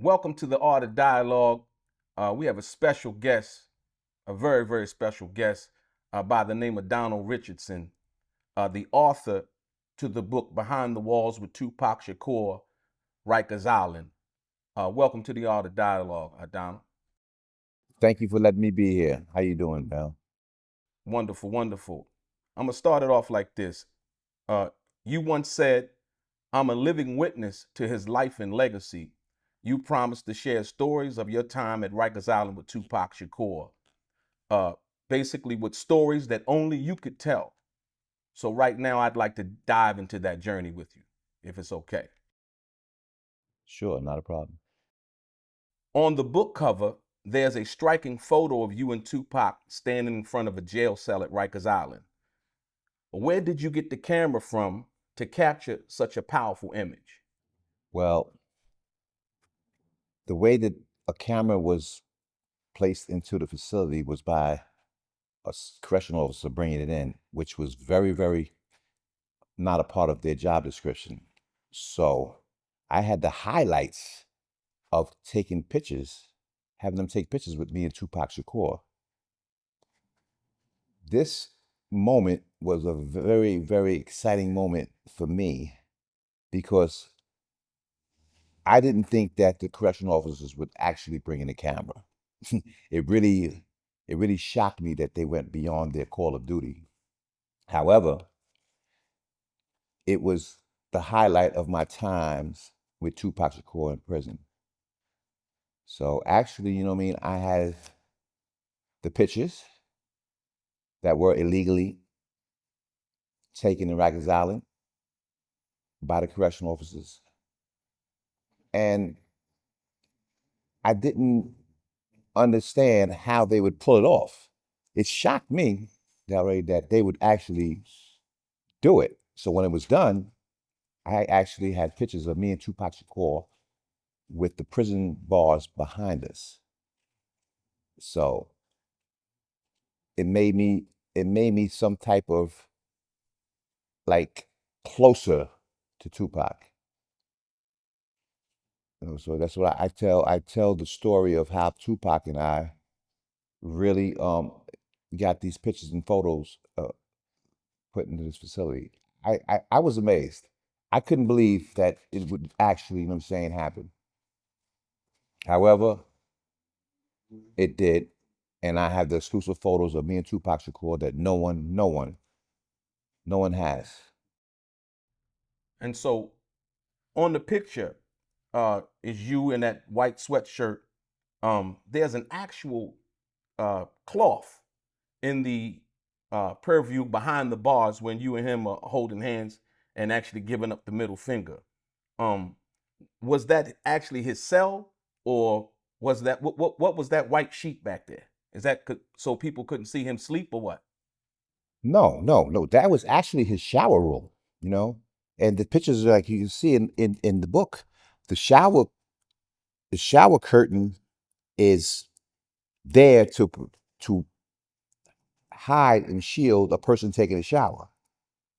Welcome to the Art of Dialogue. We have a special guest, a very, very special guest by the name of Donald Richardson, the author to the book Behind the Walls with Tupac Shakur, Rikers Island. Welcome to the Art of Dialogue, Donald. Thank you for letting me be here. How you doing, Mel? Wonderful, wonderful. I'm going to start it off like this. Uh, you once said, I'm a living witness to his life and legacy. You promised to share stories of your time at Rikers Island with Tupac Shakur, uh, basically with stories that only you could tell. So right now, I'd like to dive into that journey with you, if it's okay. Sure, not a problem. On the book cover, there's a striking photo of you and Tupac standing in front of a jail cell at Rikers Island. Where did you get the camera from to capture such a powerful image? Well, the way that a camera was placed into the facility was by a correctional officer bringing it in, which was very, very not a part of their job description. So I had the highlights of taking pictures, having them take pictures with me and Tupac Shakur. This moment was a very, very exciting moment for me because I didn't think that the correctional officers would actually bring in a camera. it really, it really shocked me that they went beyond their call of duty. However, it was the highlight of my times with Tupac Shakur in prison. So actually, you know what I mean? I had the pictures that were illegally taken in Rikers Island by the correctional officers. And I didn't understand how they would pull it off. It shocked me, Delray, that they would actually do it. So when it was done, I actually had pictures of me and Tupac Shakur with the prison bars behind us. So it made me some type of like closer to Tupac. So that's what I tell the story of how Tupac and I really got these pictures and photos put into this facility. I was amazed. I couldn't believe that it would actually, you know what I'm saying, happen. However, it did. And I have the exclusive photos of me and Tupac Shakur that no one has. And so on the picture is you in that white sweatshirt. There's an actual cloth in the purview behind the bars when you and him are holding hands and actually giving up the middle finger. Um, was that actually his cell, or was that what was that white sheet back there? Is that so people couldn't see him sleep or what? No, no, no. That was actually his shower room, you know? And the pictures like you can see in the book, the shower the shower curtain is there to hide and shield a person taking a shower,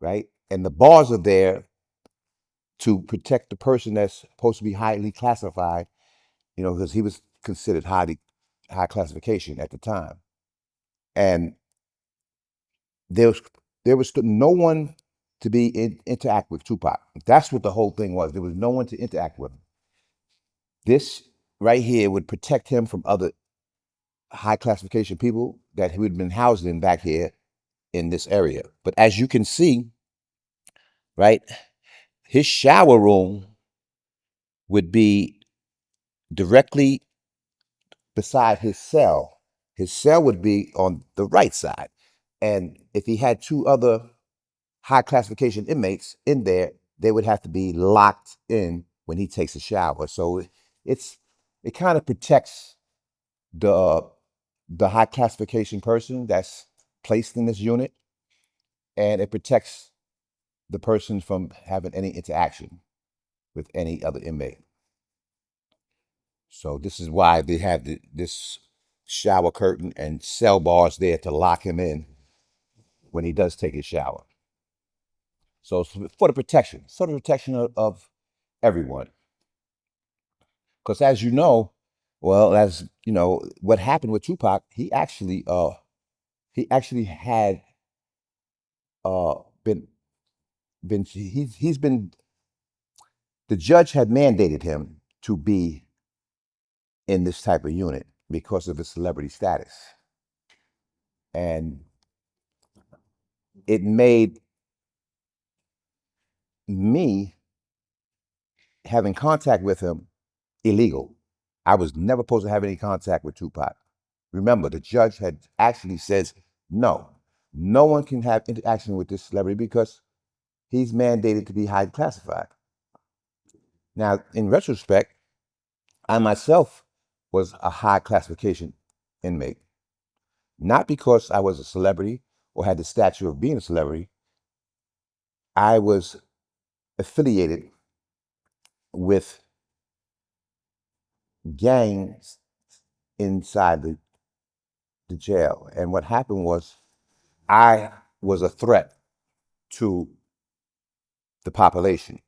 right? And the bars are there to protect the person that's supposed to be highly classified, because he was considered high classification at the time. And there was no one to interact with Tupac. That's what the whole thing was. There was no one to interact with him. This right here would protect him from other high classification people that he would have been housed in back here in this area. But as you can see, right, his shower room would be directly beside his cell. His cell would be on the right side. And if he had two other high classification inmates in there, they would have to be locked in when he takes a shower. So it's it kind of protects the the high classification person that's placed in this unit, and it protects the person from having any interaction with any other inmate. So this is why they have this shower curtain and cell bars there to lock him in when he does take his shower. So it's for the protection, sort of protection of everyone. Because as you know, well, as you know, what happened with Tupac, he actually had uh been he's been the judge had mandated him to be in this type of unit because of his celebrity status. And it made me having contact with him illegal. I was never supposed to have any contact with Tupac. Remember, the judge had actually says, no, no one can have interaction with this celebrity because he's mandated to be highly classified. Now, in retrospect, I myself was a high classification inmate, not because I was a celebrity or had the stature of being a celebrity. I was affiliated with gangs inside the jail. And what happened was I was a threat to the population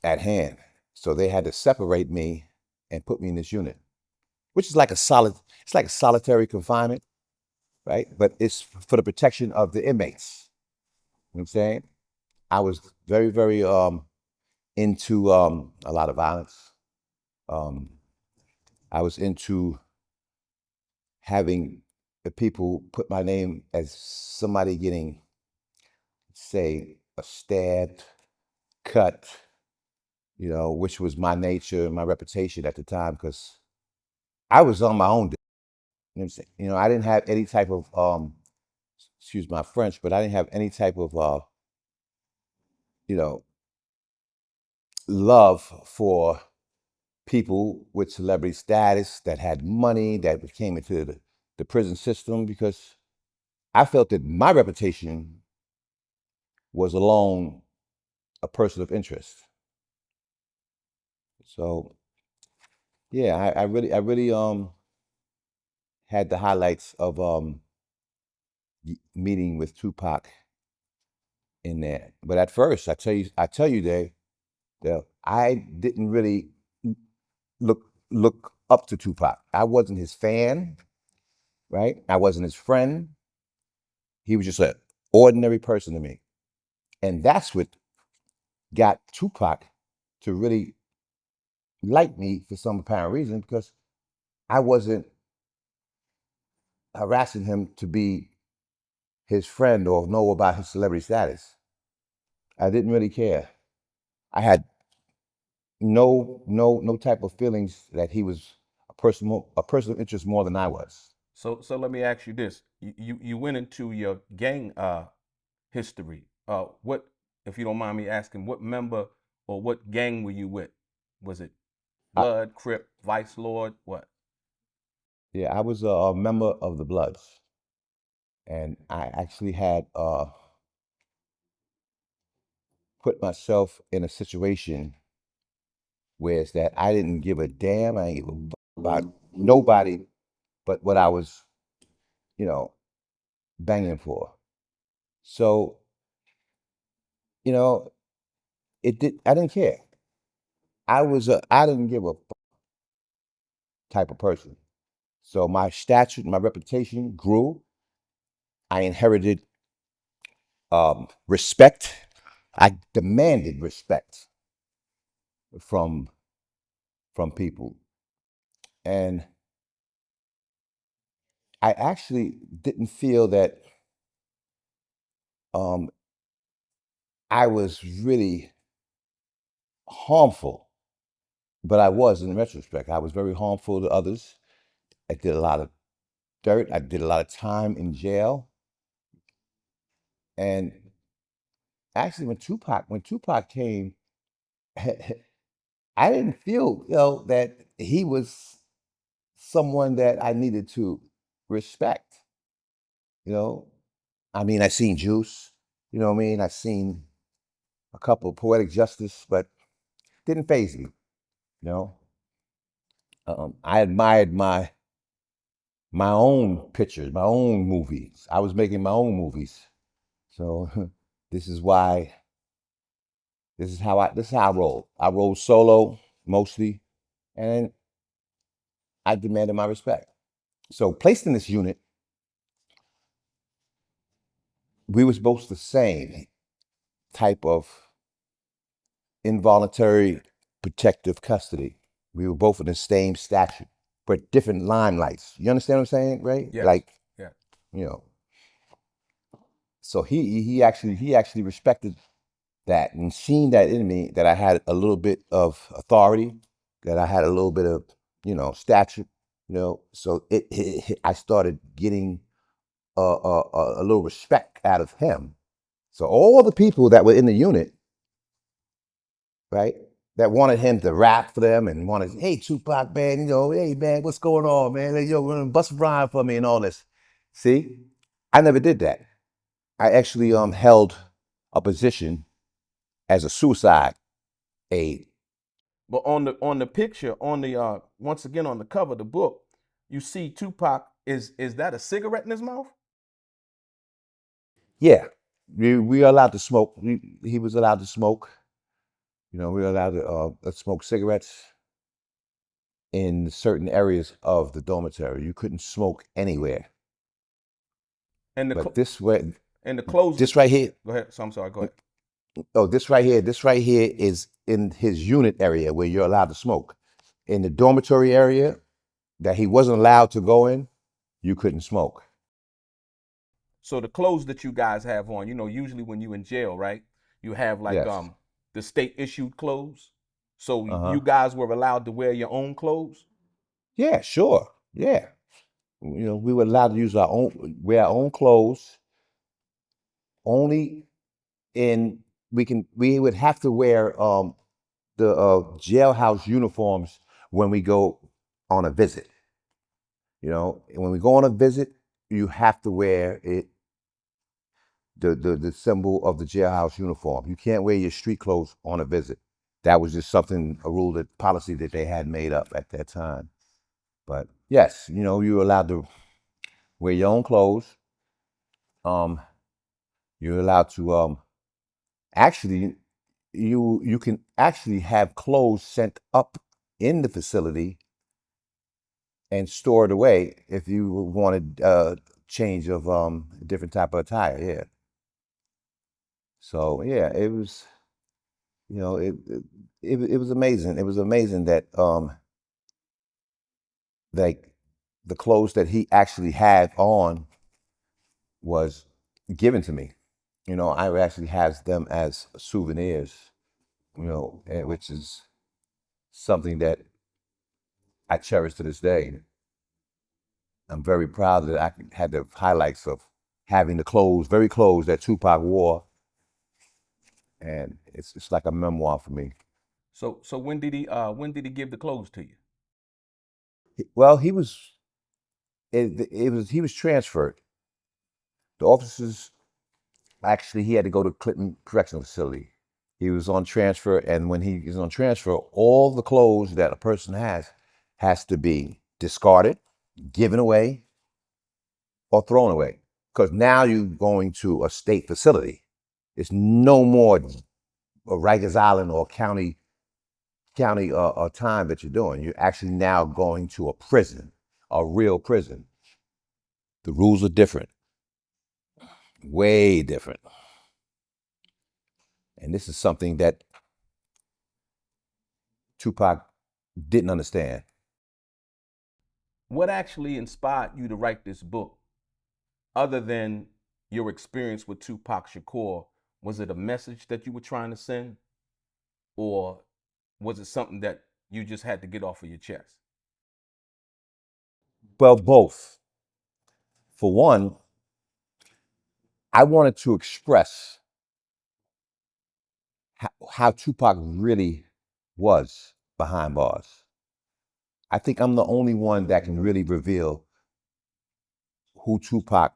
at hand. So they had to separate me and put me in this unit, which is like it's like a solitary confinement, right? But it's for the protection of the inmates. You know what I'm saying? I was very, very into a lot of violence. Um, I was into having the people put my name as somebody getting, say, a stabbed, cut, which was my nature and my reputation at the time because I was on my own. You know what I'm saying? I didn't have any type of, excuse my French, but I didn't have any type of, you know, love for people with celebrity status that had money that came into the prison system because I felt that my reputation was alone a person of interest. So yeah, I really had the highlights of meeting with Tupac in there. But at first, I tell you, Dave, that I didn't really look up to Tupac. I wasn't his fan, right? I wasn't his friend. He was just an ordinary person to me. And that's what got Tupac to really like me for some apparent reason because I wasn't harassing him to be his friend or know about his celebrity status. I didn't really care. I had no type of feelings that he was a person of interest more than I was. So let me ask you this: you went into your gang history. What, if you don't mind me asking, what member or what gang were you with? Was it I, Blood, Crip, Vice Lord? What? yeah, I was a member of the Bloods, and I actually had put myself in a situation where it's that I didn't give a damn. I didn't give a about nobody but what I was, you know, banging for. So, you know, I didn't care. I didn't give a type of person. So my stature, my reputation grew. I inherited respect. I demanded respect from people, and I actually didn't feel that um, I was really harmful, but I was in retrospect. I was very harmful to others. I did a lot of dirt. I did a lot of time in jail, and actually, when Tupac came, I didn't feel that he was someone that I needed to respect. You know, I mean, I seen Juice. You know what I mean? I seen a couple of Poetic Justice, but didn't phase me. You know, I admired my own pictures, my own movies. I was making my own movies, so this is why. This is how I roll. I roll solo mostly, and I demanded my respect. So placed in this unit, we was both the same type of involuntary protective custody. We were both in the same statute, but different limelights. You understand what I'm saying, right? Yes. Like, Yeah. you know. So he actually respected that and seen that in me, that I had a little bit of authority, that I had a little bit of, stature, So I started getting a little respect out of him. So all the people that were in the unit, right, that wanted him to rap for them and wanted, hey, Tupac, man, hey, man, what's going on, man? Bust a rhyme for me and all this. See, I never did that. I actually held a position as a suicide aid. But on the picture, on the once again on the cover of the book, you see Tupac. Is that a cigarette in his mouth? Yeah, we are allowed to smoke. He was allowed to smoke. We were allowed to smoke cigarettes in certain areas of the dormitory. You couldn't smoke anywhere. And But this way, and the clothes. this right here. Go ahead. So I'm sorry. Go ahead. Oh, this right here. This right here is in his unit area where you're allowed to smoke. In the dormitory area that he wasn't allowed to go in, you couldn't smoke. So the clothes that you guys have on, usually when you in jail, right? You have like Yes. the state issued clothes. So Uh-huh. you guys were allowed to wear your own clothes? Yeah, sure. Yeah. We were allowed to wear our own clothes. Only we would have to wear the jailhouse uniforms when we go on a visit. When we go on a visit, you have to wear it, the symbol of the jailhouse uniform. You can't wear your street clothes on a visit. That was just a policy that they had made up at that time. But yes, you were allowed to wear your own clothes. You're allowed to actually you can actually have clothes sent up in the facility and stored away if you wanted change of a different type of attire. Yeah. So yeah, it was it was amazing. It was amazing that like the clothes that he actually had on was given to me. I actually have them as souvenirs. Which is something that I cherish to this day. I'm very proud that I had the highlights of having the very clothes that Tupac wore, and it's like a memoir for me. So when did he give the clothes to you? Well, he was transferred. The officers actually he had to go to Clinton Correctional Facility. He was on transfer, and when he is on transfer, all the clothes that a person has to be discarded, given away, or thrown away. Because now you're going to a state facility. It's no more a Rikers Island or county time that you're doing. You're actually now going to a prison, a real prison. The rules are different, way different. And this is something that Tupac didn't understand. What actually inspired you to write this book? Other than your experience with Tupac Shakur, was it a message that you were trying to send? Or was it something that you just had to get off of your chest? Well, both. For one, I wanted to express how Tupac really was behind bars. I think I'm the only one that can really reveal who Tupac,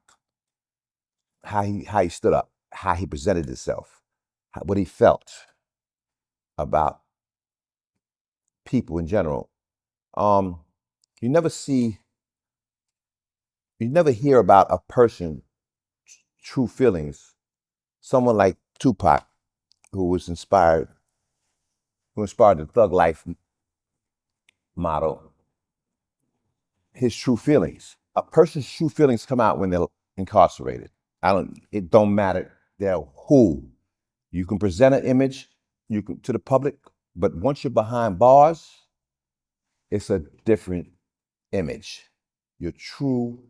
how he stood up, how he presented himself, what he felt about people in general. Um, you never see, you never hear about a person true feelings. Someone like Tupac, who was inspired, who inspired the thug life motto, his true feelings. A person's true feelings come out when they're incarcerated. It don't matter they're who. You can present an image to the public, but once you're behind bars, it's a different image. Your true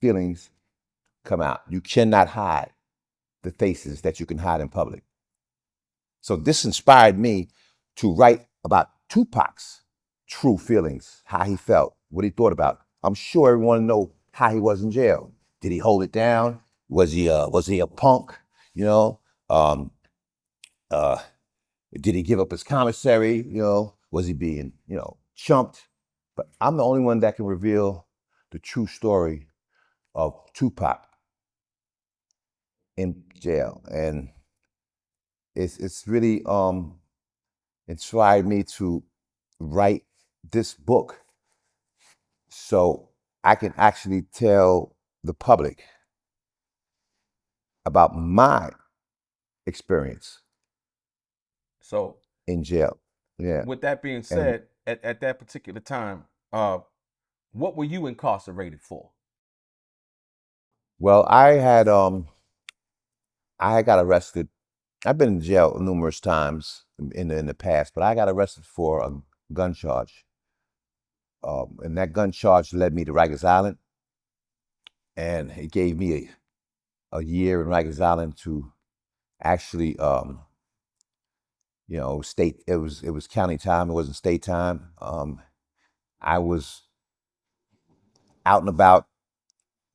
feelings come out. You cannot hide the faces that you can hide in public. So this inspired me to write about Tupac's true feelings, how he felt, what he thought about. I'm sure everyone know how he was in jail. Did he hold it down? Was he a punk? You know, um, uh, did he give up his commissary? You know, was he being chumped? But I'm the only one that can reveal the true story of Tupac in jail, and it's really inspired me to write this book so I can actually tell the public about my experience So, in jail. Yeah. with that being And said, at that particular time, what were you incarcerated for? well, I had got arrested. I've been in jail numerous times in the past, but I got arrested for a gun charge. And that gun charge led me to Rikers Island, and it gave me a year in Rikers Island to actually state. It was county time. It wasn't state time. I was out and about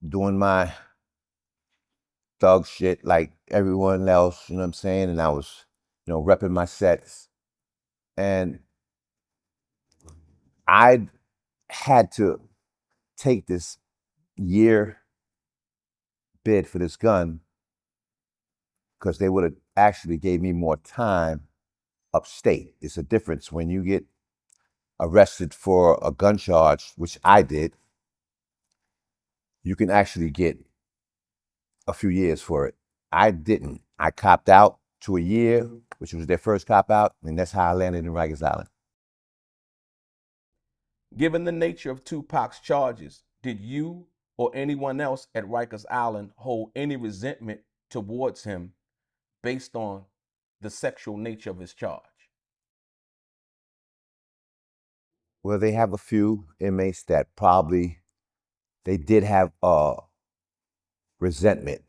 doing my thug shit like everyone else. You know what I'm saying? And I was, repping my sets, and I had to take this year bid for this gun because they would have actually gave me more time upstate. It's a difference when you get arrested for a gun charge, which I did. You can actually get a few years for it. I didn't. I copped out to a year, which was their first cop out, and that's how I landed in Rikers Island. Given the nature of Tupac's charges, did you or anyone else at Rikers Island hold any resentment towards him based on the sexual nature of his charge? Well, they have a few inmates that probably they did have resentment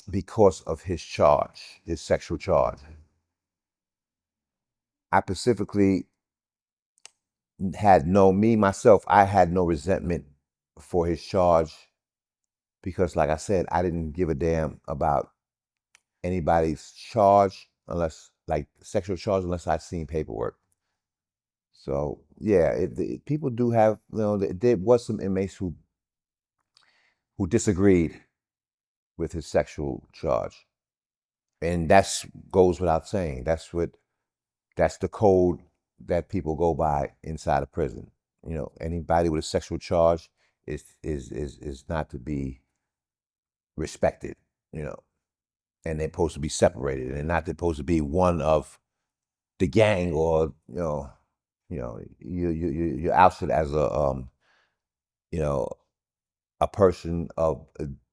because of his charge, his sexual charge. I specifically I had no resentment for his charge because, like I said, I didn't give a damn about anybody's charge unless, like, sexual charge, unless I seen paperwork. So yeah, people do have, there was some inmates who disagreed with his sexual charge, and that's goes without saying. That's the code that people go by inside a prison. Anybody with a sexual charge is not to be respected. You know, and they're supposed to be separated, and they're not supposed to be one of the gang, or you're ousted as you know a person of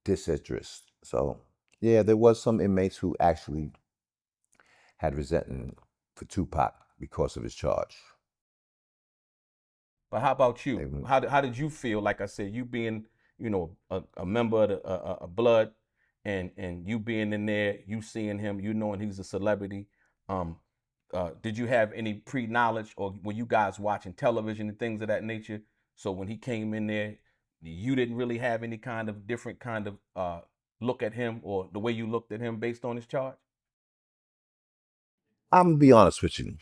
disinterest. So yeah, there was some inmates who actually had resentment for Tupac because of his charge. But how about They, you? How did you feel? Like I said, you being a member of the blood, and you being in there, you seeing him, you knowing he's a celebrity. Um, did you have any pre knowledge, or were you guys watching television and things of that nature? So when he came in there, you didn't really have any kind of different kind of look at him, or the way you looked at him based on his charge. I'm gonna be honest with you.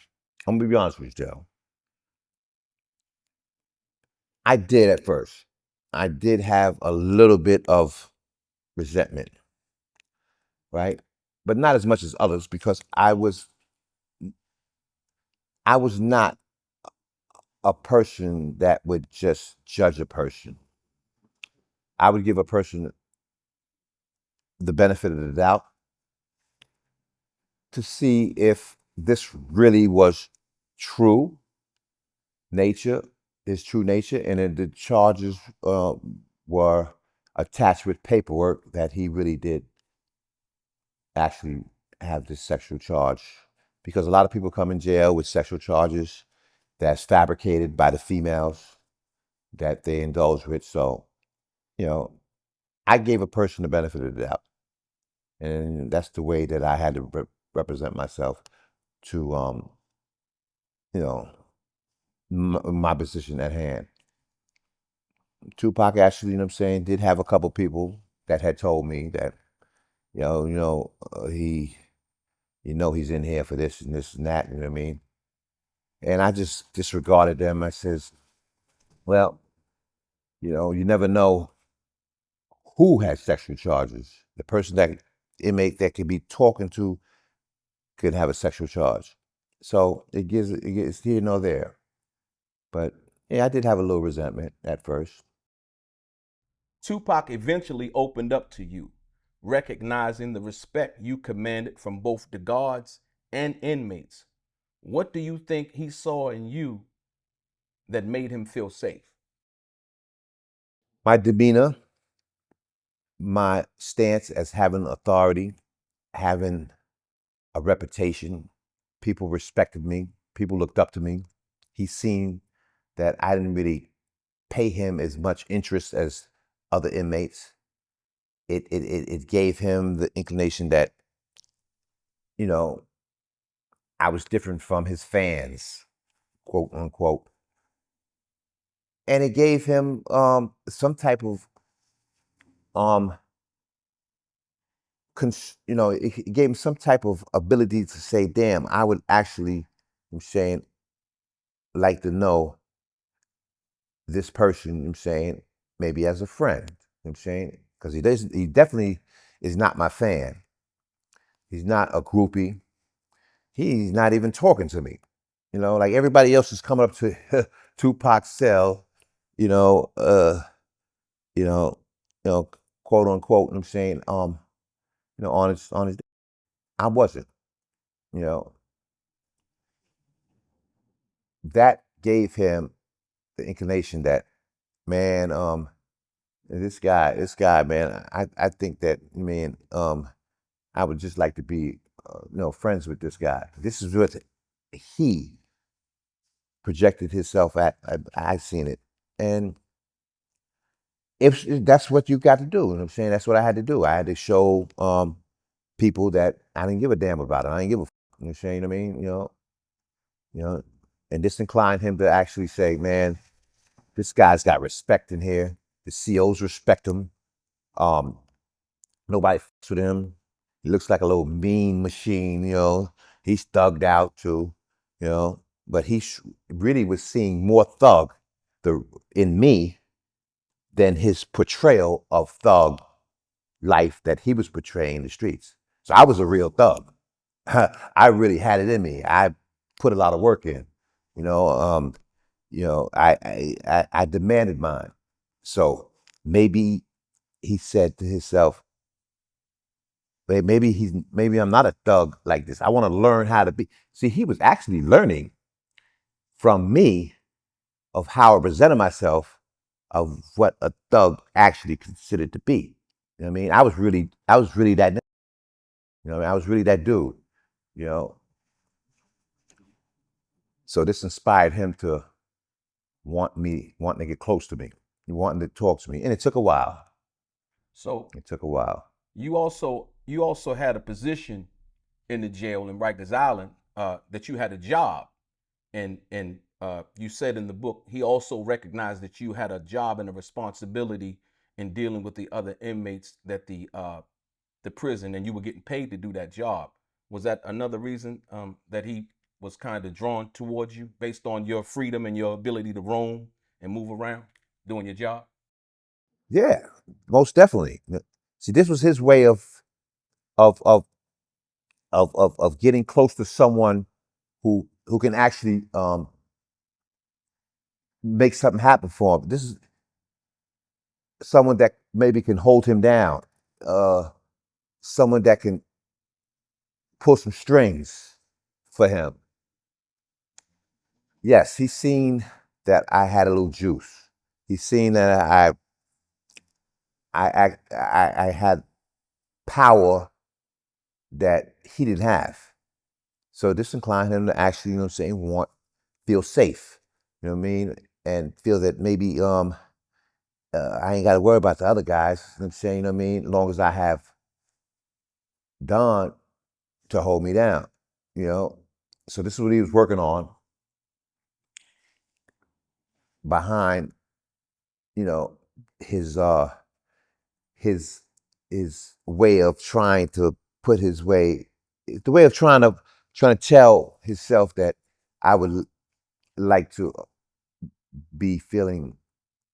I'm gonna be honest with you, Joe. I did at first. I did have a little bit of resentment, right? But not as much as others because I was not a person that would just judge a person. I would give a person the benefit of the doubt to see if this really was true nature, his true nature, and then the charges were attached with paperwork that he really did actually have this sexual charge. Because a lot of people come in jail with sexual charges that's fabricated by the females that they indulge with. So, you know, I gave a person the benefit of the doubt. And that's the way that I had to represent myself to, you know, my position at hand. Tupac actually, you know what I'm saying, did have a couple people that had told me that, he's in here for this and this and that, you know what I mean? And I just disregarded them. I says, well, you never know who has sexual charges. The person that inmate that could be talking to could have a sexual charge. So it's here nor there. But yeah, I did have a little resentment at first. Tupac eventually opened up to you, recognizing the respect you commanded from both the guards and inmates. What do you think he saw in you that made him feel safe? My demeanor, my stance as having authority, having a reputation, people respected me, people looked up to me. He seen that I didn't really pay him as much interest as other inmates. It gave him the inclination that, I was different from his fans, quote unquote. And it gave him some type of it gave him some type of ability to say, damn, I would actually, I'm saying, like to know this person, I'm saying, maybe as a friend, I'm saying, because he definitely is not my fan. He's not a groupie. He's not even talking to me. Like everybody else is coming up to Tupac's cell, you know, uh, you know, quote unquote, I'm saying, on his I wasn't, you know. That gave him the inclination that, man, this guy, man, I think that, man, I would just like to be, friends with this guy. This is what he projected himself at. I seen it, and if that's what you got to do, you know what I'm saying, that's what I had to do. I had to show people that I didn't give a damn about it. I didn't give a, you know what I'm saying, I mean, you know, and this inclined him to actually say, man, this guy's got respect in here. The COs respect him. Um, Nobody fucks with him. He looks like a little mean machine, He's thugged out too, But he really was seeing more thug in me than his portrayal of thug life that he was portraying in the streets. So I was a real thug. I really had it in me. I put a lot of work in. You know, um, I demanded mine. So maybe he said to himself, maybe I'm not a thug like this. I want to learn how to be. See, he was actually learning from me of how I presented myself, of what a thug actually considered to be. You know what I mean? I was really that. I was really that dude. You know. So this inspired him to wanting to get close to me, wanting to talk to me, and it took a while. So It took a while. you also had a position in the jail in Rikers Island, that you had a job, and you said in the book he also recognized that you had a job and a responsibility in dealing with the other inmates that the prison, and you were getting paid to do that job. Was that another reason that he was kind of drawn towards you based on your freedom and your ability to roam and move around doing your job? Yeah, most definitely. See, this was his way of of of getting close to someone who can actually make something happen for him. This is someone that maybe can hold him down, uh, someone that can pull some strings for him. Yes, he's seen. that I had a little juice. He seen that I had power that he didn't have. So this inclined him to actually, feel safe. You know what I mean? And feel that maybe I ain't got to worry about the other guys. You know what I'm saying, you know what I mean? As long as I have Don to hold me down, you know. So this is what he was working on behind, you know, his his his way of trying to put his way, the way of trying to tell himself that I would like to be feeling,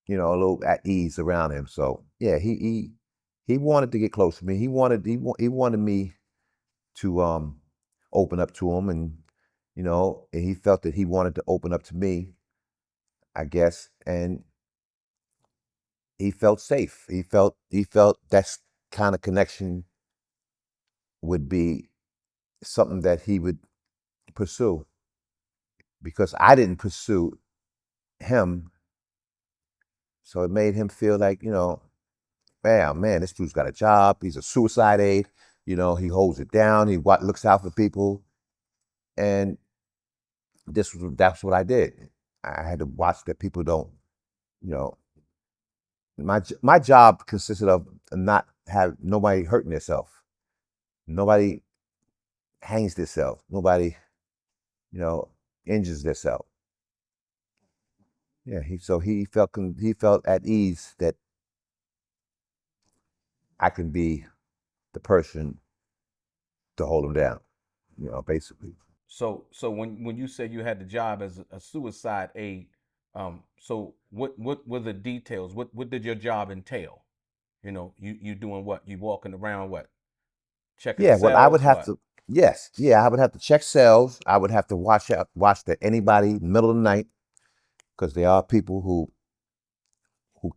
a little at ease around him. So yeah, he wanted to get close to me. He wanted me to open up to him, and he felt that he wanted to open up to me, I guess, and he felt safe. He felt that kind of connection would be something that he would pursue, because I didn't pursue him. So it made him feel like, man, this dude's got a job. He's a suicide aide. He holds it down. He looks out for people. And that's what I did. I had to watch that people don't, you know, my job consisted of not have nobody hurting themselves. Nobody hangs themselves. Nobody, you know, injures themselves. Yeah, he felt at ease that I can be the person to hold him down, basically. So when you said you had the job as a suicide aide, so what were the details? What did your job entail? You doing what? You walking around what? Checking Yeah, well, I would cells? have What? to. Yes, yeah, I would have to check cells. I would have to watch that anybody middle of the night, because there are people who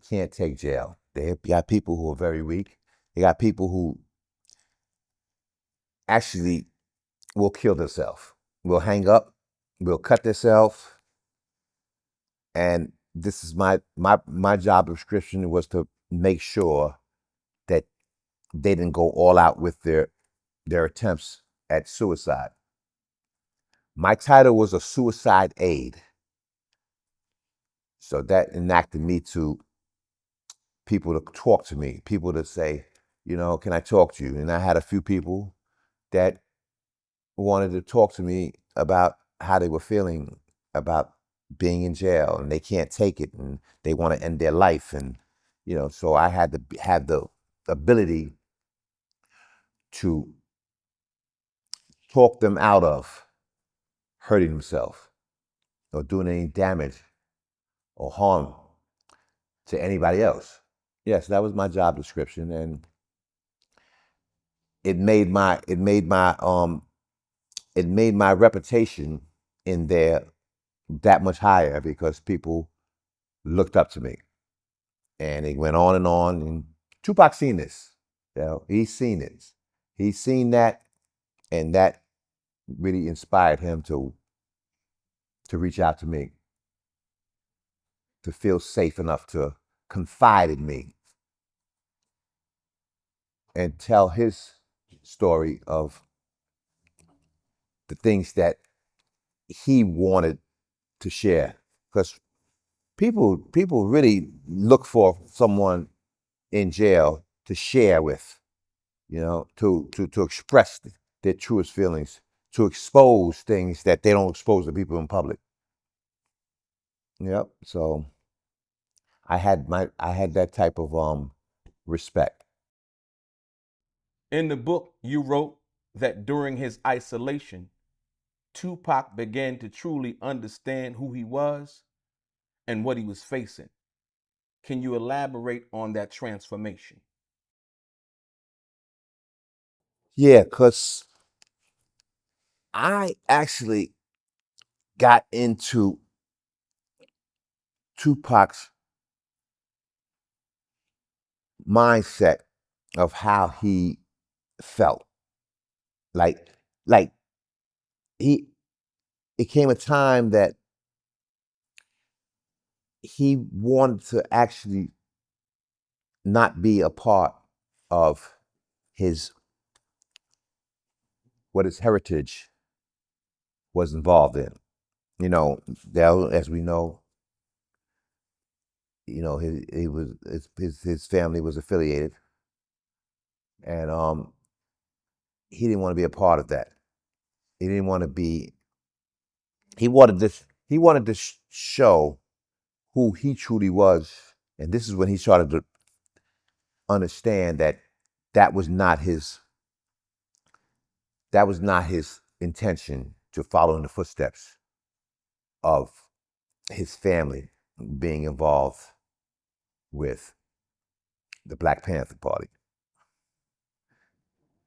can't take jail. They got people who are very weak. They got people who actually will kill themselves, will hang up, will cut themselves, and this is my job description was to make sure that they didn't go all out with their attempts at suicide. My title was a suicide aide. So that enacted me to people to talk to me, people to say, can I talk to you? And I had a few people that wanted to talk to me about how they were feeling about being in jail, and they can't take it, and they want to end their life. And, so I had to have the ability to talk them out of hurting themselves or doing any damage or harm to anybody else. Yes, that was my job description, and it made my it made my it made my reputation in there that much higher, because people looked up to me, and it went on and on. And Tupac seen this. He's seen it. He's seen that, and that really inspired him to reach out to me, to feel safe enough to confide in me and tell his story of the things that he wanted to share. Because people really look for someone in jail to share with, to express their truest feelings, to expose things that they don't expose to people in public. Yep. So I had that type of respect. In the book, you wrote that during his isolation, Tupac began to truly understand who he was and what he was facing. Can you elaborate on that transformation? Yeah, because I actually got into Tupac's mindset of how he felt. Like, like he, it came a time that he wanted to actually not be a part of his what his heritage was involved in. You know, as we know, his family was affiliated, and he didn't want to be a part of that. He didn't want to be. He wanted to show who he truly was, and this is when he started to understand that that was not his intention, to follow in the footsteps of his family being involved with the Black Panther Party.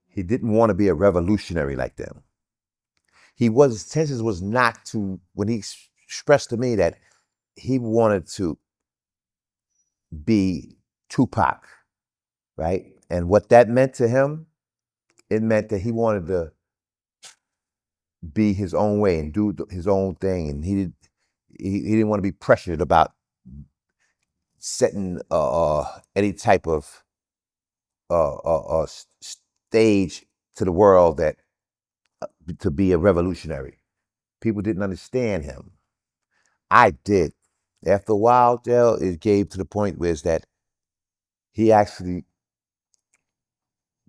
He didn't want to be a revolutionary like them. His intention was not to, when he expressed to me that he wanted to be Tupac, right? And what that meant to him, it meant that he wanted to be his own way and do his own thing, and he didn't want to be pressured about setting any type of stage to the world that to be a revolutionary. People didn't understand him. I did. After a while, it gave to the point where is that he actually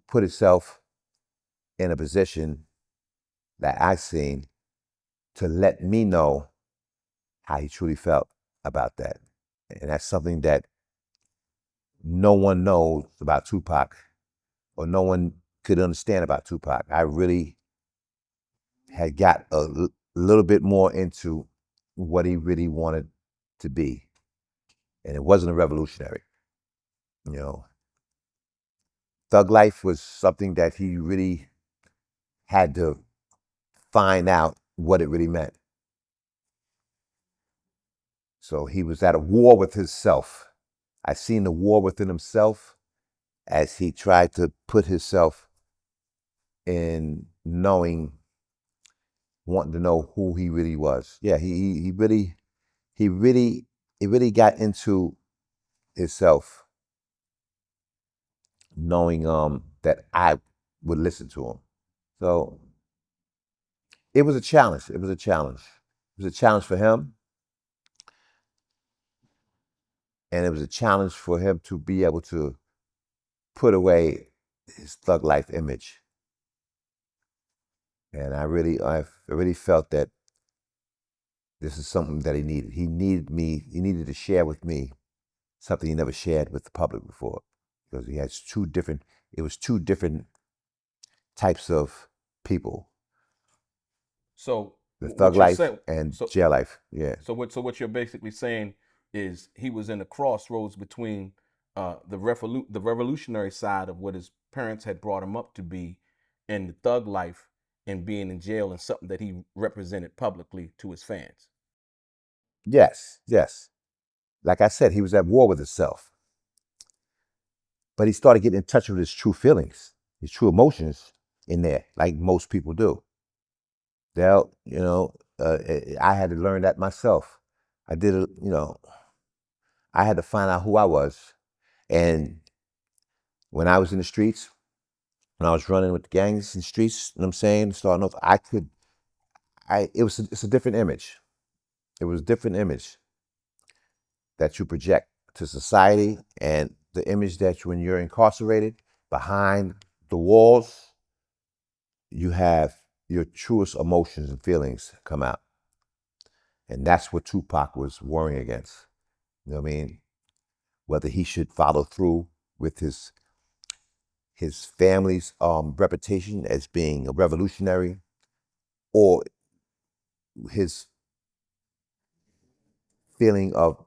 put himself in a position that I seen to let me know how he truly felt about that. And that's something that no one knows about Tupac, or no one could understand about Tupac. I really had got a little bit more into what he really wanted to be. And it wasn't a revolutionary. You know, thug life was something that he really had to find out what it really meant. So he was at a war with himself. I seen the war within himself as he tried to put himself in wanting to know who he really was. Yeah, he really got into himself, knowing that I would listen to him. So it was a challenge. It was a challenge. It was a challenge for him, and it was a challenge for him to be able to put away his thug life image. And I really felt that this is something that he needed. He needed to share with me something he never shared with the public before, because it was two different types of people, So the thug what you're life saying, and so jail life. Yeah. what you're basically saying is he was in a crossroads between the revolutionary side of what his parents had brought him up to be, and the thug life and being in jail, and something that he represented publicly to his fans. Yes, yes. Like I said, he was at war with himself. But he started getting in touch with his true feelings, his true emotions in there, like most people do. I had to learn that myself. I had to find out who I was. And when I was in the streets, when I was running with the gangs in the streets, you know what I'm saying, starting off, it's a different image. It was a different image that you project to society, and the image that when you're incarcerated behind the walls, you have your truest emotions and feelings come out. And that's what Tupac was warring against. You know what I mean? Whether he should follow through with his family's reputation as being a revolutionary, or his feeling of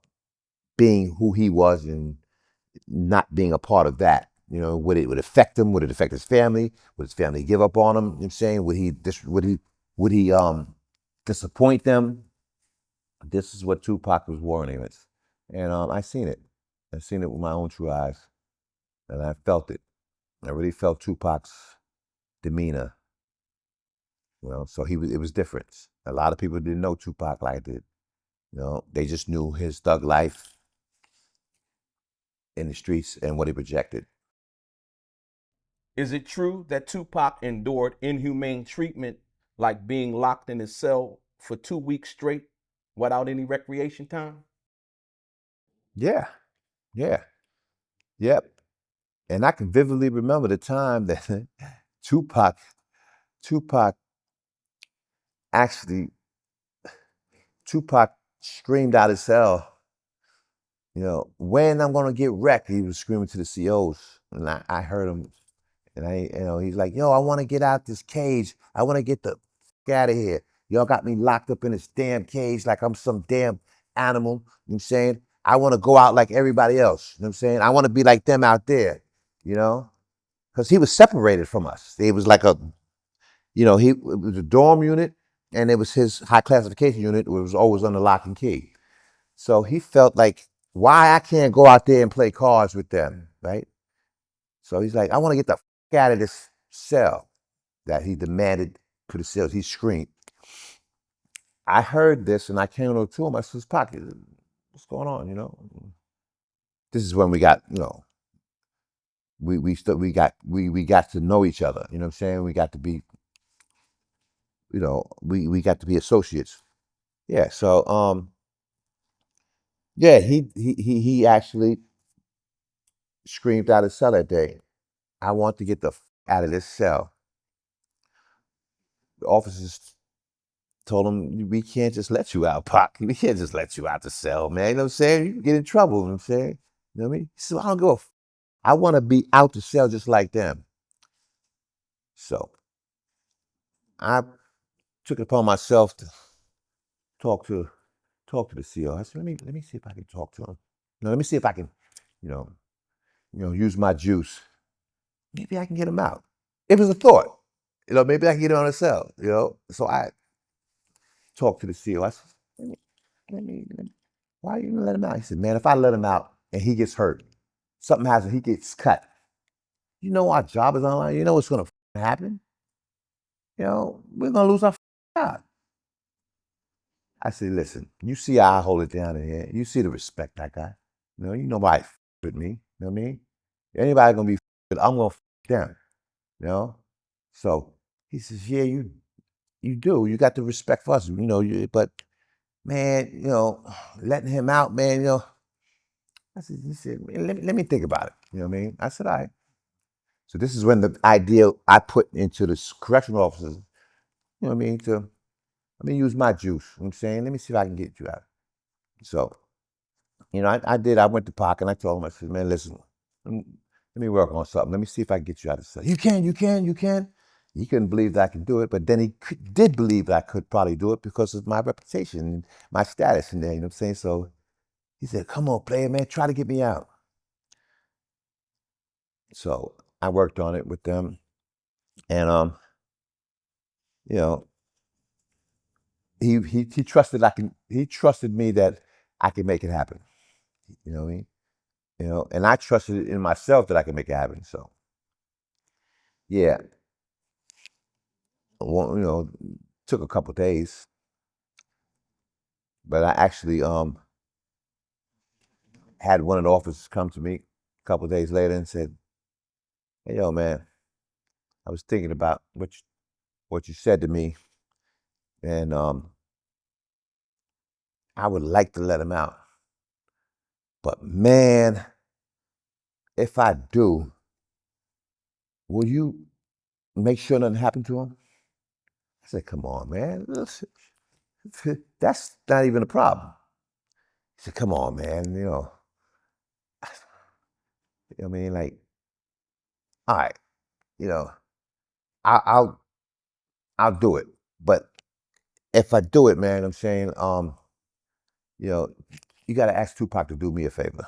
being who he was and not being a part of that. You know, would it affect him? Would it affect his family? Would his family give up on him? You know what I'm saying? Would he disappoint them? This is what Tupac was warning against. And I seen it. I seen it with my own true eyes. And I felt it. I really felt Tupac's demeanor. You know, so it was different. A lot of people didn't know Tupac like I did. They just knew his thug life in the streets and what he projected. Is it true that Tupac endured inhumane treatment like being locked in his cell for 2 weeks straight without any recreation time? Yeah, yeah, yep. And I can vividly remember the time that Tupac, Tupac actually, Tupac screamed out his cell, when I'm gonna get wrecked. He was screaming to the COs, and I heard him, and he's like, yo, I want to get out this cage. I want to get the f out of here. Y'all got me locked up in this damn cage like I'm some damn animal. You know what I'm saying? I want to go out like everybody else. You know what I'm saying? I want to be like them out there, because he was separated from us. It was like it was a dorm unit, and it was his high classification unit. It was always under lock and key. So he felt like, why I can't go out there and play cards with them, right? So he's like, I want to get the f out of this cell that he demanded to the cells. He screamed. I heard this and I came over to him. I said, Pocket, what's going on? This is when we got, we got to know each other. You know what I'm saying? We got to be, we got to be associates. Yeah. So yeah, he actually screamed out of cell that day. I want to get the f out of this cell. The officers told him, we can't just let you out, Pac. We can't just let you out the cell, man. You know what I'm saying? You can get in trouble, you know what I'm saying? You know what I mean? He said, I don't go. I want to be out the cell just like them. So I took it upon myself to talk to the CO. I said, let me see if I can talk to him. Let me see if I can, you know, use my juice. Maybe I can get him out. It was a thought. Maybe I can get him on the cell, So I talked to the CO. I said, let me, why you gonna let him out? He said, man, if I let him out and he gets hurt, something happens, he gets cut. Our job is online. You know what's gonna happen? We're gonna lose our job. I said, listen, you see how I hold it down in here. You see the respect I got. You know why with me. You know what I mean? Anybody gonna be with, I'm gonna them. So he says, yeah, you do. You got the respect for us. But man, letting him out, man, he said, let me think about it. You know what I mean? I said, all right. So this is when the idea I put into the correctional officers, you know what I mean, to let me use my juice. You know what I'm saying? Let me see if I can get you out. So, I did. I went to Park and I told him, I said, man, listen, let me work on something. Let me see if I can get you out of this. You can. He couldn't believe that I could do it, but then he did believe that I could probably do it because of my reputation and my status in there, you know what I'm saying? So he said, come on, player, man, try to get me out. So I worked on it with them. And you know, he trusted he trusted me that I could make it happen. You know what I mean? And I trusted in myself that I could make it happen. So yeah. Well, took a couple days. But I actually had one of the officers come to me a couple days later and said, hey yo man, I was thinking about what you said to me, and I would like to let him out. But man, if I do, will you make sure nothing happened to him? I said, come on, man. That's not even a problem. He said, come on, man. I mean, like, all right, you know, I, I'll I'll do it. But if I do it, man, I'm saying, you know, you got to ask Tupac to do me a favor.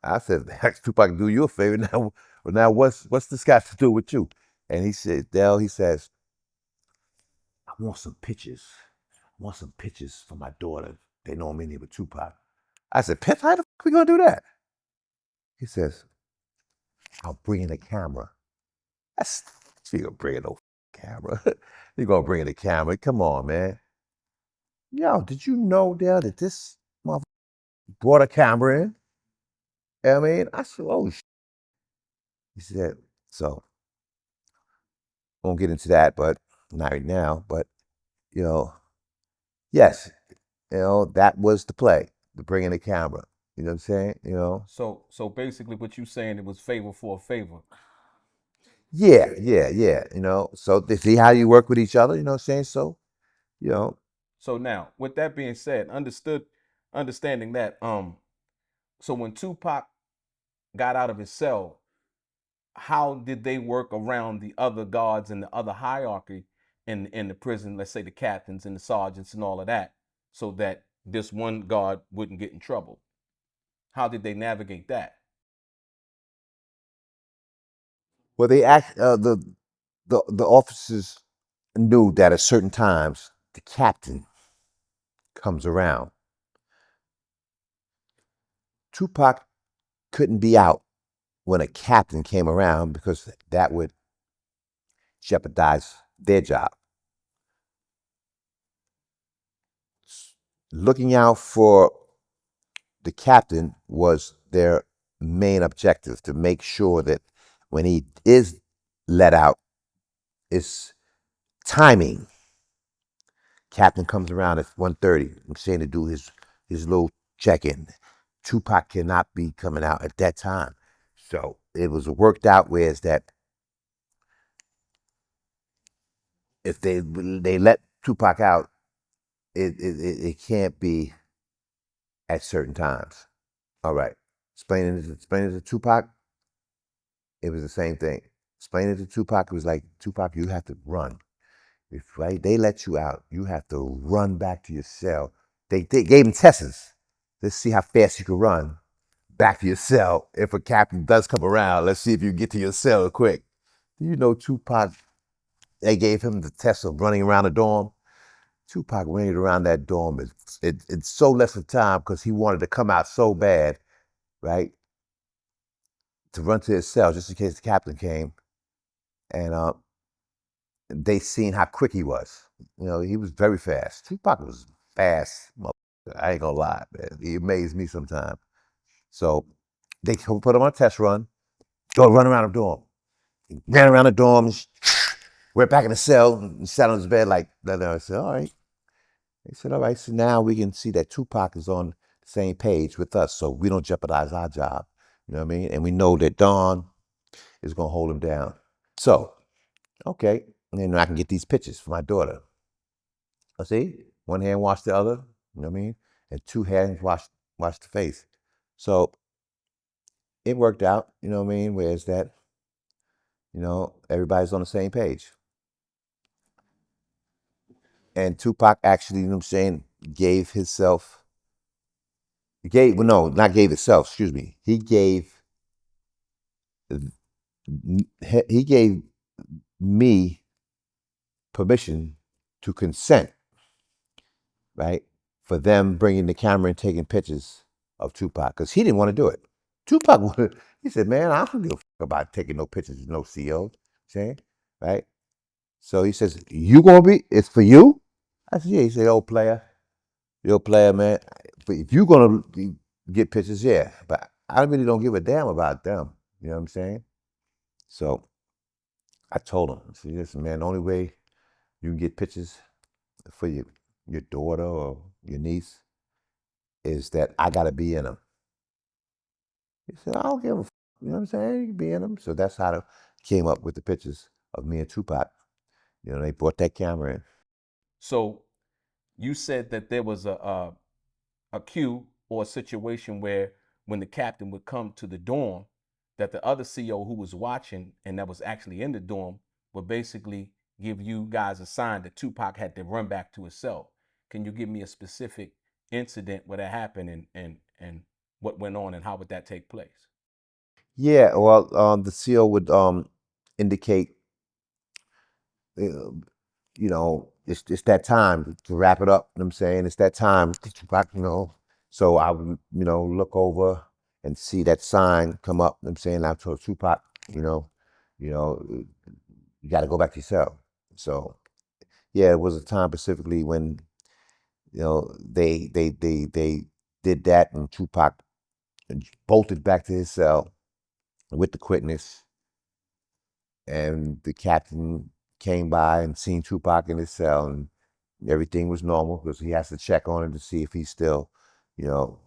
I said, ask Tupac to do you a favor. Now what's this got to do with you? And he said, Dell, he says, I want some pictures. I want some pictures for my daughter. They know I'm in here with Tupac. I said, Pip, how the fuck we gonna do that? He says, I'll bring in a camera. You gonna bring in no camera. You gonna bring in a camera. Come on, man. yo, did you know there that this motherfucker brought a camera in? I mean, I said, oh, he said, so won't get into that, but not right now. But, you know, yes, that was the play, to bring in the camera. You know what I'm saying? So basically, what you saying, it was favor for a favor. Yeah, yeah, yeah. So they see how you work with each other, you know what I'm saying? So, you know, So now, with that being said, understanding that, so when Tupac got out of his cell, how did they work around the other guards and the other hierarchy in the prison? Let's say the captains and the sergeants and all of that, so that this one guard wouldn't get in trouble. How did they navigate that? well, the officers knew that at certain times the captain comes around. Tupac couldn't be out when a captain came around because that would jeopardize their job. Looking out for the captain was their main objective, to make sure that when he is let out, it's timing. Captain comes around at 1:30. I'm saying, to do his little check-in. Tupac cannot be coming out at that time. So it was worked out whereas that if they let Tupac out, it can't be at certain times. All right. Explaining it to Tupac, it was the same thing. Explaining it to Tupac, it was like, Tupac, you have to run. If they let you out, you have to run back to your cell. They gave him tests. Let's see how fast you can run back to your cell. If a captain does come around, let's see if you can get to your cell quick. Do you know Tupac, they gave him the test of running around the dorm? Tupac ran around that dorm in so less of time because he wanted to come out so bad, right? To run to his cell just in case the captain came. And they seen how quick he was. He was very fast. Tupac was fast. I ain't gonna lie, man. He amazed me sometimes. So they put him on a test run. Go run around the dorm. He ran around the dorm, went back in the cell, and sat on his bed like that. I said, all right. They said, all right, so now we can see that Tupac is on the same page with us, so we don't jeopardize our job. You know what I mean? And we know that Don is gonna hold him down. So, okay, and then I can get these pictures for my daughter. I see, one hand wash the other, you know what I mean? And two hands wash the face. So it worked out, you know what I mean? Whereas that, everybody's on the same page. And Tupac actually, you know what I'm saying, gave himself, well, no, not gave himself, excuse me. He gave me permission to consent, right? For them bringing the camera and taking pictures of Tupac, because he didn't want to do it. Tupac wanted, he said, man, I don't give a fuck about taking no pictures of no CO, saying, right? So he says, you gonna be, it's for you? I said, yeah. He said, oh, player, you're a player, man. But if you're gonna get pictures, yeah. But I really don't give a damn about them. You know what I'm saying? So I told him, I said, listen, man, the only way you can get pictures for your daughter or your niece is that I got to be in them. He said, I don't give a you know what I'm saying? You can be in them. So that's how they came up with the pictures of me and Tupac. They brought that camera in. So you said that there was a cue or a situation where when the captain would come to the dorm, that the other CO who was watching and that was actually in the dorm would basically give you guys a sign that Tupac had to run back to his cell. Can you give me a specific incident where that happened and what went on and how would that take place? Yeah, well, the CO would indicate, uh, it's that time to wrap it up. You know what I'm saying? It's that time, So I would, look over and see that sign come up. You know what I'm saying? I told Tupac, you know, you got to go back to your cell. So, yeah, it was a time specifically when They did that, and Tupac bolted back to his cell with the quickness, and the captain came by and seen Tupac in his cell, and everything was normal because he has to check on him to see if he's still, you know,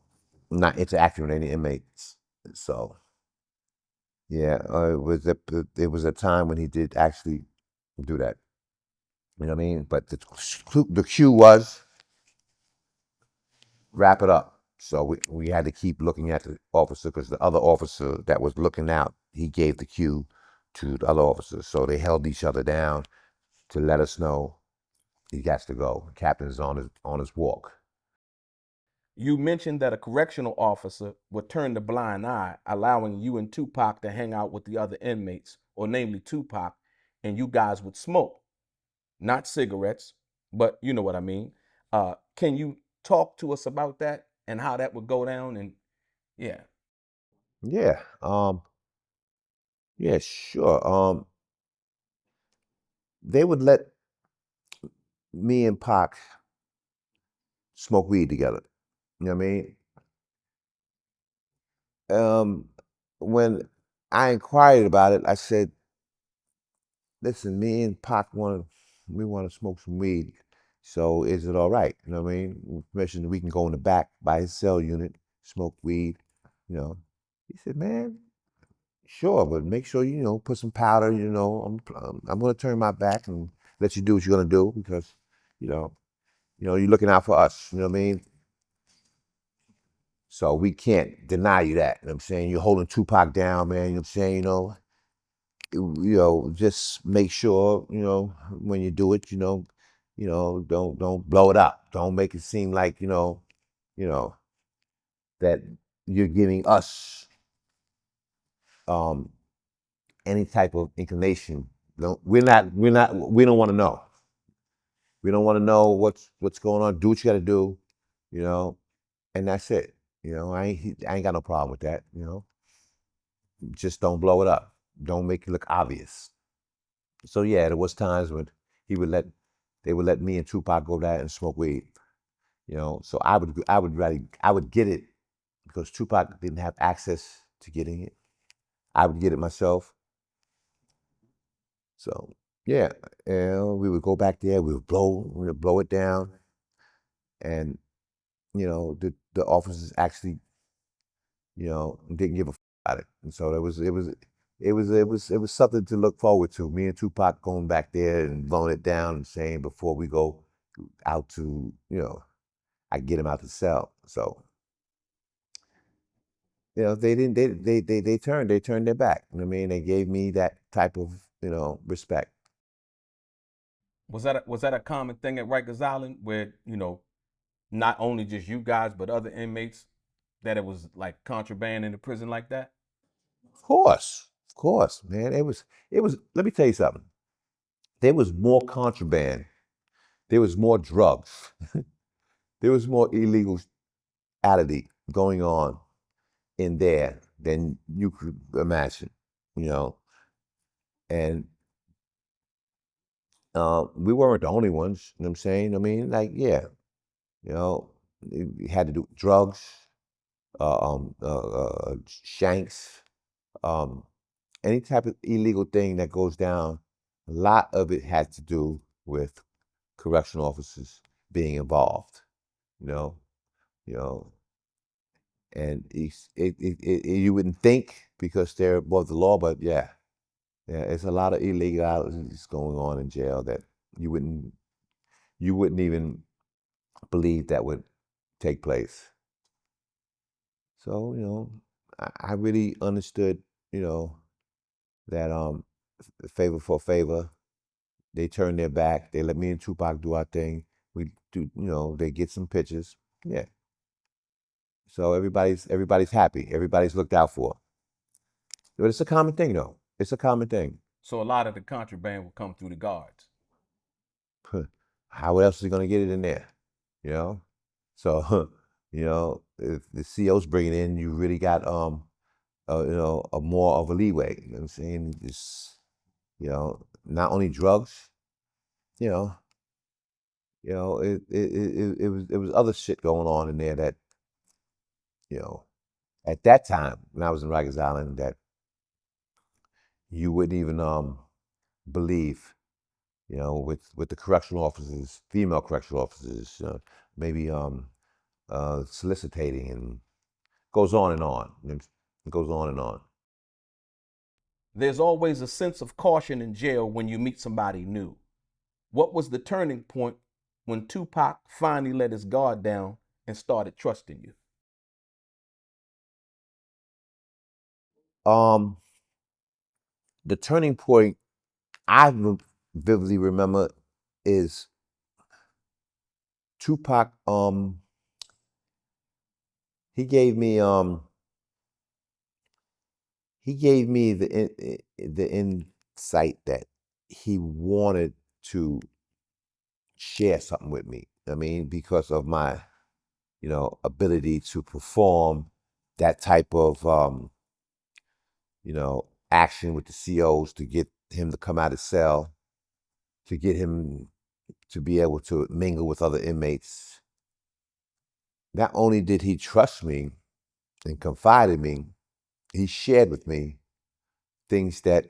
not interacting with any inmates. So yeah, it was a time when he did actually do that. You know what I mean? But the cue was wrap it up. So we had to keep looking at the officer because the other officer that was looking out, he gave the cue to the other officers. So they held each other down to let us know he got to go. The captain's on his walk. You mentioned that a correctional officer would turn the blind eye, allowing you and Tupac to hang out with the other inmates, or namely Tupac, and you guys would smoke. Not cigarettes, but you know what I mean. Can you talk to us about that and how that would go down? And yeah, Yeah. Yeah, sure. They would let me and Pac smoke weed together. You know what I mean? When I inquired about it, I said, listen, me and Pac we want to smoke some weed. So is it all right? You know what I mean? With permission, we can go in the back by his cell unit, smoke weed, you know. He said, man, sure, but make sure put some powder. I'm gonna turn my back and let you do what you're gonna do because, you know, you're looking out for us. You know what I mean? So we can't deny you that. You know what I'm saying? You're holding Tupac down, man. You know what I'm saying? Just make sure, when you do it, don't blow it up. Don't make it seem like, you know, that you're giving us um any type of inclination. We don't want to know. We don't want to know what's going on. Do what you gotta do, you know, and that's it. I ain't got no problem with that, Just don't blow it up. Don't make it look obvious. So yeah, there was times when he would let they would let me and Tupac go there and smoke weed. So I would get it because Tupac didn't have access to getting it. I would get it myself. So yeah, we would go back there. We would blow it down, and the officers actually didn't give a about it. And so it was something to look forward to. Me and Tupac going back there and blowing it down and saying before we go out to I get him out the cell. So they didn't they turned their back. You know what I mean? They gave me that type of respect. was that a common thing at Rikers Island where not only just you guys but other inmates that it was like contraband in the prison like that? Of course, man. It was. Let me tell you something. There was more contraband. There was more drugs. There was more illegality going on in there than you could imagine. You know, and we weren't the only ones. You know what I'm saying? I mean, like, yeah, you had to do drugs, shanks, um, any type of illegal thing that goes down. A lot of it had to do with correctional officers being involved. You know, you know, and you wouldn't think because they're above the law, but yeah, it's a lot of illegalities going on in jail that you wouldn't you wouldn't even believe that would take place. So I really understood that favor for favor. They turned their back. They let me and Tupac do our thing. We do, they get some pictures. Yeah. So everybody's happy. Everybody's looked out for. But it's a common thing, though. It's a common thing. So a lot of the contraband will come through the guards. How else is he gonna get it in there? You know. So if the CO's bringing in, you really got a more of a leeway. You know what I'm saying? Just not only drugs, you know, You know, it was other shit going on in there that, you know, at that time when I was in Rikers Island, that you wouldn't even believe. You know, with the correctional officers, female correctional officers, maybe soliciting, and goes on and on. It goes on and on. There's always a sense of caution in jail when you meet somebody new. What was the turning point when Tupac finally let his guard down and started trusting you? Um, the turning point vividly remember is Tupac. He gave me the insight that he wanted to share something with me. I mean, because of my, ability to perform that type of, action with the COs to get him to come out of cell, to get him to be able to mingle with other inmates. Not only did he trust me and confide in me, he shared with me things that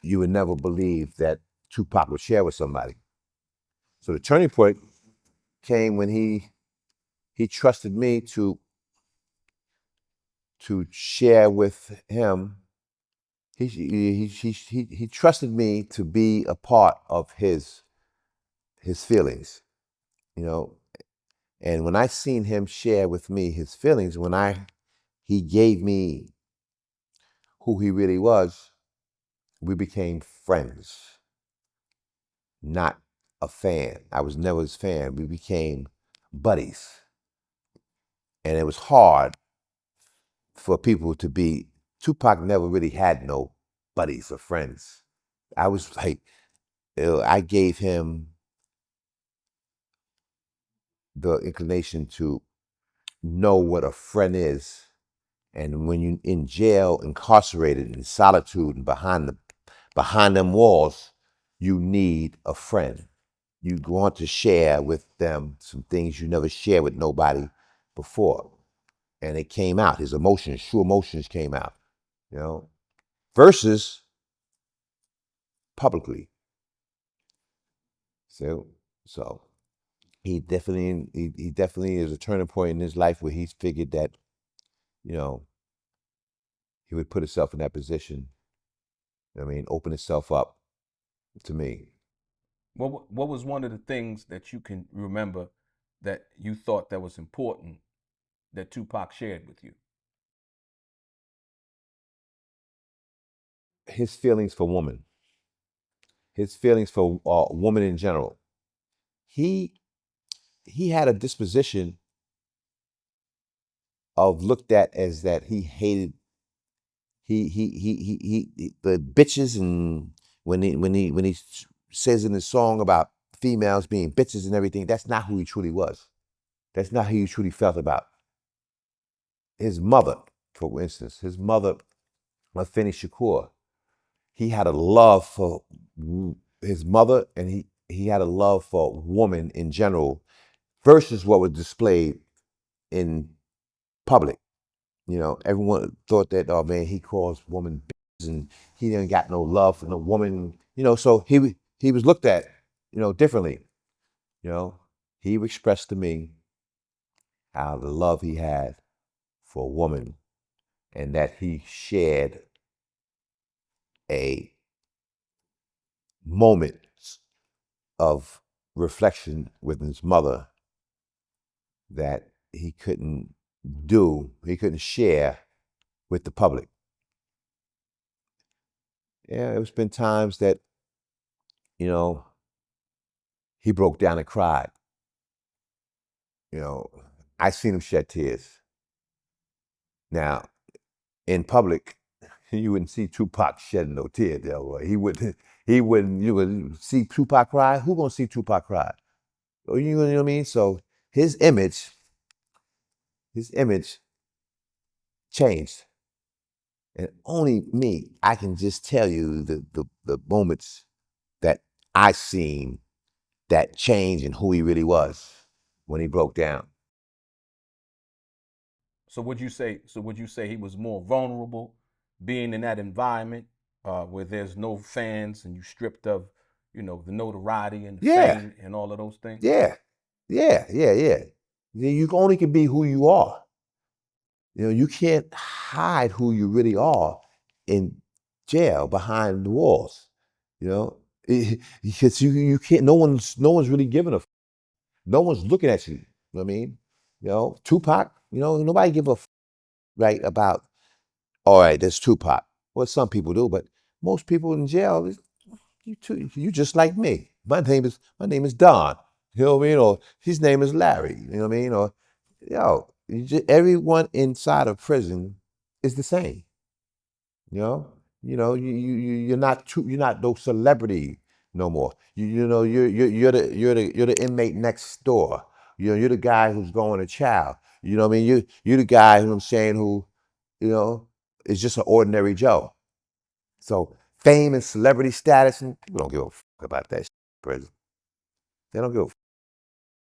you would never believe that Tupac would share with somebody. So the turning point came when he trusted me to share with him. He trusted me to be a part of his feelings, you know. And when I seen him share with me his feelings, he gave me who he really was, we became friends, not a fan. I was never his fan. We became buddies. And it was hard for people to be. Tupac never really had no buddies or friends. I was like, I gave him the inclination to know what a friend is. And when you in jail, incarcerated, in solitude, and behind them walls, you need a friend. You want to share with them some things you never shared with nobody before. And it came out. His emotions, true emotions came out, you know, versus publicly. So he definitely is a turning point in his life where he's figured that, you know, he would put himself in that position. I mean, open himself up to me. What was one of the things that you can remember that you thought that was important that Tupac shared with you? His feelings for women, his feelings for women in general. He he had a disposition of looked at as that he hated the bitches, and when he says in his song about females being bitches and everything, that's not who he truly was. That's not who he truly felt about his mother. For instance, his mother, Haitian Shakur, he had a love for his mother, and he had a love for woman in general versus what was displayed in public. You know, everyone thought that, oh man, he calls woman bitches and he didn't got no love for no woman. You know, so he was looked at, differently. You know, he expressed to me how the love he had for a woman, and that he shared a moment of reflection with his mother that he couldn't share with the public. Yeah, it's been times that, you know, he broke down and cried. You know, I seen him shed tears. Now, in public, you wouldn't see Tupac shedding no tear, Delray. He wouldn't, you would see Tupac cry. Who gonna see Tupac cry? You know what I mean? So his image changed. And only me, I can just tell you the moments that I seen that change in who he really was when he broke down. So would you say? So would you say he was more vulnerable, being in that environment where there's no fans and you stripped of, the notoriety and the Yeah, fame and all of those things? yeah, yeah. You only can be who you are. You can't hide who you really are in jail behind the walls. You know, because you can't. No one's really giving a. No one's looking at you. You know what I mean? Tupac. Nobody give a right about. All right, there's Tupac. Well, some people do, but most people in jail, you just like me. My name is Don. You know what I mean? Or his name is Larry. You know what I mean? Or everyone inside of prison is the same. You know, you're not no celebrity no more. You're the inmate next door. You're the guy who's going to chow. You know what I mean? You're the guy who I'm saying who, you know, is just an ordinary Joe. So fame and celebrity status, and people don't give a fuck about that shit in prison. They don't give a fuck,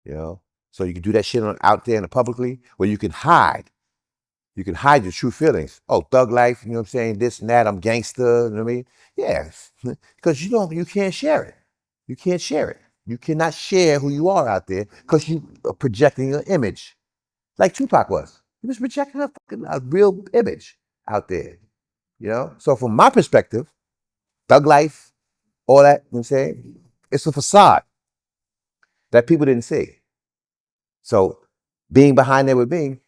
you know. So you can do that shit out there in the publicly where you can hide. You can hide your true feelings. Oh, thug life, you know what I'm saying? This and that, I'm gangster, you know what I mean? Yes. Because you can't share it. You can't share it. You cannot share who you are out there because you are projecting an image. Like Tupac was. He was projecting a real image out there. So from my perspective, thug life, all that, you know what I'm saying? It's a facade that people didn't see. So being behind there with me,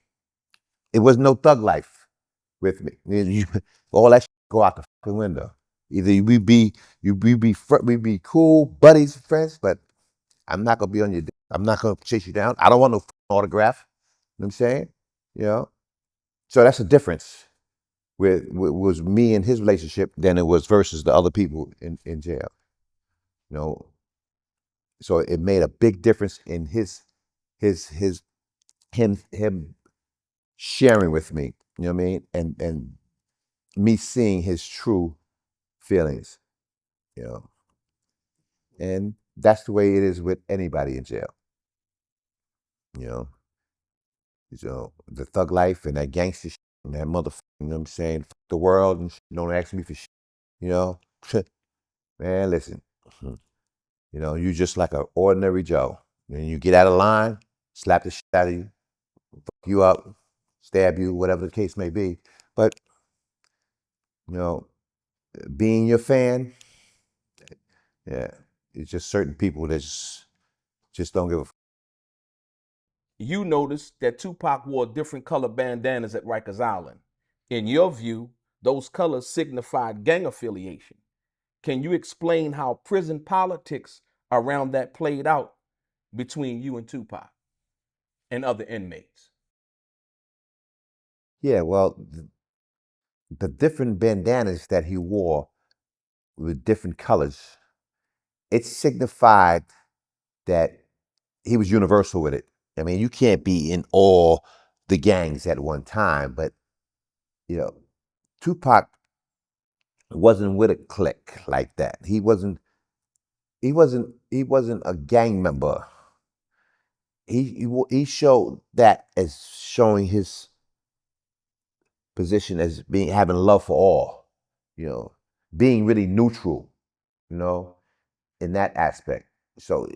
it was no thug life with me. All that shit go out the fucking window. Either we be cool buddies, friends, but I'm not gonna be on your dick. I'm not gonna chase you down. I don't want no autograph. You know what I'm saying? You know? So that's the difference with was me and his relationship than it was versus the other people in jail. You know, so it made a big difference in his him sharing with me, you know what I mean? And me seeing his true feelings, you know. And that's the way it is with anybody in jail. You know. So the thug life and that gangster shit and that motherfucker, you know what I'm saying? Fuck the world and shit, don't ask me for shit, you know. Man, listen. You just like an ordinary Joe. And you get out of line, slap the shit out of you, fuck you up, stab you, whatever the case may be. But, you know, being your fan, yeah, it's just certain people that just don't give a. You noticed that Tupac wore different color bandanas at Rikers Island. In your view, those colors signified gang affiliation. Can you explain how prison politics around that played out between you and Tupac and other inmates? Yeah, well, the different bandanas that he wore with different colors, it signified that he was universal with it. I mean, you can't be in all the gangs at one time, but you know, Tupac wasn't with a clique like that. He wasn't. He wasn't. He wasn't a gang member. He showed that as showing his position as being having love for all. You know, being really neutral. You know, in that aspect. So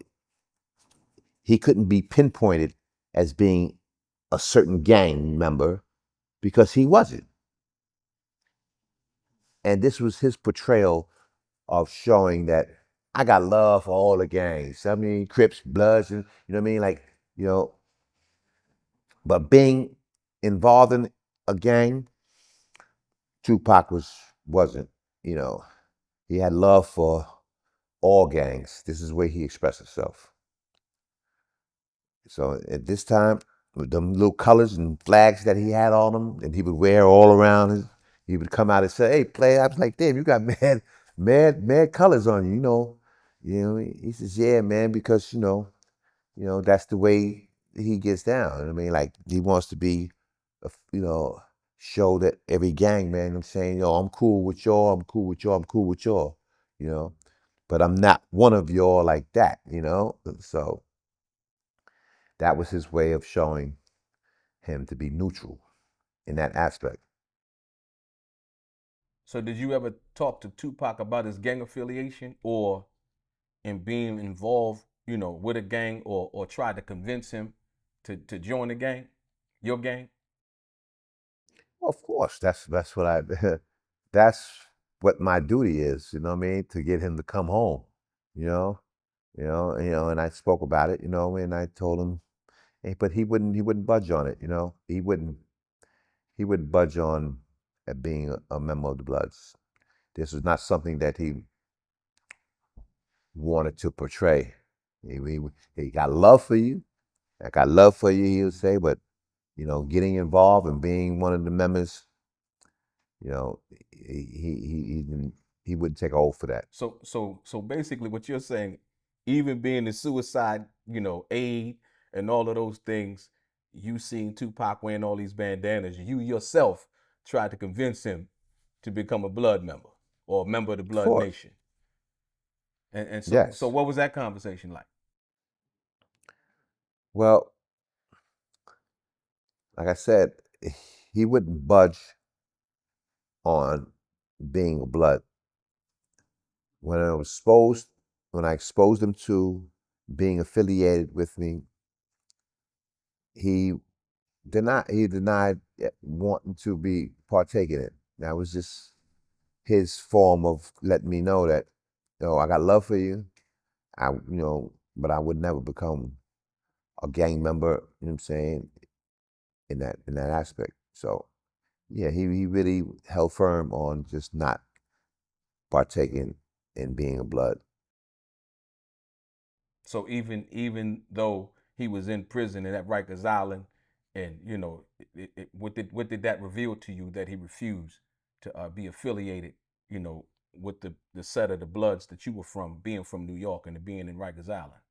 he couldn't be pinpointed as being a certain gang member because he wasn't. And this was his portrayal of showing that I got love for all the gangs. I mean, Crips, Bloods, and you know what I mean? Like, but being involved in a gang, Tupac wasn't, you know. He had love for all gangs. This is where he expressed himself. So at this time, with them little colors and flags that he had on him, and he would wear all around his, he would come out and say, "Hey, play." I was like, "Damn, you got mad colors on you." He says, "Yeah, man, because that's the way he gets down." You know what I mean, like he wants to be, show that every gang man. I'm saying, "Yo, I'm cool with y'all. I'm cool with y'all. I'm cool with y'all." You know. but I'm not one of y'all like that, you know? So that was his way of showing him to be neutral in that aspect. So did you ever talk to Tupac about his gang affiliation or in being involved, with a gang or try to convince him to join the gang, your gang? Of course, that's what I that's what my duty is, you know what I mean, to get him to come home, you know, and I spoke about it, and I told him, but he wouldn't budge on it, he wouldn't budge on being a member of the Bloods. This was not something that he wanted to portray. He got love for you, I got love for you, he would say, but getting involved and being one of the members, you know, he wouldn't take a hold for that. So basically, what you're saying, even being the suicide, aid and all of those things, you seen Tupac wearing all these bandanas. You yourself tried to convince him to become a Blood member or a member of the Of Blood course, Nation. And so yes. what was that conversation like? Well, like I said, he wouldn't budge on being a Blood. When I exposed him to being affiliated with me, he denied wanting to be partaking in it. That was just his form of letting me know that, I got love for you. But I would never become a gang member, you know what I'm saying, in that aspect. So yeah, he really held firm on just not partaking in being a Blood. So even though he was in prison and at Rikers Island, and what did that reveal to you that he refused to be affiliated, with the set of the Bloods that you were from, being from New York and being in Rikers Island?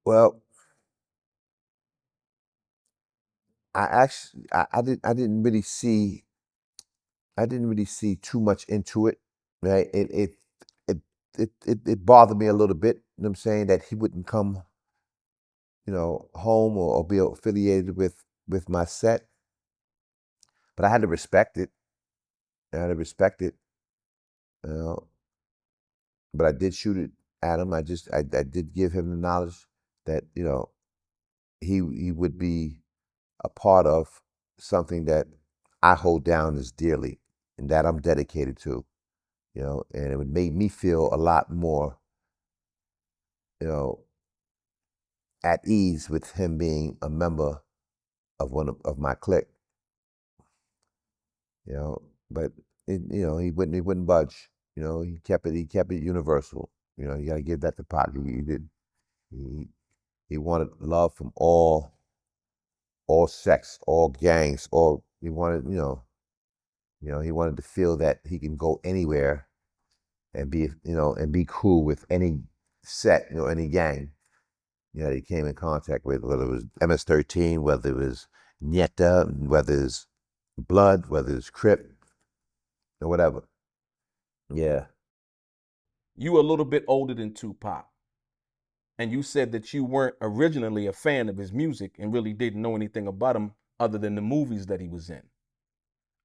Well, I actually I didn't really see too much into it, right? It it bothered me a little bit, you know what I'm saying, that he wouldn't come, home or be affiliated with my set. But I had to respect it. I had to respect it. You know, but I did shoot it at him. I did give him the knowledge that, he would be a part of something that I hold down as dearly and that I'm dedicated to, and it would make me feel a lot more, you know, at ease with him being a member of one of my clique, you know. But he wouldn't budge. He kept it universal. You got to give that to Pac. He did. He he wanted love from all sects, all gangs, all he wanted. He wanted to feel that he can go anywhere and be cool with any set, any gang, that he came in contact with, whether it was MS-13, whether it was Nieta, whether it's Blood, whether it's Crip, or whatever. Yeah. You were a little bit older than Tupac, and you said that you weren't originally a fan of his music and really didn't know anything about him other than the movies that he was in,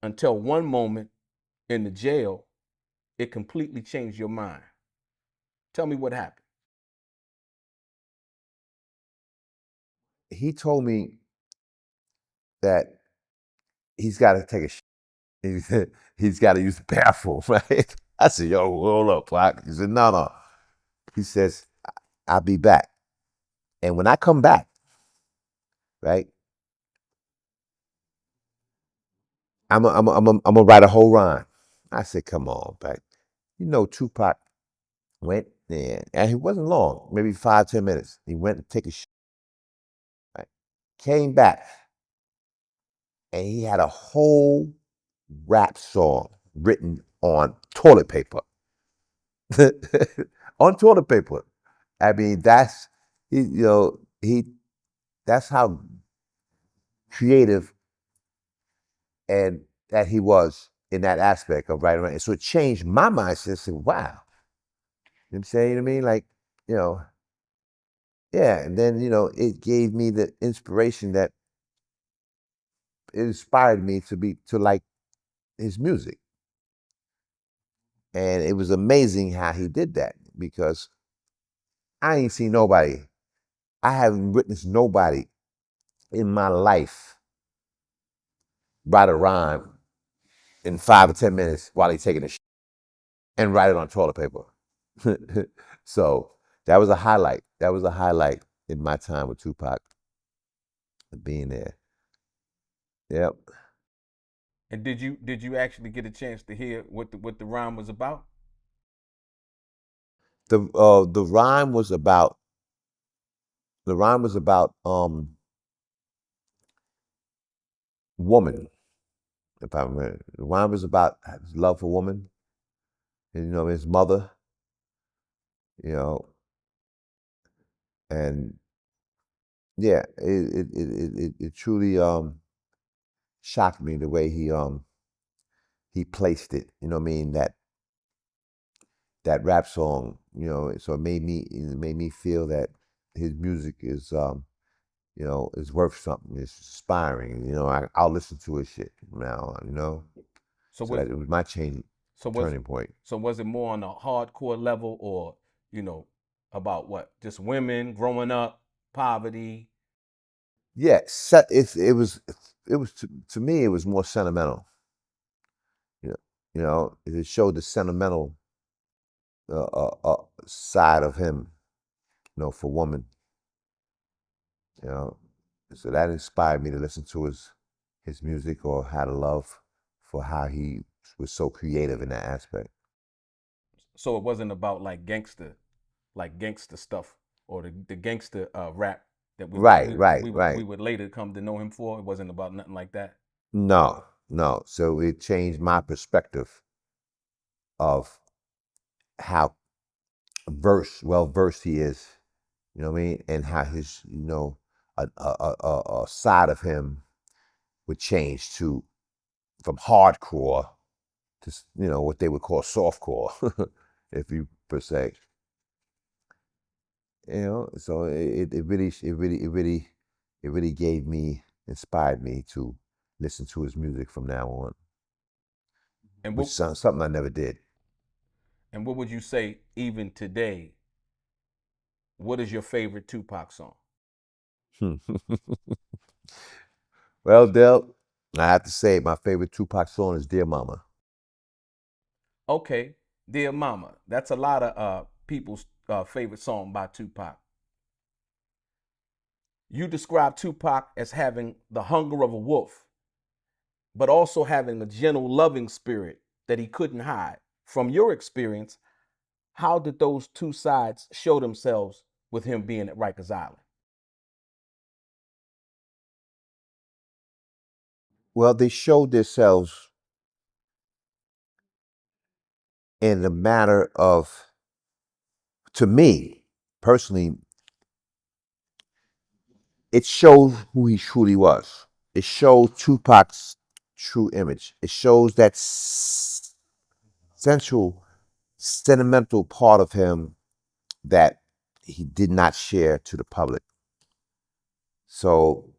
until one moment in the jail, it completely changed your mind. Tell me what happened. He told me that he's got to take a he's got to use the bathroom, right? I said, yo, hold up, Pac. He said, no, no. He says, I'll be back. And when I come back, right, I'm gonna write a whole rhyme. I said, come on, back. Tupac went there, and he wasn't long, maybe 5, 10 minutes. He went to take a shit, right? Came back, and he had a whole rap song written on toilet paper. On toilet paper. I mean, that's how creative and that he was in that aspect of right and wrong. And so it changed my mindset. I said, wow. You know what I'm saying? You know what I mean? Like, you know, yeah. And then, you know, it gave me the inspiration that it inspired me to like his music. And it was amazing how he did that because I ain't seen nobody. I haven't witnessed nobody in my life write a rhyme in 5 or 10 minutes while he's taking a shit and write it on toilet paper. So that was a highlight. That was a highlight in my time with Tupac, being there. Yep. And did you actually get a chance to hear what the rhyme was about? The rhyme was about woman. If I remember, the rhyme was about his love for woman, and, you know, his mother, you know, and yeah, it truly shocked me the way he placed it. You know what I mean? That rap song, you know, so it made me feel that his music is you know, is worth something. It's inspiring. You know, I'll listen to his shit now. You know, So so was that it was my change so was turning point. so was it more on a hardcore level, or you know, about what? Just women growing up, poverty. Yeah, it was to me it was more sentimental. You know, it showed the sentimental side of him. You know, for woman. You know, so that inspired me to listen to his music or had a love for how he was so creative in that aspect. So it wasn't about like gangster stuff, or the gangster rap that we Right. would later come to know him for. It wasn't about nothing like that. No, no. So it changed my perspective of how well versed he is. You know what I mean? And how his, you know, a side of him would change to from hardcore to, you know, what they would call softcore, if you per se. You know, so it really gave me, inspired me to listen to his music from now on, And which what is something I never did. and what would you say even today? What is your favorite Tupac song? Well, Del, I have to say my favorite Tupac song is "Dear Mama." Okay, Dear Mama. That's a lot of people's favorite song by Tupac. You describe Tupac as having the hunger of a wolf, but also having a gentle, loving spirit that he couldn't hide. From your experience, how did those two sides show themselves with him being at Rikers Island? Well, they showed themselves in the matter of, to me personally, it showed who he truly was. It showed Tupac's true image. It shows that central, sentimental part of him that he did not share to the public. So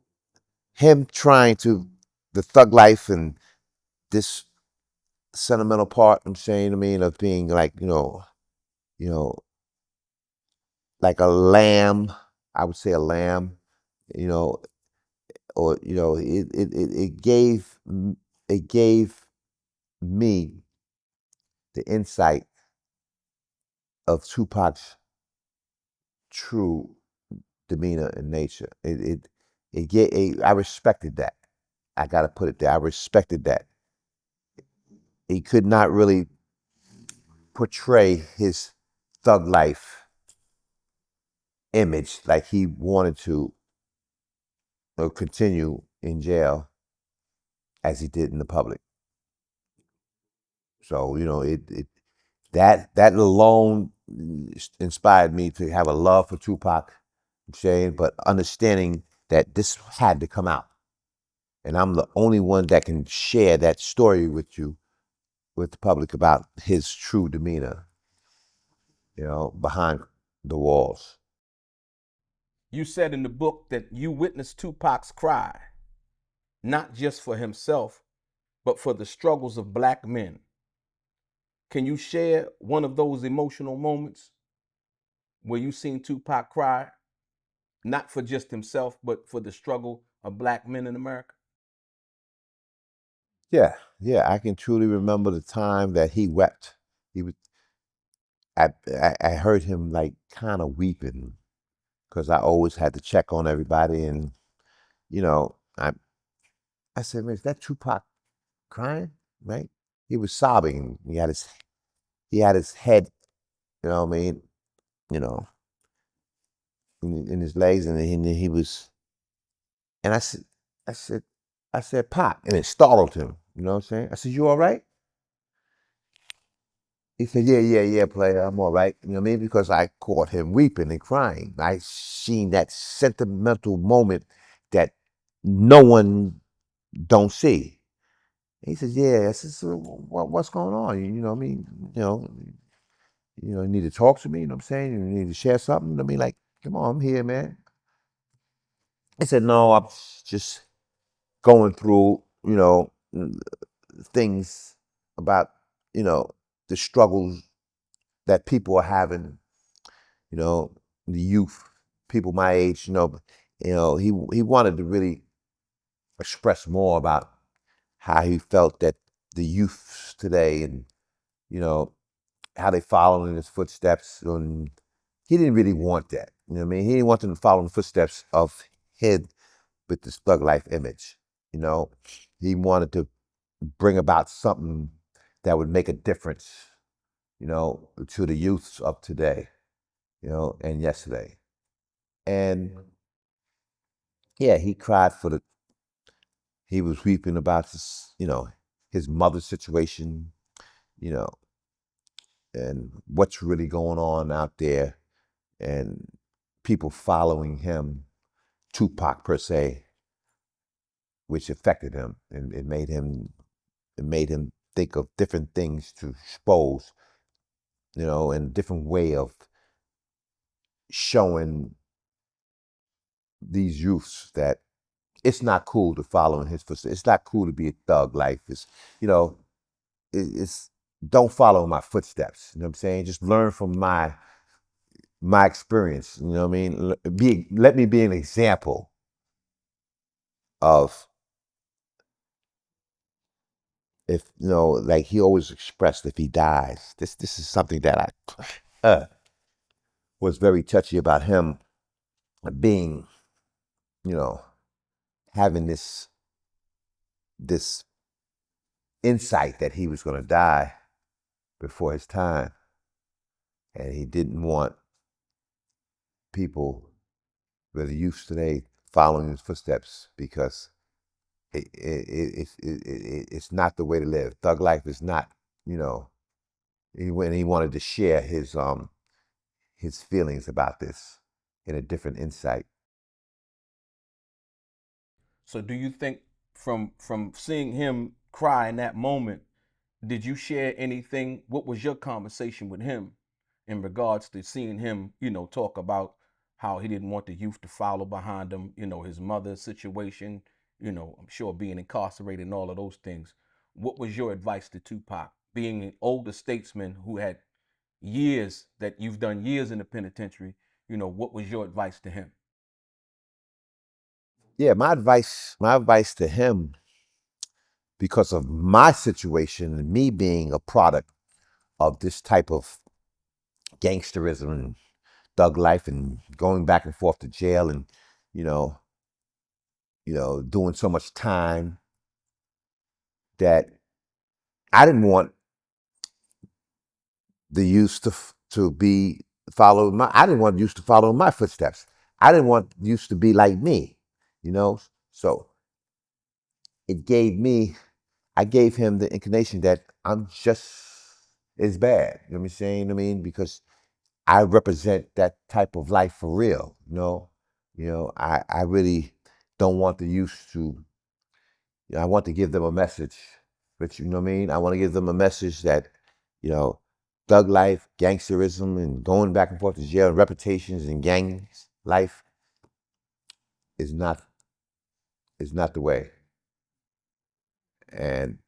him trying to the thug life and this sentimental part, I'm saying, I mean, of being like, you know, like a lamb, I would say a lamb, you know, or you know, it gave me the insight of Tupac's true demeanor and nature. I respected that. I gotta put it there. I respected that. He could not really portray his thug life image like he wanted to or continue in jail as he did in the public. So, you know, that alone inspired me to have a love for Tupac, I'm saying, but understanding that this had to come out. And I'm the only one that can share that story with you with the public about his true demeanor, behind the walls. You said in the book that you witnessed Tupac's cry, not just for himself, but for the struggles of black men. Can you share one of those emotional moments where you seen Tupac cry, not for just himself, but for the struggle of black men in America? Yeah, yeah, I can truly remember the time that he wept. He was, I heard him like kind of weeping because I always had to check on everybody, and you know, I I said, man, is that Tupac crying? Right? He was sobbing. He had his head, what I mean, you know, in his legs, and he was, and I said, I said, Pop, and it startled him. You know what I'm saying? I said, you all right? He said, yeah, yeah, yeah, player, I'm all right. You know what I mean? Because I caught him weeping and crying. I seen that sentimental moment that no one don't see. He says, yeah. I said, so what's going on? You know what I mean? You need to talk to me, you know what I'm saying? You need to share something. I mean, like, come on, I'm here, man. I said, no, I'm just going through, things about, you know, the struggles that people are having, you know, the youth, people my age, he wanted to really express more about how he felt that the youth today, and, you know, how they follow in his footsteps. And he didn't really want that. You know what I mean? He didn't want them to follow in the footsteps of him with this thug life image. You know, he wanted to bring about something that would make a difference, to the youths of today, and yesterday. And yeah, he was weeping about his mother's situation, you know, and what's really going on out there, and people following him, Tupac per se, which affected him, and it made him think of different things to expose, and a different way of showing these youths that it's not cool to follow in his footsteps. It's not cool to be a thug. Life is, you know, it's don't follow my footsteps. You know what I'm saying? Just learn from my experience. You know what I mean? Let me be an example of, if like he always expressed, if he dies, this is something that I was very touchy about him being, you know, having this insight that he was going to die before his time, and he didn't want people, the youth today, following his footsteps, because it's not the way to live. Thug life is not, when he wanted to share his feelings about this in a different insight. So do you think from seeing him cry in that moment, did you share anything? What was your conversation with him in regards to seeing him, talk about how he didn't want the youth to follow behind him, his mother's situation, I'm sure being incarcerated and all of those things. What was your advice to Tupac, being an older statesman who had years, that you've done years in the penitentiary, what was your advice to him? Yeah, my advice to him, because of my situation and me being a product of this type of gangsterism and thug life, and going back and forth to jail, and you know, doing so much time, that I didn't want the youth to be follow my. I didn't want youth to follow in my footsteps. I didn't want youth to be like me, you know. So it gave me. I gave him the inclination that I'm just as bad. You know what I'm saying? I mean, because I represent that type of life for real. I really don't want the youth to. I want to give them a message But you know what I mean? I want to give them a message that, you know, thug life, gangsterism, and going back and forth to jail, and reputations and gangs life is not the way. And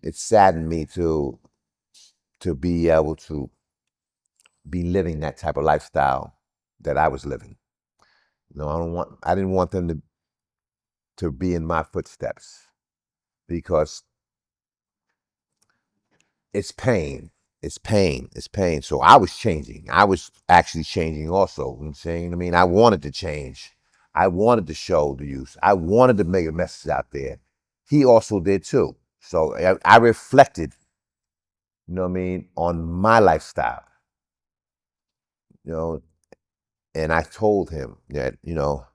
it saddened me to be able to be living that type of lifestyle that I was living. You know, I didn't want them to be in my footsteps, because it's pain. It's pain. It's pain. So I was changing. I was actually changing also. You know what I'm saying? I mean, I wanted to change. I wanted to show the youth. I wanted to make a message out there. He also did too. So I reflected, you know what I mean, on my lifestyle, you know, and I told him that, you know,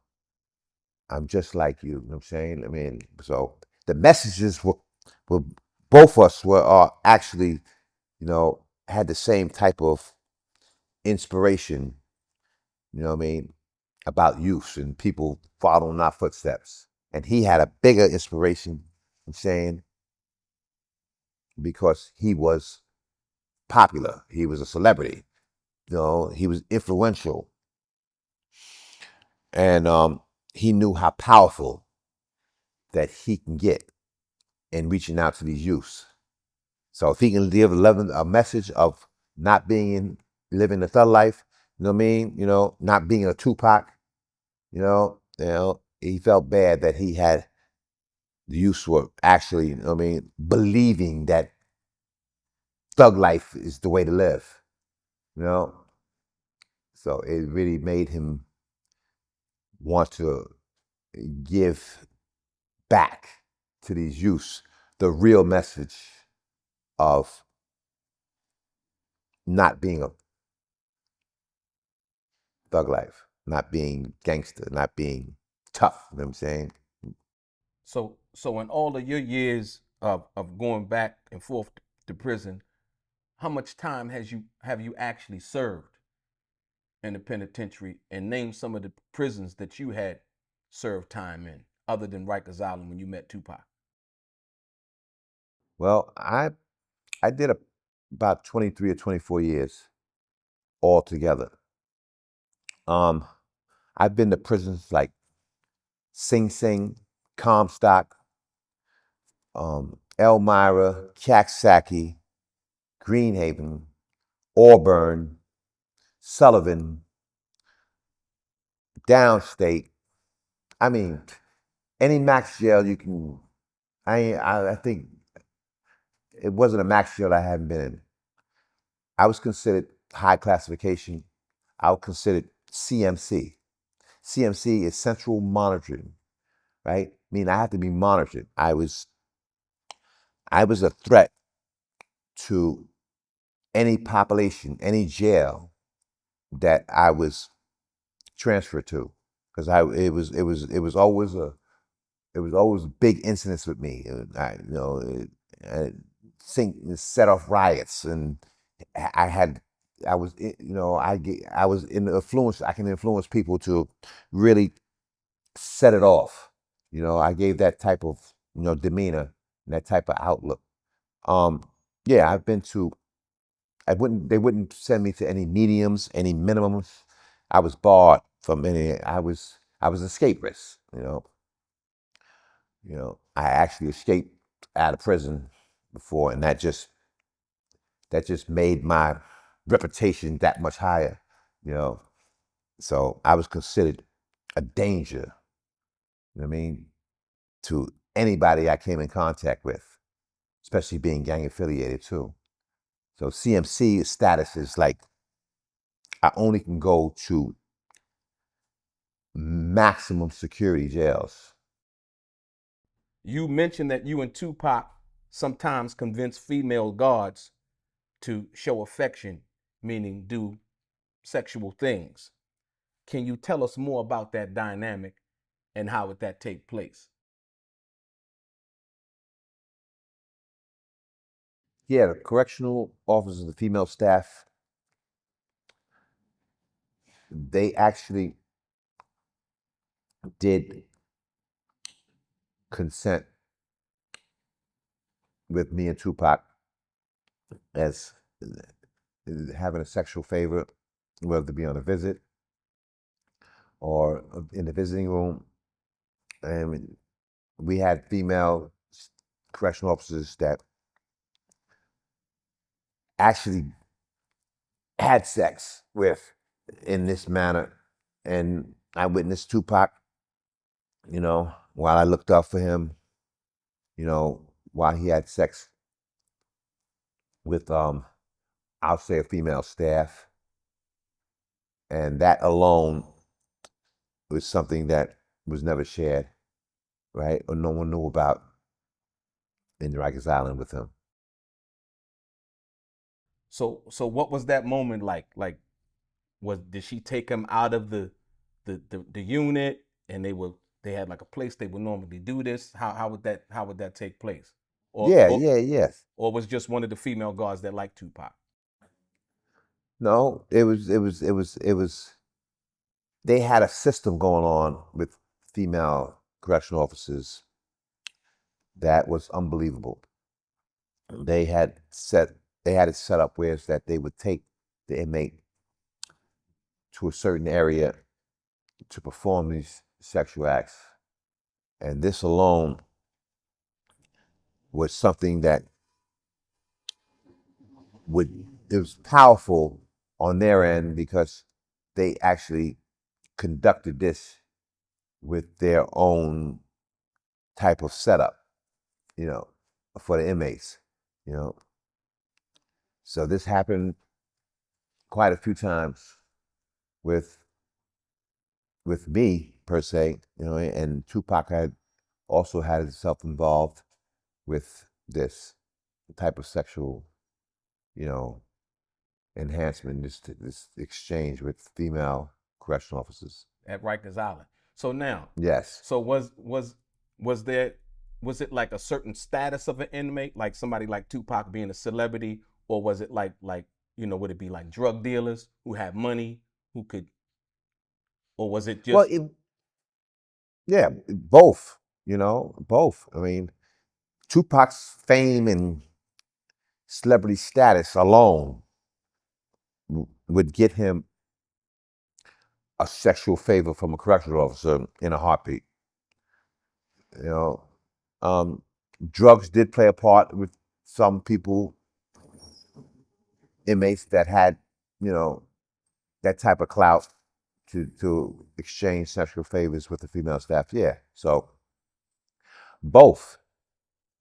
I'm just like you know what I'm saying? I mean, so the messages were both of us were actually, you know, had the same type of inspiration, you know what I mean, about youth and people following our footsteps. And he had a bigger inspiration, I'm saying, because he was popular. He was a celebrity. You know, he was influential. And he knew how powerful that he can get in reaching out to these youths. So if he can give a message of not living the thug life, you know what I mean? You know, not being a Tupac, he felt bad that the youths were actually, you know what I mean, believing that thug life is the way to live, you know? So it really made him want to give back to these youths the real message of not being a thug life, not being gangster, not being tough, you know what I'm saying? So in all of your years of going back and forth to prison, how much time have you actually served in the penitentiary? And name some of the prisons that you had served time in, other than Rikers Island when you met Tupac. Well, I did about 23 or 24 years altogether. I've been to prisons like Sing Sing, Comstock, Elmira, Caxsackie, Greenhaven, Auburn, Sullivan, Downstate. I mean, any max jail you can. I think it wasn't a max jail I hadn't been in. I was considered high classification. I was considered CMC. CMC is central monitoring, right? I mean, I have to be monitored. I was a threat to any population, any jail that I was transferred to, because it was always big incidents with me. Set off riots, and I had I was I was in influence. I can influence people to really set it off. You know, I gave that type of demeanor and that type of outlook. Um, yeah, I've been to. I wouldn't. They wouldn't send me to any mediums, any minimums. I was barred from any. I was escape risk. I actually escaped out of prison before, and that just made my reputation that much higher. You know, so I was considered a danger. You know what I mean, to anybody I came in contact with, especially being gang affiliated too. So CMC status is like I only can go to maximum security jails. You mentioned that you and Tupac sometimes convince female guards to show affection, meaning do sexual things. Can you tell us more about that dynamic and how would that take place? Yeah, the correctional officers, the female staff, they actually did consent with me and Tupac as having a sexual favor, whether to be on a visit or in the visiting room. And we had female correctional officers that actually had sex with in this manner. And I witnessed Tupac, while I looked up for him, while he had sex with, I'll say, a female staff. And that alone was something that was never shared, right? Or no one knew about in Rikers Island with him. So what was that moment like? Like, did she take him out of the unit, and they had like a place they would normally do this? How would that take place? Or Yeah, or yeah, yes. or was just one of the female guards that liked Tupac? No, it was. They had a system going on with female correctional officers that was unbelievable. They had it set up where it's that they would take the inmate to a certain area to perform these sexual acts. And this alone was something that it was powerful on their end because they actually conducted this with their own type of setup, for the inmates, you know. So this happened quite a few times with me per se, and Tupac had also had himself involved with this type of sexual, you know, enhancement, this exchange with female correctional officers. At Rikers Island. So now, Yes. so was it like a certain status of an inmate, like somebody like Tupac being a celebrity, or was it like would it be like drug dealers who had money who could, or was it Well, just yeah, both. Both. I mean, Tupac's fame and celebrity status alone would get him a sexual favor from a correctional officer in a heartbeat. You know, drugs did play a part with some people, inmates that had, that type of clout to exchange sexual favors with the female staff. Yeah, so both,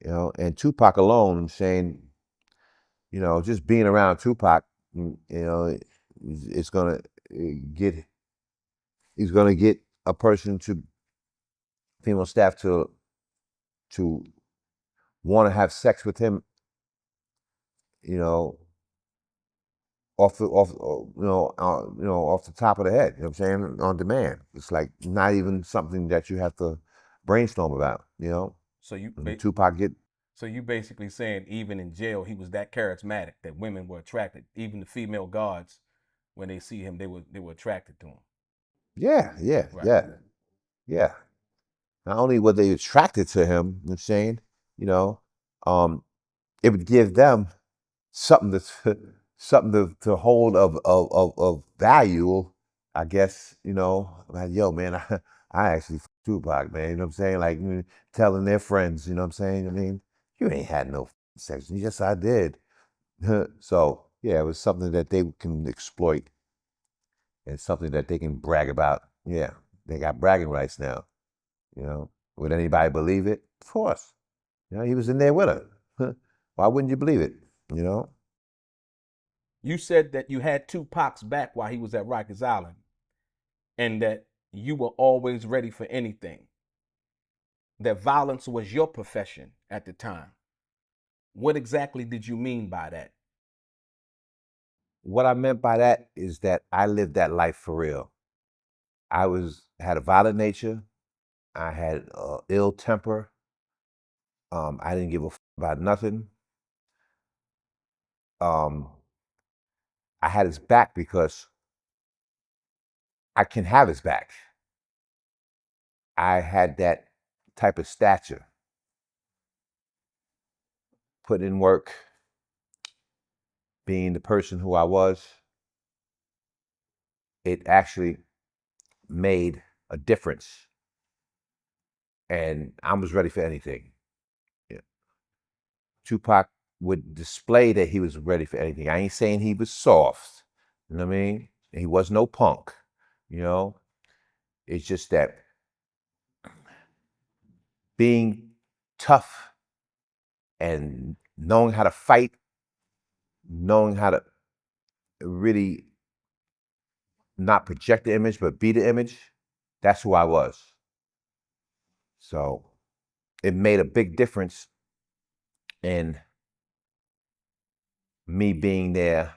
and Tupac alone, saying, just being around Tupac, it's gonna get, he's gonna get a person to female staff to want to have sex with him, you know, off the top of the head. You know what I'm saying? On demand. It's like not even something that you have to brainstorm about. so you And Tupac get. so you basically saying even in jail he was that charismatic that women were attracted, even the female guards, when they see him they were attracted to him. Yeah, yeah, Right. yeah, yeah. Not only were they attracted to him, you know what I'm saying, you know, um, it would give them something to something to hold of value, I guess, like, yo, man, I actually Tupac, man, you know what I'm saying? Like, telling their friends, you know what I'm saying? I mean, you ain't had no sex. Yes, I did. So yeah, it was something that they can exploit and something that they can brag about. Yeah, they got bragging rights now. Would anybody believe it? Of course. He was in there with her. Why wouldn't you believe it? You know? You said that you had Tupac's back while he was at Rikers Island, and that you were always ready for anything. That violence was your profession at the time. What exactly did you mean by that? What I meant by that is that I lived that life for real. Had a violent nature. I had ill temper. I didn't give a about nothing. Um, I had his back because I can have his back. I had that type of stature. putting in work, being the person who I was, it actually made a difference. And I was ready for anything. Yeah. Tupac would display that he was ready for anything. I ain't saying he was soft, you know what I mean? And he was no punk, you know? It's just that being tough and knowing how to fight, knowing how to really not project the image, but be the image, that's who I was. So it made a big difference in me being there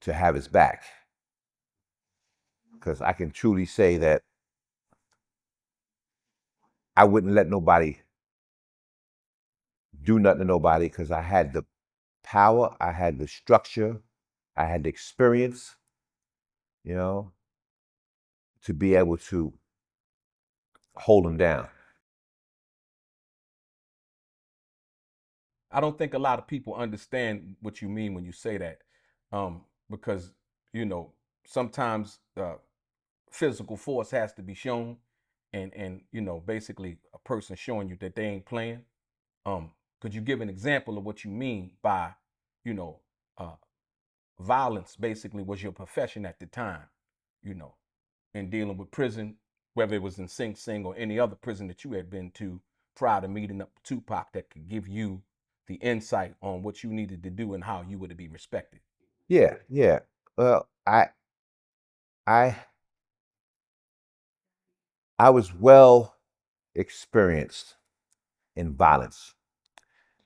to have his back. Because I can truly say that I wouldn't let nobody do nothing to nobody because I had the power, I had the structure, I had the experience, you know, to be able to hold them down. I don't think a lot of people understand what you mean when you say that, because you know sometimes physical force has to be shown, and you know basically a person showing you that they ain't playing. Could you give an example of what you mean by, you know, uh, violence? Basically, was your profession at the time, you know, in dealing with prison, whether it was in Sing Sing or any other prison that you had been to prior to meeting up with Tupac, that could give you the insight on what you needed to do and how you were to be respected. Yeah, yeah. Well, I I was well experienced in violence.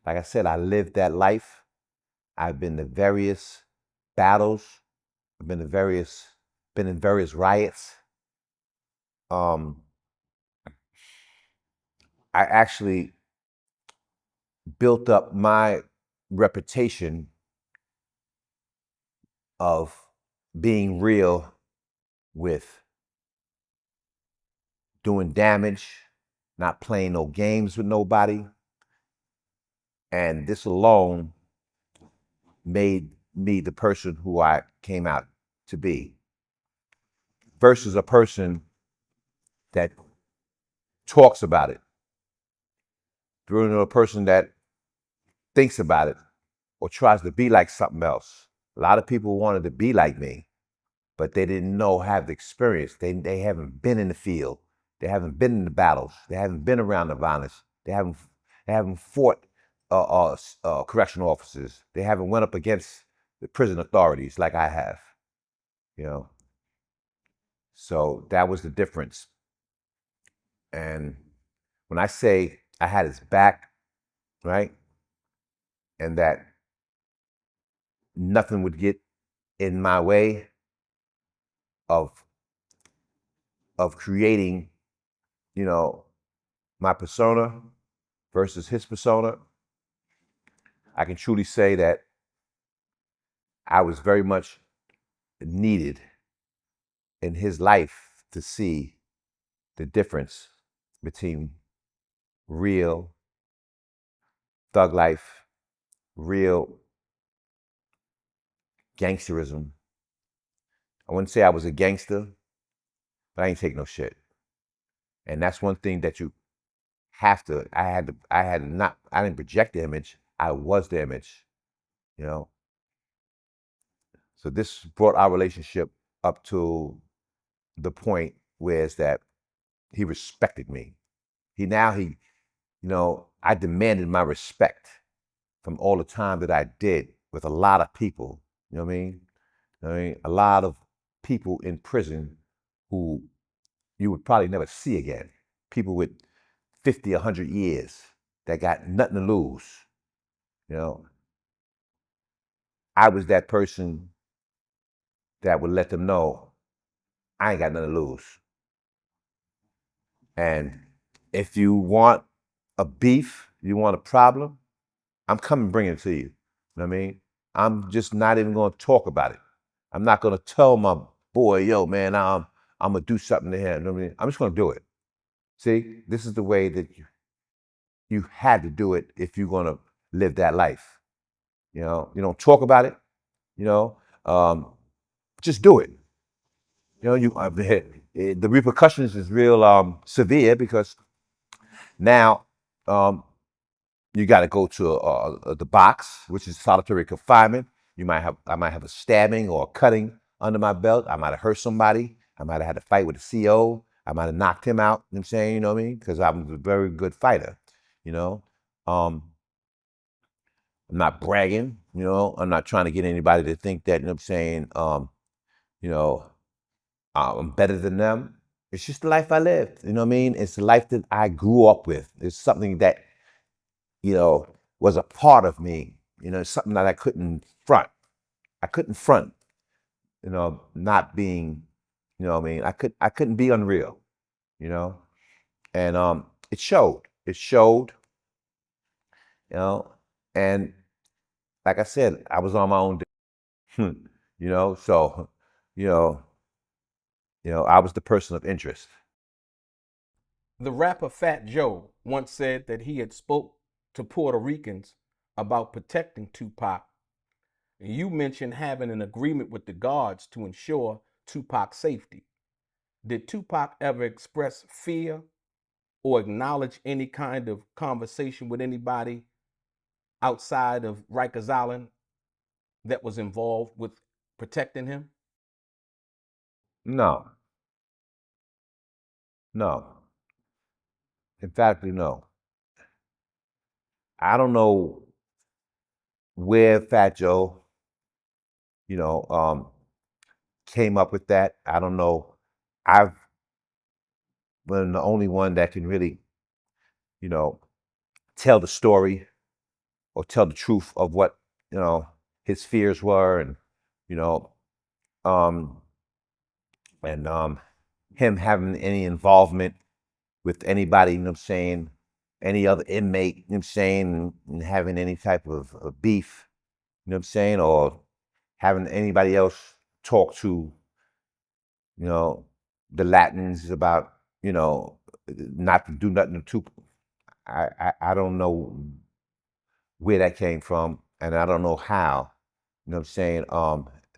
Like I said, I lived that life. I've been to various battles. I've been in various riots. Um, I actually built up my reputation of being real with doing damage, not playing no games with nobody. And this alone made me the person who I came out to be, versus a person that talks about it, versus a person that thinks about it or tries to be like something else. A lot of people wanted to be like me, but they didn't have the experience. They haven't been in the field. They haven't been in the battles. They haven't been around the violence. They haven't fought correctional officers. They haven't went up against the prison authorities like I have. You know, so that was the difference. And when I say I had his back, right, and that nothing would get in my way of creating, you know, my persona versus his persona, I can truly say that I was very much needed in his life to see the difference between real thug life, real gangsterism. I wouldn't say I was a gangster, but I ain't take no shit. And that's one thing that you have to, I didn't project the image, I was the image, you know. So this brought our relationship up to the point where it's that he respected me. I demanded my respect from all the time that I did with a lot of people. You know what I mean? A lot of people in prison who you would probably never see again. People with 50, 100 years that got nothing to lose. You know, I was that person that would let them know I ain't got nothing to lose. And if you want a beef, you want a problem, I'm coming bringing it to you. You know what I mean? I'm just not even going to talk about it. I'm not going to tell my boy, yo, man, I'm going to do something to him. You know what I mean? I'm just going to do it. See, this is the way that you had to do it if you're going to live that life. You know, you don't talk about it. You know, just do it. You know, the repercussions is real severe because now you got to go to the box, which is solitary confinement. I might have a stabbing or a cutting under my belt. I might have hurt somebody. I might have had a fight with the CO. I might have knocked him out. You know what I'm saying? You know what I mean? Because I'm a very good fighter. You know, um, I'm not bragging. You know, I'm not trying to get anybody to think that. You know what I'm saying? You know, I'm better than them. It's just the life I lived. You know what I mean? It's the life that I grew up with. It's something that, you know, was a part of me. You know, something that I couldn't front. I couldn't front, you know, not being, you know what I mean? I couldn't be unreal, you know? And it showed. It showed, you know, and like I said, I was on my own, you know, so, you know, I was the person of interest. The rapper Fat Joe once said that he had spoke to Puerto Ricans about protecting Tupac. You mentioned having an agreement with the guards to ensure Tupac's safety. Did Tupac ever express fear or acknowledge any kind of conversation with anybody outside of Rikers Island that was involved with protecting him? No, no. Emphatically, no. I don't know where Fat Joe, you know, came up with that. I don't know. I've been the only one that can really, you know, tell the story or tell the truth of what, you know, his fears were, and you know, um and him having any involvement with anybody, you know what I'm saying, any other inmate, you know what I'm saying, and having any type of beef, you know what I'm saying, or having anybody else talk to, you know, the Latins about, you know, not to do nothing to. I don't know where that came from, and I don't know how, you know what I'm saying,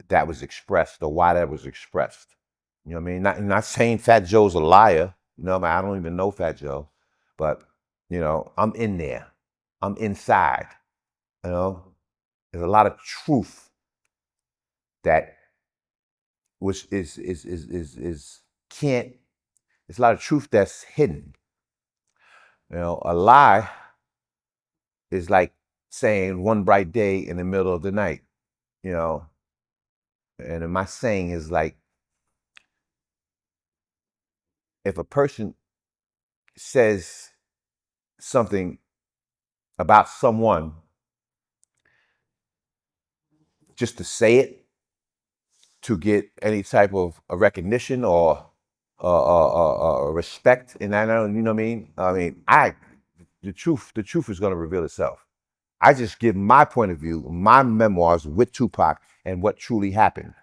that was expressed or why that was expressed. You know what I mean? Not saying Fat Joe's a liar, you know what I mean? I don't even know Fat Joe, but, you know, I'm in there. I'm inside, you know? There's a lot of truth that which is can't, there's a lot of truth that's hidden. You know, a lie is like saying one bright day in the middle of the night, you know. And my saying is like, if a person says something about someone just to say it, to get any type of a recognition or respect, and I know, you know what I mean. The truth is going to reveal itself. I just give my point of view, my memoirs with Tupac, and what truly happened,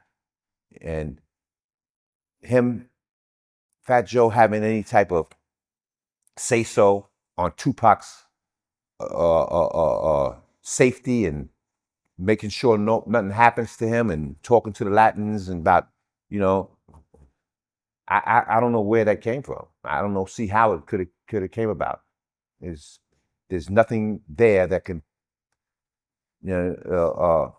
and him, Fat Joe, having any type of say so on Tupac's safety and making sure nothing happens to him, and talking to the Latins and about, you know, I don't know where that came from. I don't know, see how it could have came about. There's nothing there that can, you know,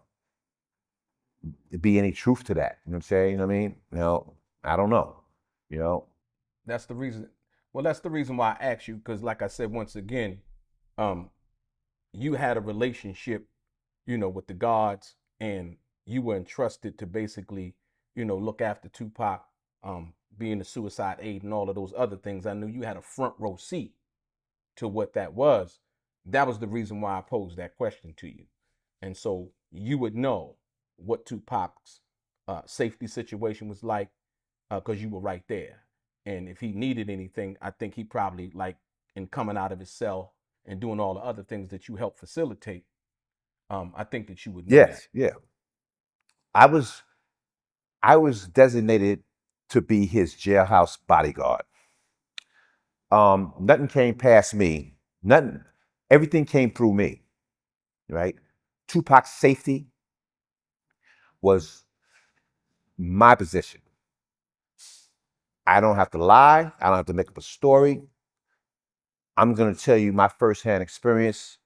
be any truth to that. You know what I'm saying? You know what I mean? You know, I don't know. You know? That's the reason. Well, that's the reason why I asked you, because, like I said, once again, um, you had a relationship, with the guards, and you were entrusted to basically, look after Tupac, being the suicide aid and all of those other things. I knew you had a front row seat to what that was. That was the reason why I posed that question to you. And so you would know what Tupac's safety situation was like, because you were right there. And if he needed anything, I think he probably, like, in coming out of his cell and doing all the other things that you helped facilitate, I think that you would know that. Yes, yeah. I was I was designated to be his jailhouse bodyguard. Nothing came past me. Nothing. Everything came through me. right? Tupac's safety was my position. I don't have to lie. I don't have to make up a story. I'm going to tell you my firsthand experience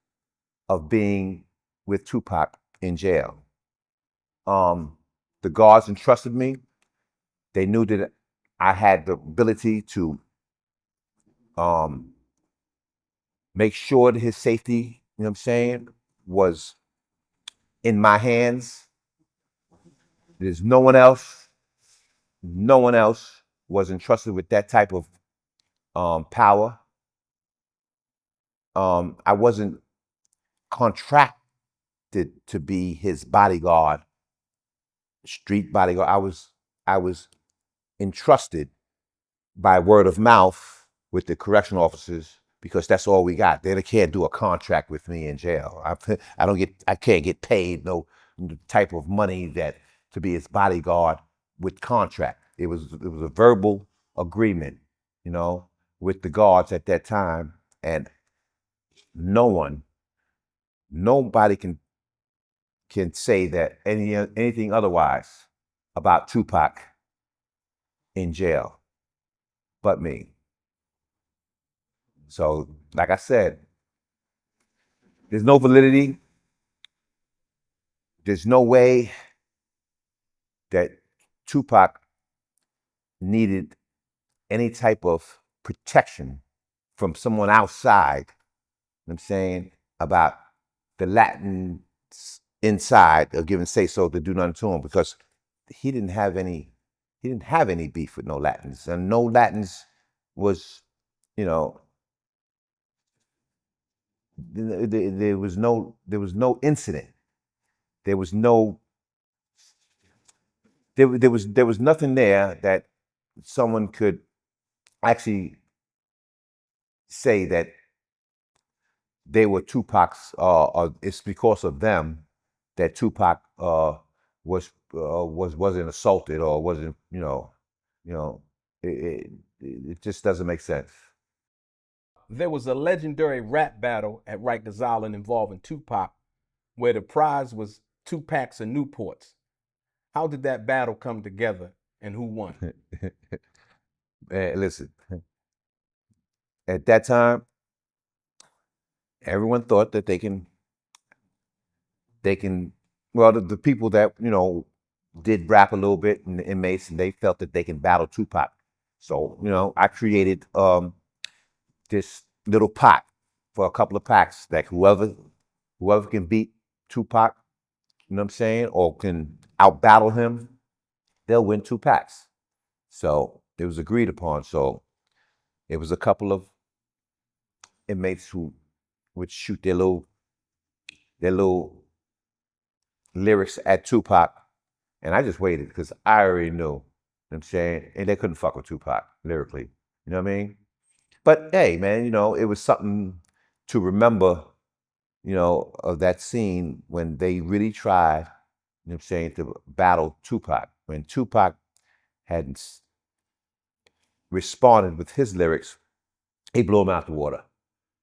of being with Tupac in jail. The guards entrusted me. They knew that I had the ability to make sure that his safety, you know what I'm saying, was in my hands. There's no one else was entrusted with that type of power. I wasn't contracted to be his bodyguard, street bodyguard. I was entrusted by word of mouth with the correctional officers because that's all we got. They can't do a contract with me in jail. I can't get paid no type of money that to be his bodyguard with contract. It was a verbal agreement, you know, with the guards at that time, and nobody can say that anything otherwise about Tupac in jail but me. So, like I said, there's no validity. There's no way that Tupac needed any type of protection from someone outside, you know what I'm saying, about the Latin inside of giving say so to do nothing to him, because he didn't have any beef with no Latins. And no Latins was, you know, there was no incident. There was nothing there that someone could actually say that they were Tupac's, or it's because of them that Tupac wasn't assaulted or wasn't, it just doesn't make sense. There was a legendary rap battle at Rikers Island involving Tupac, where the prize was 2Pac's and Newports. How did that battle come together, and who won? Listen, at that time, everyone thought that they can, well, the people that, did rap a little bit, and the inmates, and they felt that they can battle Tupac. So, I created this little pot for a couple of packs that whoever can beat Tupac, you know what I'm saying, or can out battle him, they'll win 2 packs. So it was agreed upon. So it was a couple of inmates who would shoot their little lyrics at Tupac, and I just waited because I already knew, you know what I'm saying, and they couldn't fuck with Tupac lyrically. You know what I mean? But hey, man, it was something to remember, of that scene when they really tried, you know what I'm saying, to battle Tupac. When Tupac had responded with his lyrics, he blew him out the water.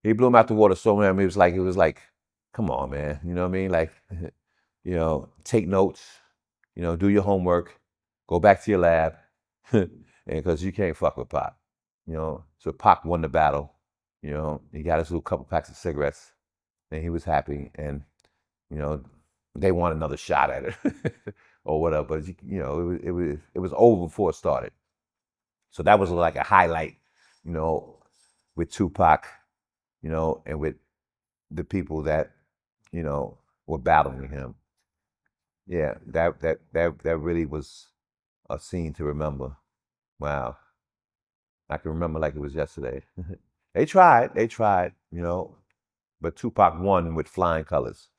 He blew him out the water so, man, it was like, come on, man. You know what I mean? Like, take notes, do your homework, go back to your lab, and because you can't fuck with Pac. So Pac won the battle. He got his little couple packs of cigarettes, and he was happy. And they want another shot at it or whatever. But it was over before it started. So that was like a highlight, with Tupac, and with the people that were battling him. Yeah, that really was a scene to remember. Wow, I can remember like it was yesterday. They tried, but Tupac won with flying colors.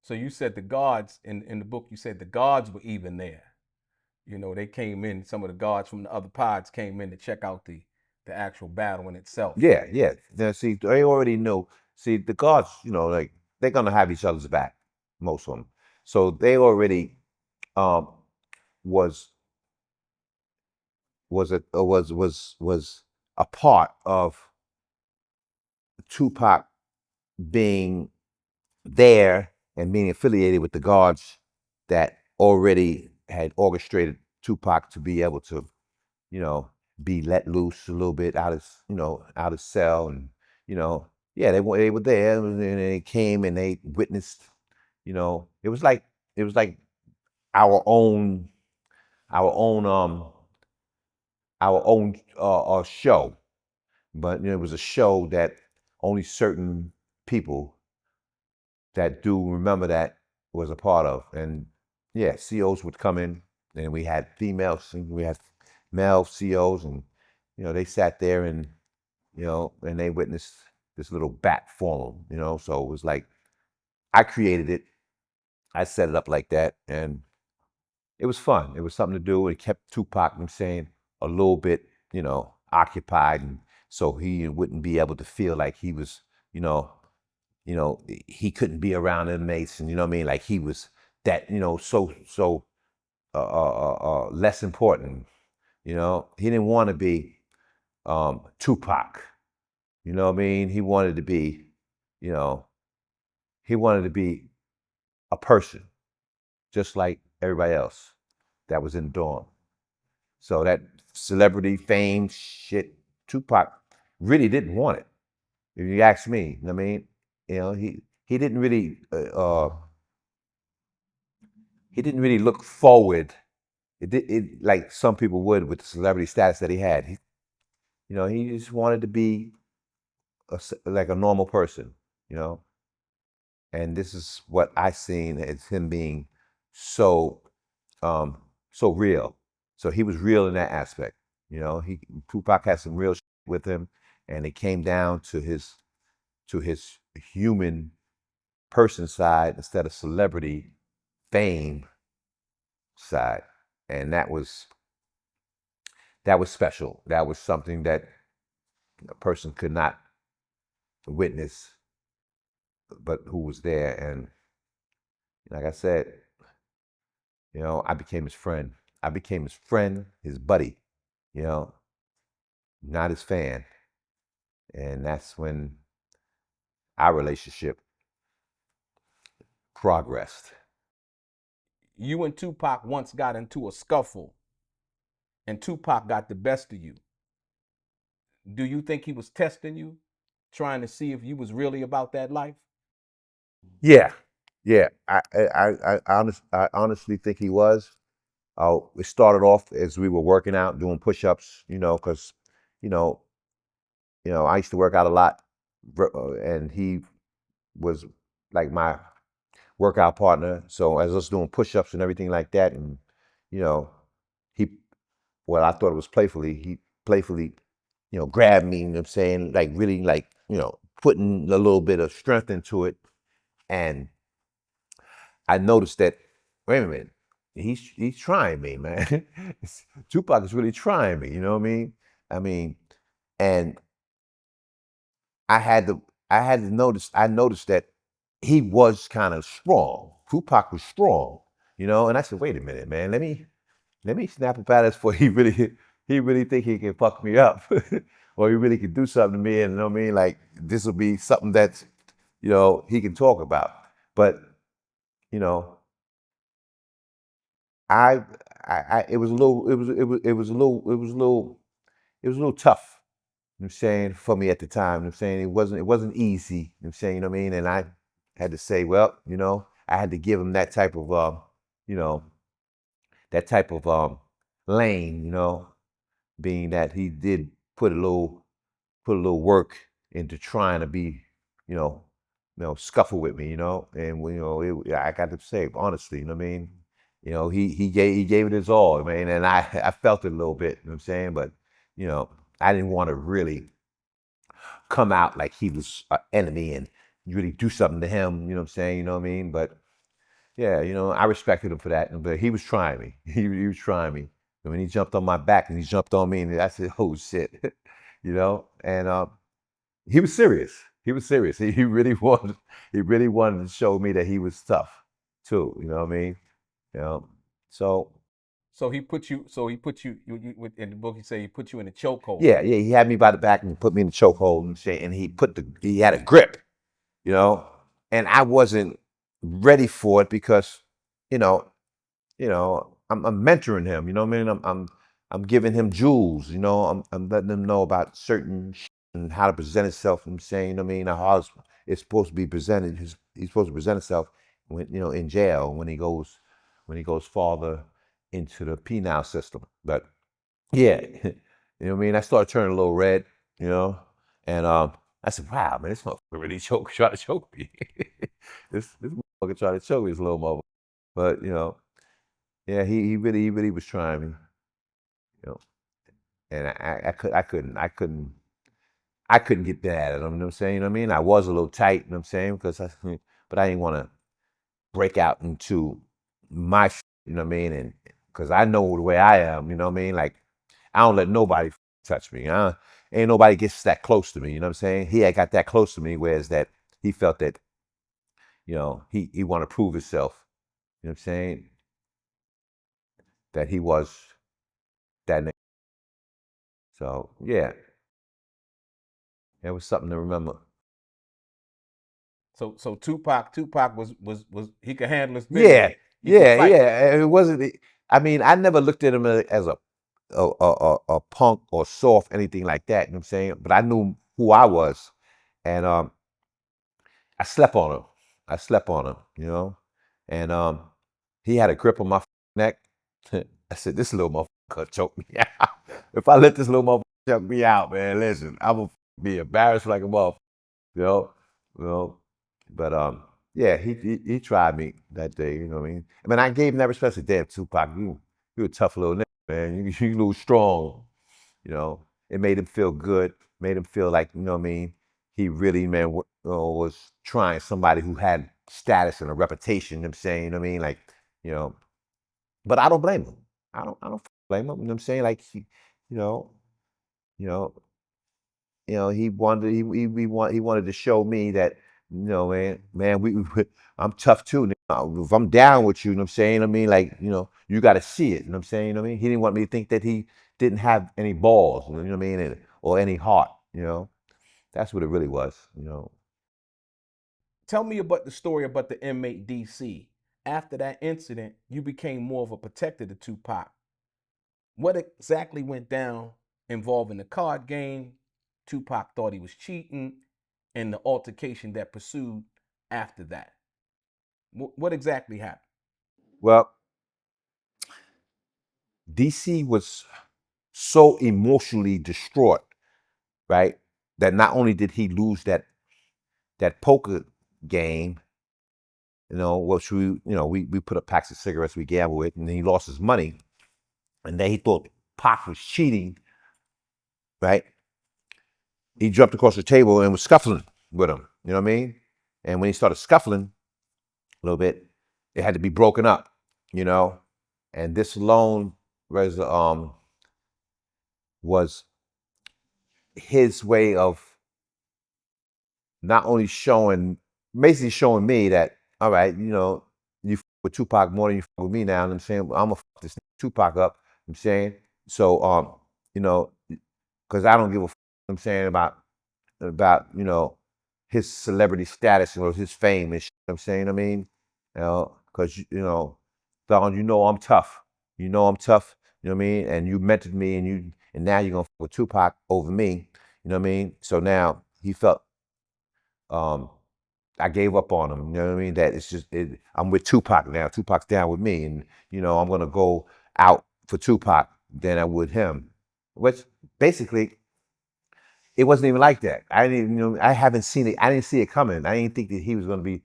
So you said the guards in the book. You said the guards were even there. They came in. Some of the guards from the other pods came in to check out the actual battle in itself. Yeah, yeah. Now, see, they already knew. See, the guards, like they're gonna have each other's back, most of them. So they already was a part of Tupac being there and being affiliated with the guards that already had orchestrated Tupac to be able to, be let loose a little bit out of cell, and yeah, they were there, and they came and they witnessed. It was like our own our own show, but it was a show that only certain people that do remember that was a part of. And yeah, COs would come in, and we had females, and we had male COs, and they sat there, and and they witnessed this little bat form. So it was like I created it, I set it up like that, and it was fun. It was something to do. It kept Tupac, I'm saying, a little bit, occupied, and so he wouldn't be able to feel like he was, he couldn't be around inmates, and what I mean, like he was that, so less important. He didn't want to be Tupac. You know what I mean? He wanted to be, you know, he wanted to be a person, just like everybody else that was in the dorm. So that celebrity fame shit, Tupac really didn't want it. If you ask me, I mean, he didn't really look forward. It like some people would with the celebrity status that he had. He just wanted to be like a normal person, And this is what I seen as him being so so real. So he was real in that aspect. Tupac had some real shit with him, and it came down to his human person side instead of celebrity fame side. And that was special. That was something that a person could not witness, but who was there. And like I said, I became his friend. I became his friend, his buddy, not his fan. And that's when our relationship progressed. You and Tupac once got into a scuffle, and Tupac got the best of you. Do you think he was testing you, trying to see if you was really about that life? Yeah, yeah. I honestly think he was. It started off as we were working out, doing push-ups, because, you know, I used to work out a lot, and he was like my workout partner. So as us doing push-ups and everything like that, and he, well, I thought it was playfully. He playfully, grabbed me. I'm saying, like really, like putting a little bit of strength into it, and I noticed that. Wait a minute, he's trying me, man. Tupac is really trying me. You know what I mean? I mean, and I had to notice. I noticed that he was kind of strong. Tupac was strong, and I said, wait a minute, man, let me snap up at this before he really think he can fuck me up. Or he really can do something to me, and like this will be something that's he can talk about. But you know, it was a little tough. I'm saying, for me at the time. I'm saying it wasn't easy. I'm saying, you know what I mean? And I had to say, well, I had to give him that type of you know, that type of lane, being that he did put a little work into trying to be, scuffle with me, and I got to say honestly, you know what I mean? He gave it his all, man, and I felt it a little bit, you know what I'm saying? But I didn't want to really come out like he was an enemy and really do something to him, you know what I'm saying? You know what I mean? But yeah, I respected him for that, but he was trying me. He was trying me. And when he jumped on my back and he jumped on me, and I said, "Oh shit," And he was serious. He was serious. He really wanted. He really wanted to show me that he was tough too. You know what I mean? You know. So So he put you. So he put you. In the book, he said he put you in a chokehold. yeah, he had me by the back and put me in the chokehold, and he had a grip. you know, and I wasn't ready for it because, you know, I'm mentoring him. You know what I mean? I'm giving him jewels. You know, I'm letting him know about certain and how to present himself. I'm saying, you know what I mean? How it's supposed to be presented. He's supposed to present himself when, in jail when he goes farther into the penal system. But yeah, you know what I mean? I started turning a little red. You know, and I said, "Wow, man, this motherfucker really try to choke me. this motherfucker tried to choke me, this little motherfucker." But yeah, he really was trying me, you know, and I couldn't get that at him. You know what I'm saying? You know what I mean? I was a little tight. You know what I'm saying? But I didn't want to break out into my, you know what I mean? And because I know the way I am. You know what I mean? Like I don't let nobody touch me. Ain't nobody gets that close to me. You know what I'm saying? He had got that close to me, whereas that he felt that, he wanted to prove himself. You know what I'm saying? That he was that nigga. So yeah, it was something to remember. So Tupac was he could handle his business. Yeah, He could yeah, fight. yeah. It wasn't. I mean, I never looked at him as a punk or soft, anything like that. You know what I'm saying? But I knew who I was, and I slept on him. I slept on him. And he had a grip on my neck. I said, "This little motherfucker choke me out. If I let this little motherfucker choke me out, man, listen, I will be embarrassed like a motherfucker." You know, you know. But yeah, he tried me that day. You know what I mean? I mean, I gave him that respect. I said, "Damn, Tupac, you a tough little nigga, man. You a little strong." It made him feel good. Made him feel like, you know what I mean. He really, man, was trying somebody who had status and a reputation. You know what I'm saying? You know what I mean? Like, you know. But I don't blame him. I don't blame him. You know what I'm saying? Like you know, you know, he wanted to show me that, man, I'm tough too. If I'm down with you, you know what I'm saying? I mean, like, you got to see it. You know what I'm saying? You know what I mean? He didn't want me to think that he didn't have any balls. You know what I mean? Or any heart. That's what it really was. Tell me about the story about the inmate DC. After that incident, you became more of a protector to Tupac. What exactly went down involving the card game? Tupac thought he was cheating, and the altercation that pursued after that. What exactly happened? Well, DC was so emotionally distraught, right? That not only did he lose that poker game, which we put up packs of cigarettes we gambled with, and then he lost his money, and then he thought Pac was cheating, right? He jumped across the table and was scuffling with him. You know what I mean? And when he started scuffling a little bit, it had to be broken up, you know. And this alone was his way of not only basically showing me that, all right, you with Tupac more than you with me now. And I'm saying, well, I'm gonna this Tupac up. I'm saying, so you know, because I don't give a I'm saying about his celebrity status or his fame and shit. I'm saying, I mean, because Don, I'm tough. I'm tough. You know what I mean? And you mentored me, and now you're gonna fuck with Tupac over me. You know what I mean? So now he felt um, I gave up on him. You know what I mean? That it's just I'm with Tupac now. Tupac's down with me, and I'm gonna go out for Tupac than I would him. Which basically it wasn't even like that. I didn't even, I haven't seen it. I didn't see it coming. I didn't think that he was gonna be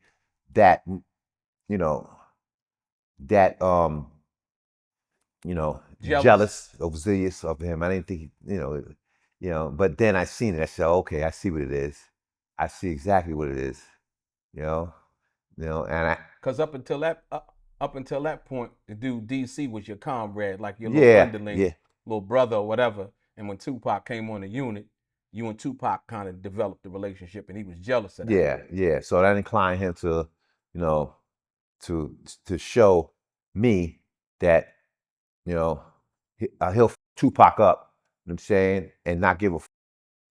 that, you know, that Jealous. jealous, overzealous of him. I didn't think, But then I seen it. I said, okay, I see what it is. I see exactly what it is. You know, and Because up until that point, the dude DC was your comrade, like your little yeah, underling, yeah, little brother or whatever. And when Tupac came on the unit, you and Tupac kind of developed the relationship, and he was jealous of that. yeah, yeah. So that inclined him to, you know, to show me that, he'll Tupac up. You know what I'm saying, and not give a.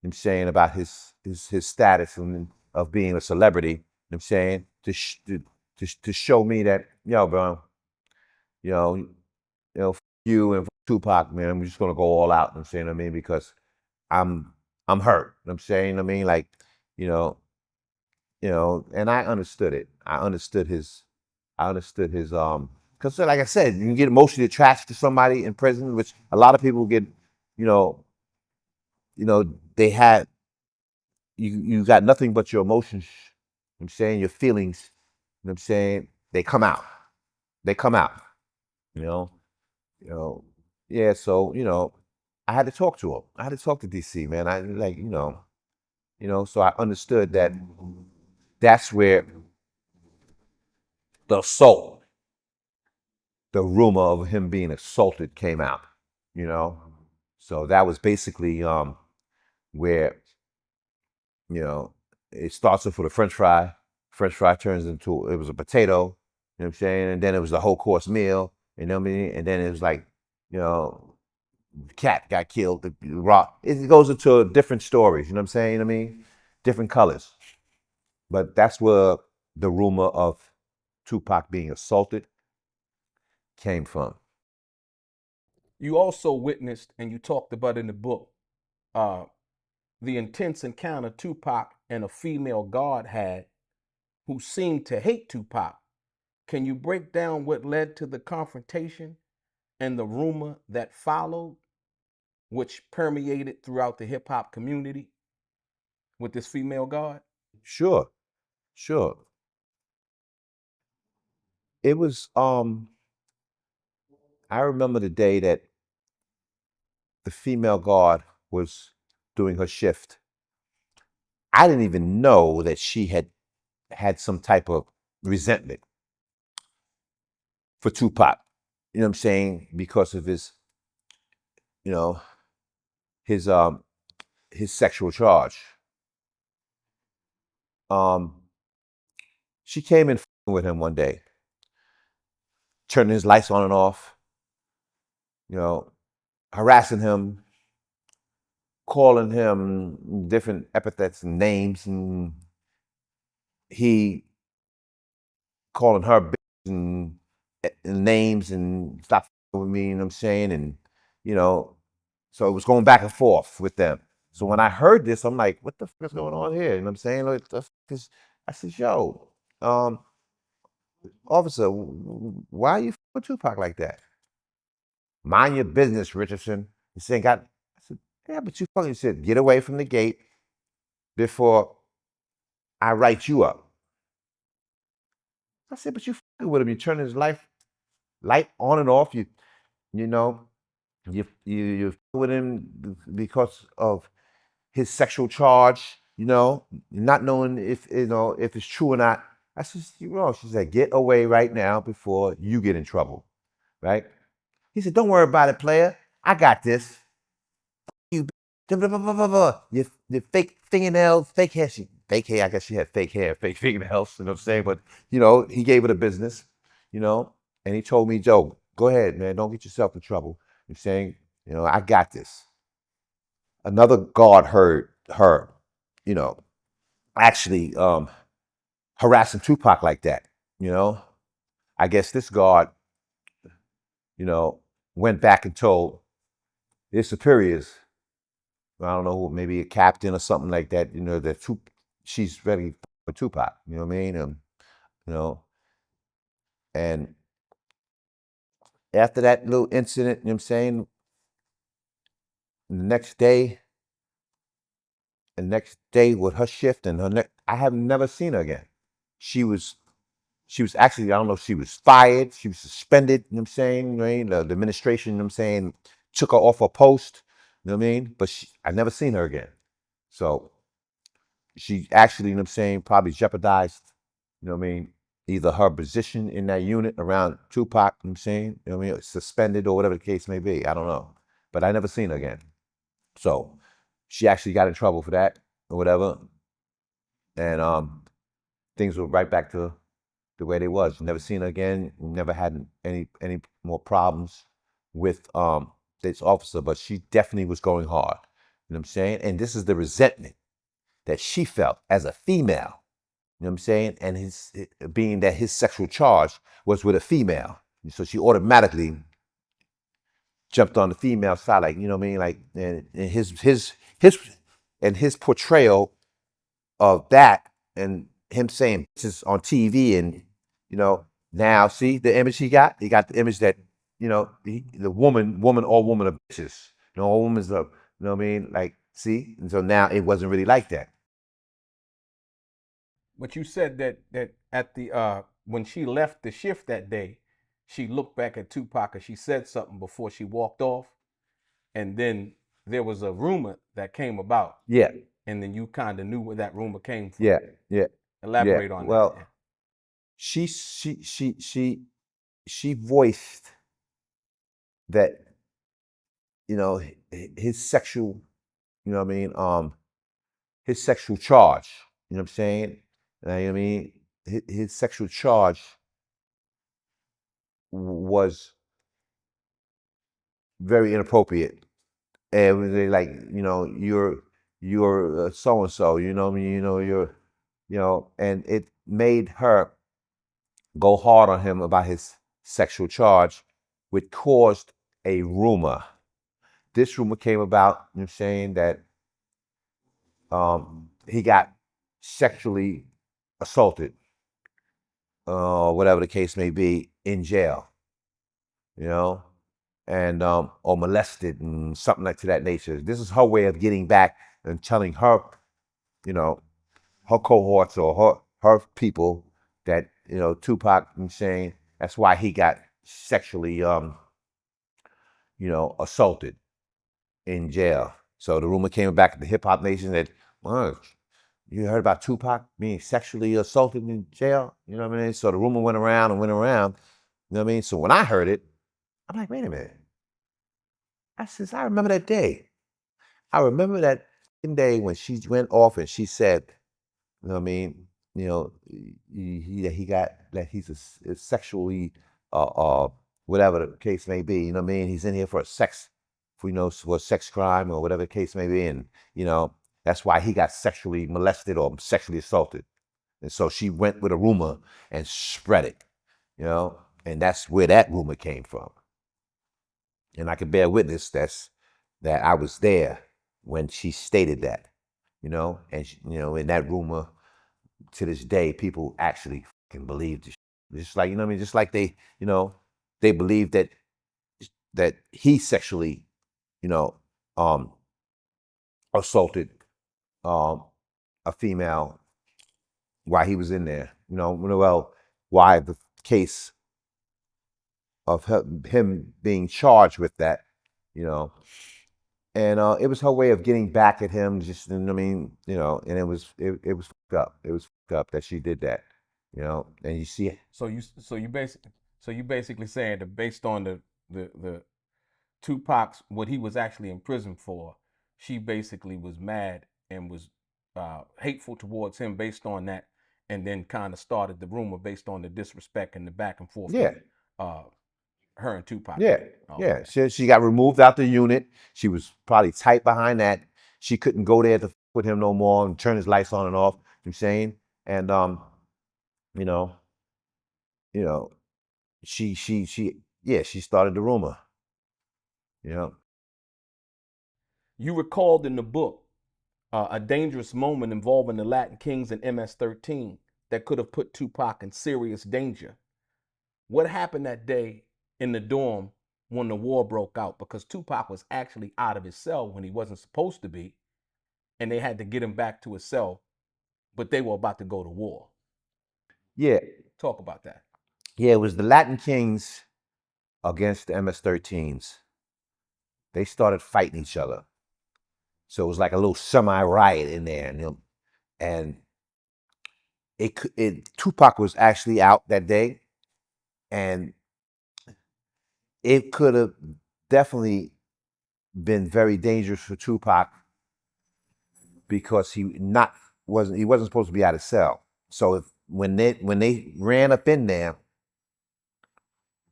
I'm saying about his status, and of being a celebrity. You know what I'm saying? To show me that, yo, bro, you know, you and Tupac, man, we're just gonna go all out. You know what I'm saying, I mean, because I'm I'm hurt. You know what I'm saying, I mean, like, you know, and I understood it. I understood his because like I said, you can get emotionally attached to somebody in prison, which a lot of people get, you know, they had you got nothing but your emotions, you know what I'm saying, your feelings, you know what I'm saying, they come out. They come out, you know, you know. Yeah, so, I had to talk to him. I had to talk to DC, man. I like, so I understood that that's where the assault, the rumor of him being assaulted came out, you know. So that was basically where, you know, it starts off with a French fry. French fry turns into, it was a potato, you know what I'm saying? And then it was a whole course meal, you know what I mean? And then it was like, you know, the cat got killed, the rock. It goes into different stories, you know what I'm saying? I mean, different colors. But that's where the rumor of Tupac being assaulted came from. You also witnessed, and you talked about in the book, uh, the intense encounter Tupac and a female guard had who seemed to hate Tupac. Can you break down what led to the confrontation and the rumor that followed, which permeated throughout the hip hop community with this female guard? Sure, sure. It was I remember the day that the female guard was doing her shift. I didn't even know that she had some type of resentment for Tupac. You know what I'm saying? Because of you know, his his sexual charge. Um, she came in with him one day, turning his lights on and off, you know, harassing him, calling him different epithets and names, and he calling her bitch and names and stop with me, you know what I'm saying? And, you know, so it was going back and forth with them. So when I heard this, I'm like, what the fuck is going on here? You know what I'm saying? Like, the fuck is, I said, yo, officer, why are you with Tupac like that? Mind your business, Richardson. He said, I said, yeah, but you fucking said, get away from the gate before I write you up. I said, but you fucking with him. You turn his light on and off. You know, you with him because of his sexual charge, not knowing if if it's true or not. I said, you're wrong. She said, get away right now before you get in trouble. Right? He said, don't worry about it, player. I got this. You your fake fingernails, fake hair. Fake hair, I guess she had fake hair, fake fingernails, you know what I'm saying? But he gave her the business, and he told me, Joe, go ahead, man, don't get yourself in trouble. I'm saying, I got this. Another guard heard her, you know, actually harassing Tupac like that, you know. I guess this guard, went back and told his superiors, I don't know, maybe a captain or something like that, that she's ready for Tupac, you know what I mean? You know, and after that little incident, you know what I'm saying, the next day with her shift and I have never seen her again. She was actually, I don't know if she was fired, she was suspended, you know what I'm saying? Right? The administration, you know what I'm saying, took her off her post, you know what I mean? But I never seen her again. So she actually, you know what I'm saying, probably jeopardized, you know what I mean, either her position in that unit around Tupac, you know what I'm saying, you know what I mean, suspended or whatever the case may be. I don't know. But I never seen her again. So she actually got in trouble for that or whatever. And things were right back to the way they was. Never seen her again. Never had any more problems with this officer, but she definitely was going hard. You know what I'm saying? And this is the resentment. that she felt as a female. You know what I'm saying? And being that his sexual charge was with a female, so she automatically jumped on the female side, like, you know what I mean, like, and his portrayal of that, and him saying this is on TV, and now see the image he got. He got the image that the woman, all women are bitches. All women are, you know what I mean, like, see, and so now it wasn't really like that. But you said that at the when she left the shift that day, she looked back at Tupac and she said something before she walked off, and then there was a rumor that came about, Yeah, and then you kind of knew where that rumor came from. yeah, yeah, yeah. Elaborate on Well, that. she voiced that, his sexual, you know what I mean, his sexual charge, you know what I'm saying? You know what I mean? His sexual charge was very inappropriate. And they like, you're so and so, you know what I mean? And it made her go hard on him about his sexual charge, which caused a rumor. This rumor came about, you know what I'm saying, that he got sexually assaulted, whatever the case may be, in jail, and or molested and something like to that nature. This is her way of getting back and telling her, her cohorts or her people that, Tupac, I'm saying that's why he got sexually assaulted in jail. So the rumor came back at the hip hop nation that, well, you heard about Tupac being sexually assaulted in jail? You know what I mean? So the rumor went around and went around. You know what I mean? So when I heard it, I'm like, wait a minute. I remember that day. I remember that day when she went off and she said, you know what I mean? He got that he's a sexually, whatever the case may be. You know what I mean? He's in here for for a sex crime or whatever the case may be, and that's why he got sexually molested or sexually assaulted. And so she went with a rumor and spread it, and that's where that rumor came from. And I can bear witness that I was there when she stated that, and in that rumor, to this day, people actually can believe this. Just like, I mean, just like they believe that he sexually, um, assaulted a female while he was in there. Well, why the case of him being charged with that, and it was her way of getting back at him. Just, I mean, and it was fucked up. It was fucked up that she did that, and you see. So you basically saying that based on the Tupac's what he was actually in prison for, she basically was mad and was hateful towards him based on that, and then kind of started the rumor based on the disrespect and the back and forth Yeah. that her and Tupac Yeah, had. Oh, yeah. okay. She got removed out the unit. She was probably tight behind that. She couldn't go there to with him no more and turn his lights on and off. You know what I'm saying, and you know, you know, she started the rumor. You know. You recalled in the book a dangerous moment involving the Latin Kings and MS-13 that could have put Tupac in serious danger. What happened that day in the dorm when the war broke out? Because Tupac was actually out of his cell when he wasn't supposed to be, and they had to get him back to his cell, but they were about to go to war. Yeah, Talk about that. yeah. It was the Latin Kings against the MS-13s. They started fighting each other, so it was like a little semi riot in there, and Tupac was actually out that day, and it could have definitely been very dangerous for Tupac because he wasn't supposed to be out of cell. So when they ran up in there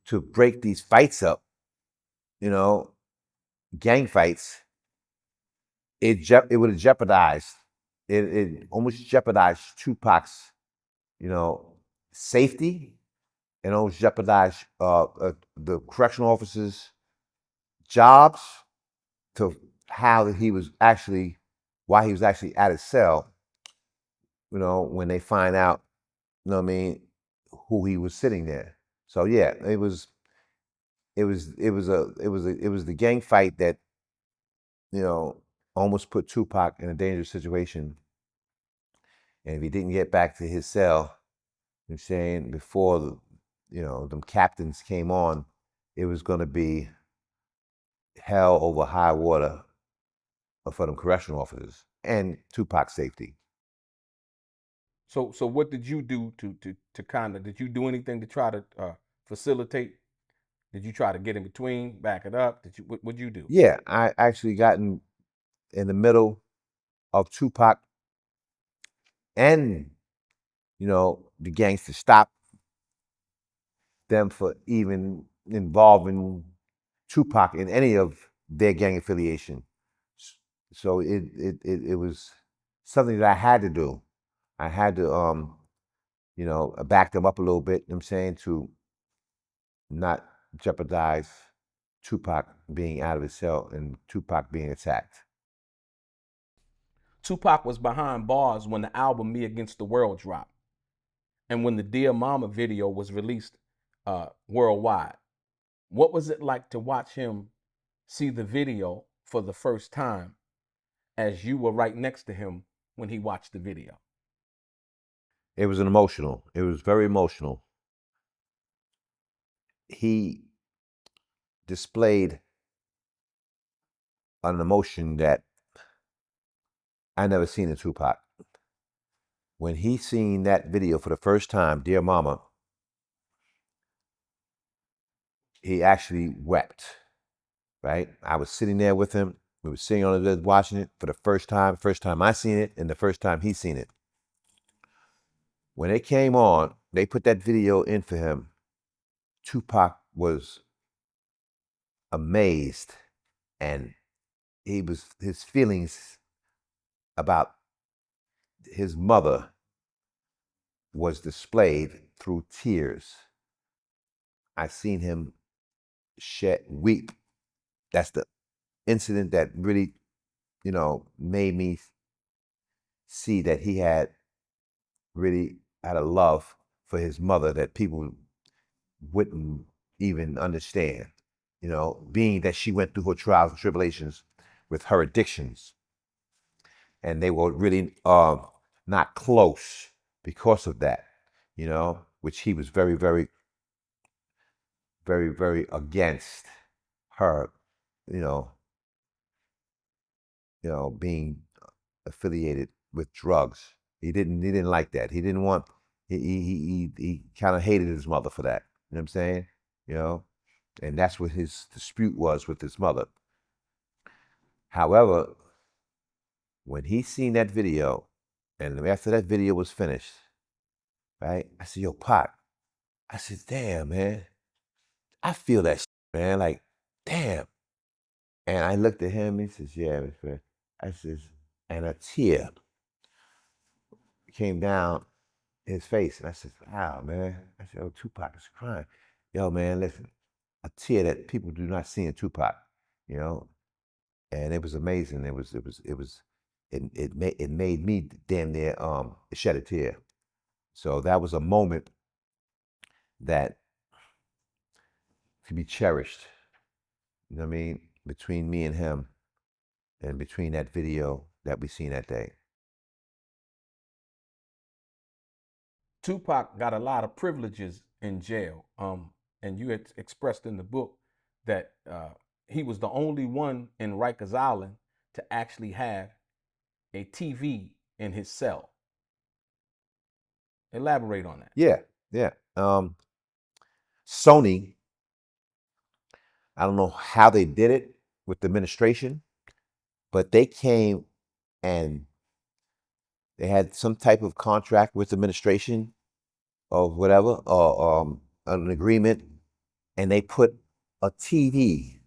to break these fights up, gang fights, it would have jeopardized it almost jeopardized Tupac's, safety, and almost jeopardized the correctional officers' jobs to how he was actually, why he was actually at his cell, when they find out, who he was sitting there. So yeah, it was the gang fight that, almost put Tupac in a dangerous situation. And if he didn't get back to his cell, I'm saying, before them captains came on, it was going to be hell over high water for them correctional officers and Tupac's safety. So what did you do to kind of, did you do anything to try to facilitate? Did you try to get in between, back it up? What'd you do? Yeah, I actually got in the middle of Tupac and, the gangs to stop them for even involving Tupac in any of their gang affiliation. So it was something that I had to do. I had to back them up a little bit, I'm saying, to not jeopardize Tupac being out of his cell and Tupac being attacked. Tupac was behind bars when the album Me Against the World dropped, and when the Dear Mama video was released worldwide. What was it like to watch him see the video for the first time, as you were right next to him when he watched the video? It was it was very emotional. He displayed an emotion that I never seen in Tupac. When he seen that video for the first time, Dear Mama, he actually wept, right? I was sitting there with him. We were sitting on the bed watching it for the first time I seen it, and the first time he seen it. When it came on, they put that video in for him. Tupac was amazed, and his feelings about his mother was displayed through tears. I seen him weep. That's the incident that really, made me see that he really had a love for his mother that people wouldn't even understand. Being that she went through her trials and tribulations with her addictions, and they were really not close because of that, which he was very, very, very, very against her, you know, being affiliated with drugs. He didn't like that. He didn't want. He kind of hated his mother for that. You know what I'm saying? And that's what his dispute was with his mother. However, when he seen that video, and after that video was finished, right? I said, "Yo, Pac." I said, "Damn, man, I feel that shit, man. Like, damn." And I looked at him. He says, "Yeah, Mr. Fred." I says, and a tear came down his face, and I said, "Wow, man." I said, "Oh, Tupac is crying." Yo, man, listen, a tear that people do not see in Tupac, you know, and it was amazing. It made me damn near shed a tear. So that was a moment that could be cherished. You know what I mean? Between me and him, and between that video that we seen that day. Tupac got a lot of privileges in jail, and you had expressed in the book that he was the only one in Rikers Island to actually have a TV in his cell. Elaborate on that. Yeah, yeah. Sony, I don't know how they did it with the administration, but they came and they had some type of contract with the administration or whatever, or an agreement, and they put a TV.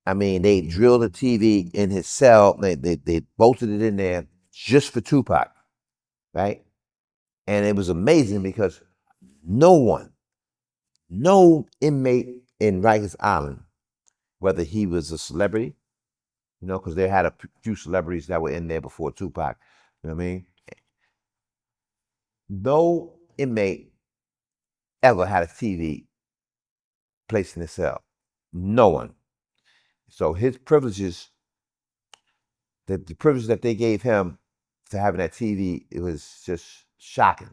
I mean, they drilled a TV in his cell. They bolted it in there just for Tupac, right? And it was amazing because no inmate in Rikers Island, whether he was a celebrity, because they had a few celebrities that were in there before Tupac, you know what I mean? No inmate ever had a TV placed in his cell. No one. So his privileges, the privilege that they gave him to having that TV, it was just shocking,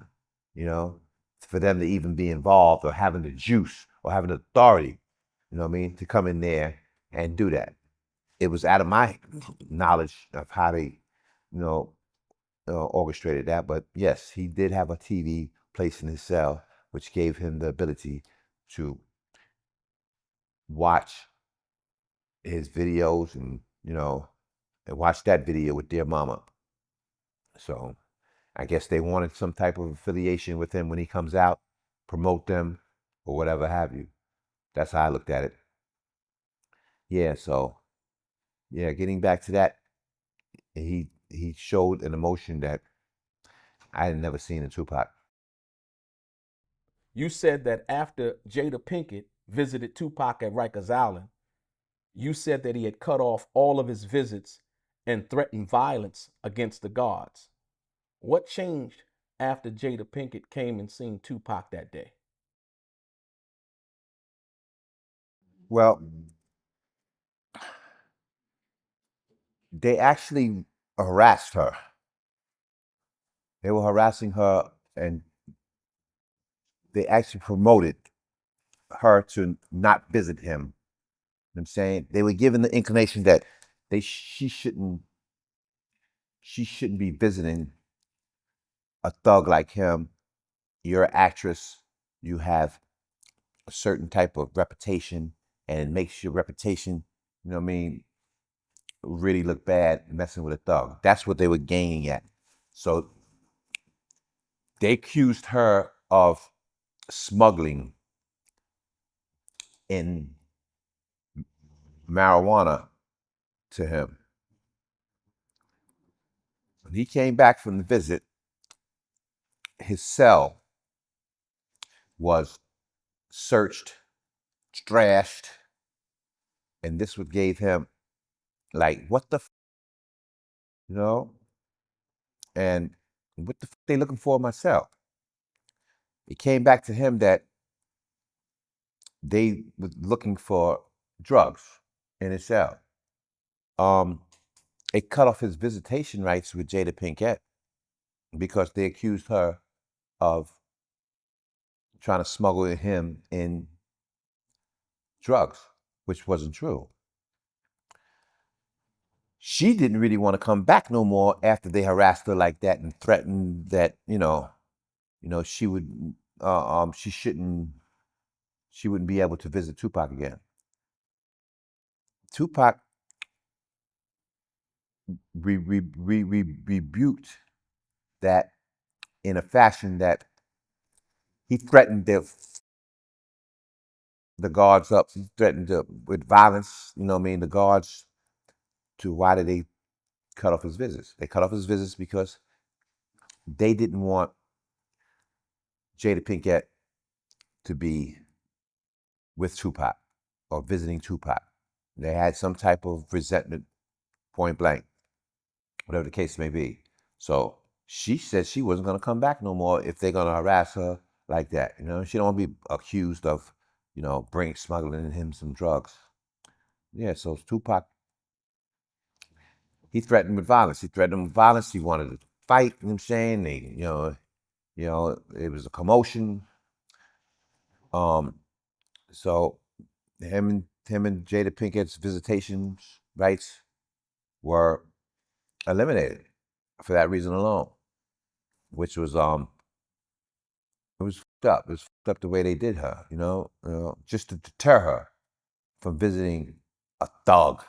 for them to even be involved or having the juice or having the authority, to come in there and do that. It was out of my knowledge of how they, orchestrated that. But yes, he did have a TV placed in his cell, which gave him the ability to watch his videos and, and watch that video with Dear Mama. So I guess they wanted some type of affiliation with him when he comes out, promote them or whatever have you. That's how I looked at it. Yeah, so getting back to that, he showed an emotion that I had never seen in Tupac. You said that after Jada Pinkett visited Tupac at Rikers Island, you said that he had cut off all of his visits and threatened violence against the guards. What changed after Jada Pinkett came and seen Tupac that day? Well, they actually harassed her. They were harassing her, and they actually promoted her to not visit him. You know what I'm saying? They were given the inclination that she shouldn't be visiting a thug like him. You're an actress. You have a certain type of reputation, and it makes your reputation, really look bad messing with a thug. That's what they were gaining at. So they accused her of smuggling in marijuana to him. When he came back from the visit, his cell was searched, trashed, and this would gave him like, what the, and what the they looking for myself? It came back to him that they were looking for drugs in his cell. It cut off his visitation rights with Jada Pinkett because they accused her of trying to smuggle him in drugs, which wasn't true. She didn't really want to come back no more after they harassed her like that and threatened that, she would, she wouldn't be able to visit Tupac again. Tupac rebuked that in a fashion that he threatened the guards up. He threatened with violence, the guards. Why did they cut off his visits? They cut off his visits because they didn't want Jada Pinkett to be with Tupac or visiting Tupac. They had some type of resentment, point blank, whatever the case may be. So she said she wasn't going to come back no more if they're going to harass her like that. She don't want to be accused of, smuggling him some drugs. Yeah, so Tupac, he threatened with violence. He wanted to fight, you know what I'm saying? It was a commotion. So him and Jada Pinkett's visitation rights were eliminated for that reason alone, which was it was fucked up. It was fucked up the way they did her, just to deter her from visiting a thug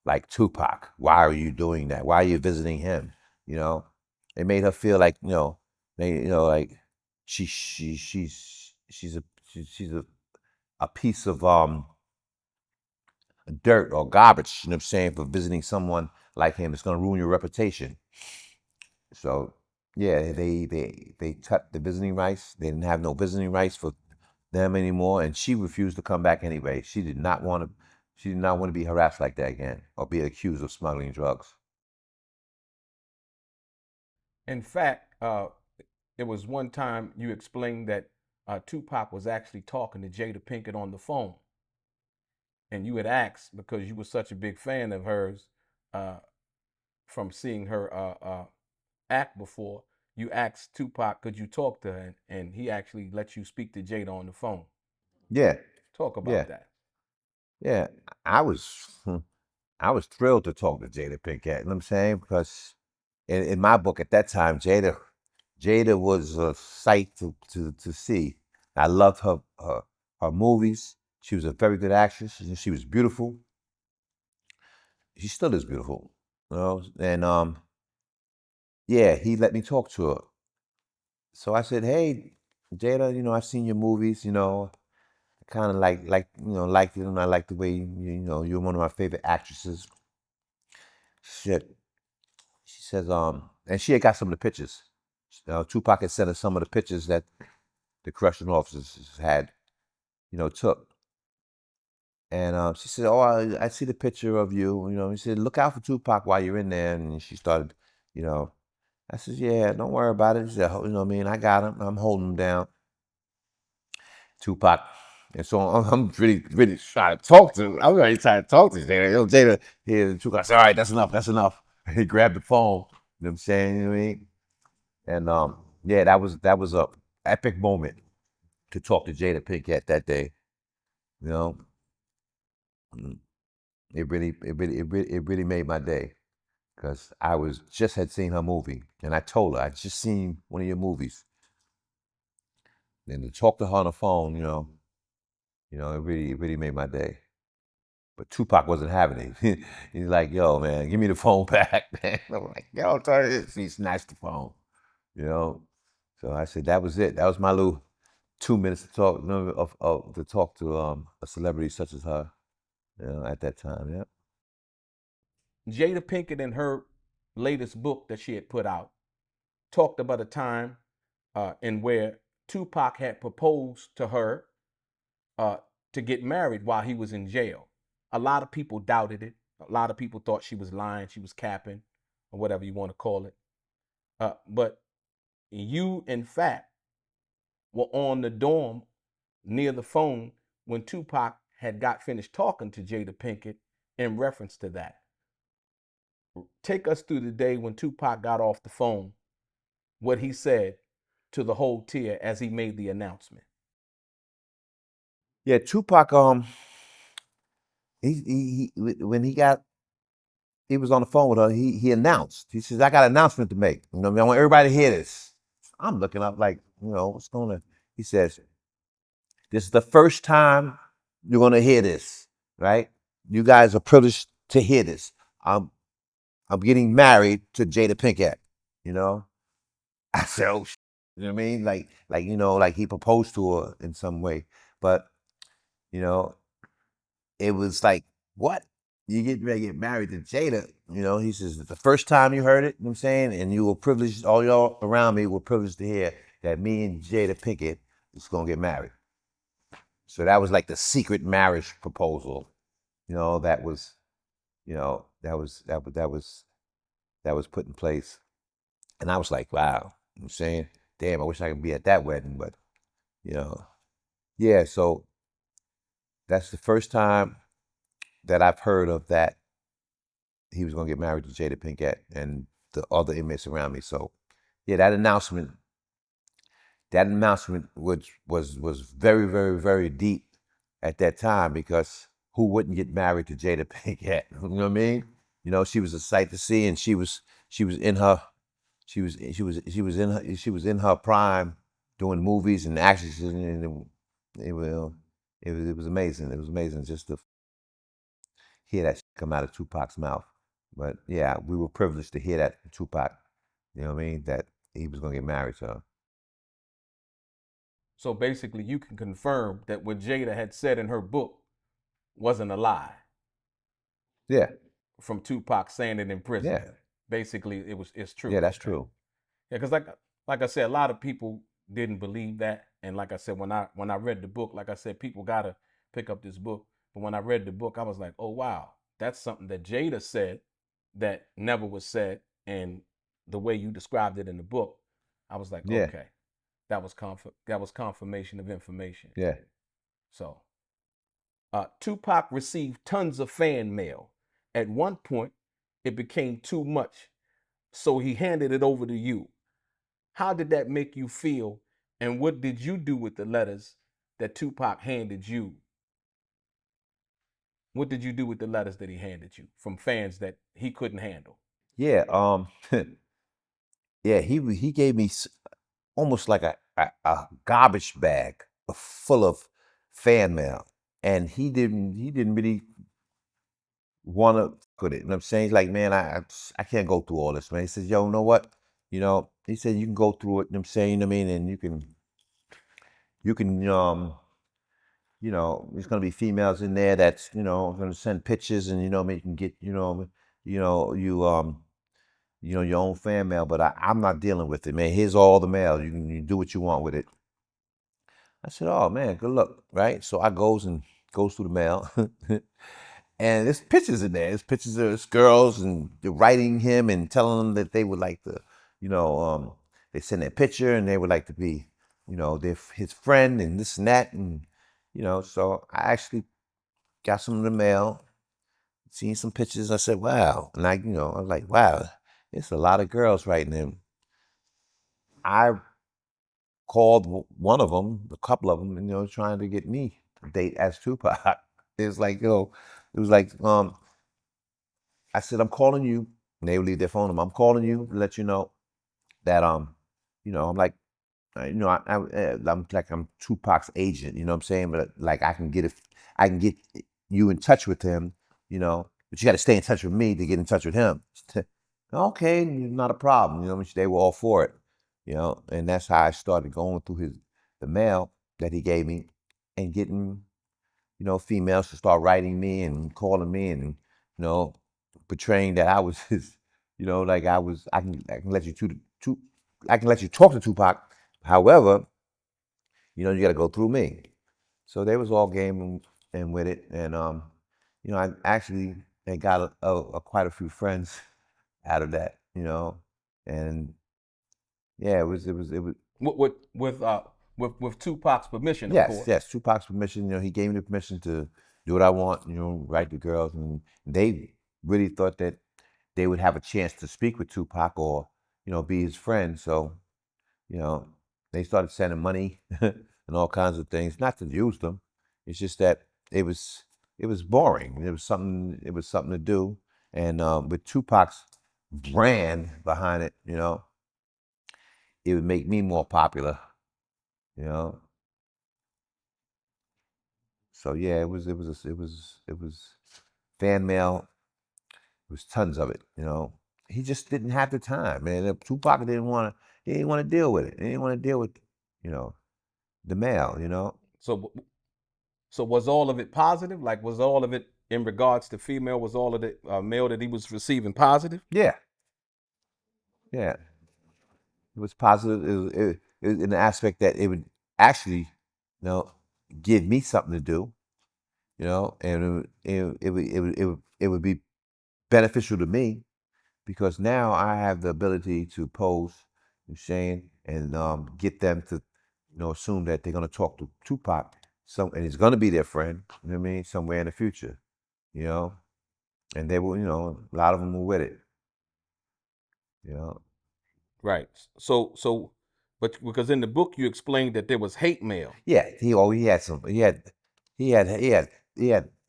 like Tupac. Why are you doing that? Why are you visiting him? It made her feel like, like she's a piece of dirt or garbage, for visiting someone like him. It's gonna ruin your reputation. So yeah, they cut the visiting rights. They didn't have no visiting rights for them anymore, and she refused to come back anyway. She did not want to. She did not want to be harassed like that again or be accused of smuggling drugs. In fact, it was one time you explained that Tupac was actually talking to Jada Pinkett on the phone, and you had asked because you were such a big fan of hers uh, from seeing her act before. You asked Tupac, could you talk to her, and he actually let you speak to Jada on the phone. Yeah, Talk yeah, about that. yeah. I was I was thrilled to talk to Jada Pinkett. You know what I'm saying? Because in my book at that time, Jada was a sight to see. I loved her movies. She was a very good actress. She was beautiful. She still is beautiful, you know. And yeah, he let me talk to her. So I said, "Hey, Jada, I've seen your movies. I kind of liked it, and I like the way you're one of my favorite actresses." Shit, she says, and she had got some of the pictures. Tupac had sent us some of the pictures that the correctional officers had, took. And she said, "Oh, I see the picture of you. He said, look out for Tupac while you're in there." And she started, you know, I said, "Yeah, don't worry about it." She said, "You know what I mean? I got him. I'm holding him down." Tupac. And so I'm really, really trying to talk to him. I'm really trying to talk to Jada. Jada, here, Tupac said, "All right, that's enough. That's enough." He grabbed the phone. You know what I'm saying? You know what I mean? And yeah, that was a epic moment to talk to Jada Pinkett that day. You know, Mm, it really made my day because I was just had seen her movie, and I told her I just seen one of your movies. And to talk to her on the phone, it really made my day. But Tupac wasn't having it. He's like, "Yo, man, give me the phone back, man." I'm like, "Yo, turn this." He snatched the phone, you know. So I said that was it. That was my little 2 minutes to talk, to talk to a celebrity such as her, at that time. Yeah. Jada Pinkett, in her latest book that she had put out, talked about a time in where Tupac had proposed to her uh, to get married while he was in jail. A lot of people doubted it. A lot of people thought she was lying, she was capping, or whatever you want to call it. But you, in fact, were on the dorm near the phone when Tupac had got finished talking to Jada Pinkett in reference to that. Take us through the day when Tupac got off the phone, what he said to the whole tier as he made the announcement. Yeah, Tupac. When he was on the phone with her. He announced. He says, "I got an announcement to make. I want everybody to hear this." I'm looking up like, what's going on? He says, "This is the first time you're gonna hear this, right? You guys are privileged to hear this. I'm I'm getting married to Jada Pinkett." You know, I said, "Oh, you know what I mean? Like he proposed to her in some way, but you know, it was like, what? You get ready to get married to Jada?" He says, "The first time you heard it, you know what I'm saying, and you were privileged, all y'all around me were privileged to hear that me and Jada Pinkett is gonna get married." So that was like the secret marriage proposal. That was, that was put in place. And I was like, wow. I'm saying, damn, I wish I could be at that wedding, but you know, yeah. So that's the first time that I've heard of that he was gonna get married to Jada Pinkett and the other inmates around me. So yeah, that announcement was very, very, very deep at that time because who wouldn't get married to Jada Pinkett? You know what I mean? She was a sight to see, and she was in her she was in her prime doing movies and actions, and it was amazing. It was amazing just to hear that come out of Tupac's mouth. But yeah, we were privileged to hear that from Tupac. You know what I mean? That he was gonna get married to her. So basically, you can confirm that what Jada had said in her book wasn't a lie Yeah, from Tupac saying it in prison. yeah, Basically, it's true. yeah. That's Okay. true. Yeah, because like I said, a lot of people didn't believe that, and like I said, when I read the book, like I said, people gotta pick up this book. But when I read the book, I was like, oh wow, that's something that Jada said that never was said, and the way you described it in the book, I was like, Yeah, okay, that was confirmation of information. yeah, So, Tupac received tons of fan mail. At one point, it became too much, so he handed it over to you. How did that make you feel? And what did you do with the letters that Tupac handed you? What did you do with the letters that he handed you from fans that he couldn't handle? yeah. Yeah. He gave me almost like a garbage bag full of fan mail, and he didn't really want to put it. You know what I'm saying? He's like, man, I can't go through all this, man. He says, yo, you know what? He said you can go through it. You know what I'm saying? You know what I mean? And you can there's gonna be females in there that's gonna send pictures, and you can get you know you your own fan mail, but I'm not dealing with it, man. Here's all the mail. You do what you want with it. I said, oh man, good luck, right? So I goes through the mail, and there's pictures in there. There's pictures of this girls, and they're writing him and telling him that they would like to, you know, they send their picture and they would like to be, their his friend and this and that, and so I actually got some of the mail, seen some pictures. I said, wow, and I was like, wow, it's a lot of girls writing him. I called one of them, a couple of them, and trying to get me to date as Tupac. It's like, it was like, I said, I'm calling you, and they would leave their phone number. I'm calling you to let you know that, I'm like, I'm Tupac's agent. You know what I'm saying? But like, I can get you in touch with him. But you got to stay in touch with me to get in touch with him. Okay, not a problem. They were all for it. And that's how I started going through the mail that he gave me, and getting females to start writing me and calling me, and portraying that I was his, like I can let you I can let you talk to Tupac. However, you got to go through me. So they was all game and with it, and I actually they got quite a few friends out of that, and yeah, it was. With Tupac's permission, of Yes, course. yes. Tupac's permission. He gave me the permission to do what I want. Write the girls, and they really thought that they would have a chance to speak with Tupac, or be his friend. So you know, they started sending money and all kinds of things. Not to use them. It's just that it was boring. It was something to do, and with Tupac's brand behind it, it would make me more popular. You know, So yeah, it was fan mail. It was tons of it. He just didn't have the time, man. Tupac he didn't want to deal with it. He didn't want to deal with, you know, the mail. So so was all of it positive? Like, was all of it in regards to female? Was all of the mail that he was receiving positive? Yeah, yeah. It was positive. It was in the aspect that it would actually, give me something to do. And it would be beneficial to me, because now I have the ability to pose and Shane, and get them to assume that they're going to talk to Tupac, and he's going to be their friend. You know what I mean? Somewhere in the future, you know, and they will. A lot of them were with it. You know. Right. So, but because in the book you explained that there was hate mail. Yeah. He had some. He had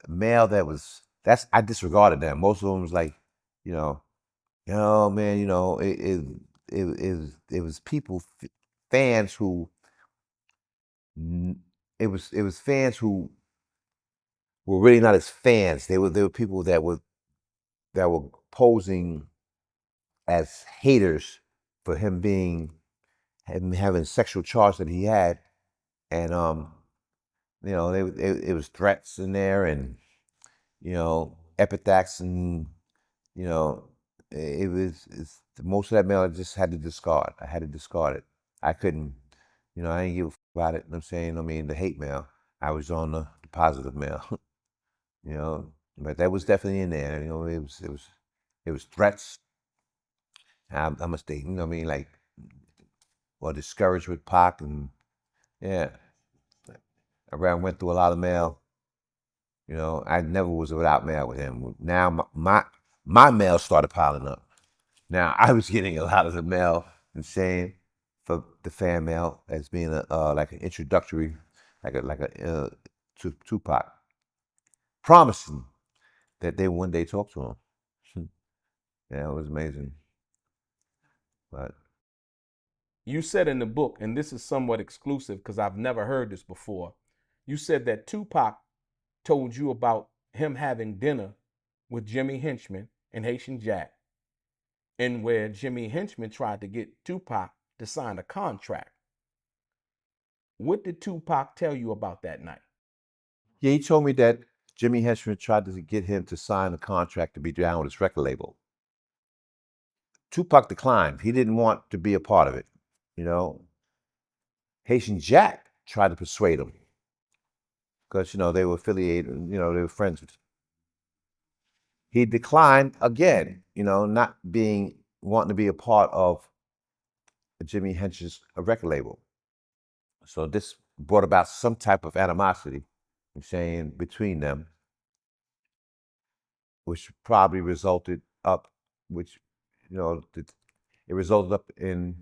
mail that was I disregarded that. Most of them was like, you know, man, it was people, fans who it was fans who were really not his fans. They were people that were posing as haters for him having sexual charge that he had, and it was threats in there, and epithets, and you know it's most of that mail I just had to discard. I had to discard it. I couldn't, I didn't give a about it. You know what I'm saying? I mean, the hate mail. I was on the positive mail. But that was definitely in there. It was threats. I must say, I mean, like, or discouraged with Pac, and yeah, I went through a lot of mail. I never was without mail with him. Now my mail started piling up. Now I was getting a lot of the mail and saying for the fan mail as being like an introductory, to Tupac, promising that they one day talk to him. Yeah, it was amazing. But You said in the book, and this is somewhat exclusive because I've never heard this before. You said that Tupac told you about him having dinner with Jimmy Henchman and Haitian Jack, and where Jimmy Henchman tried to get Tupac to sign a contract. What did Tupac tell you about that night? yeah, he told me that Jimmy Henchman tried to get him to sign a contract to be down with his record label. Tupac declined. He didn't want to be a part of it. You know, Haitian Jack tried to persuade him because they were affiliated. They were friends with. He declined again. Not wanting to be a part of Jimmy Hench's record label. So this brought about some type of animosity, I'm saying, between them, which probably resulted up, which it resulted up in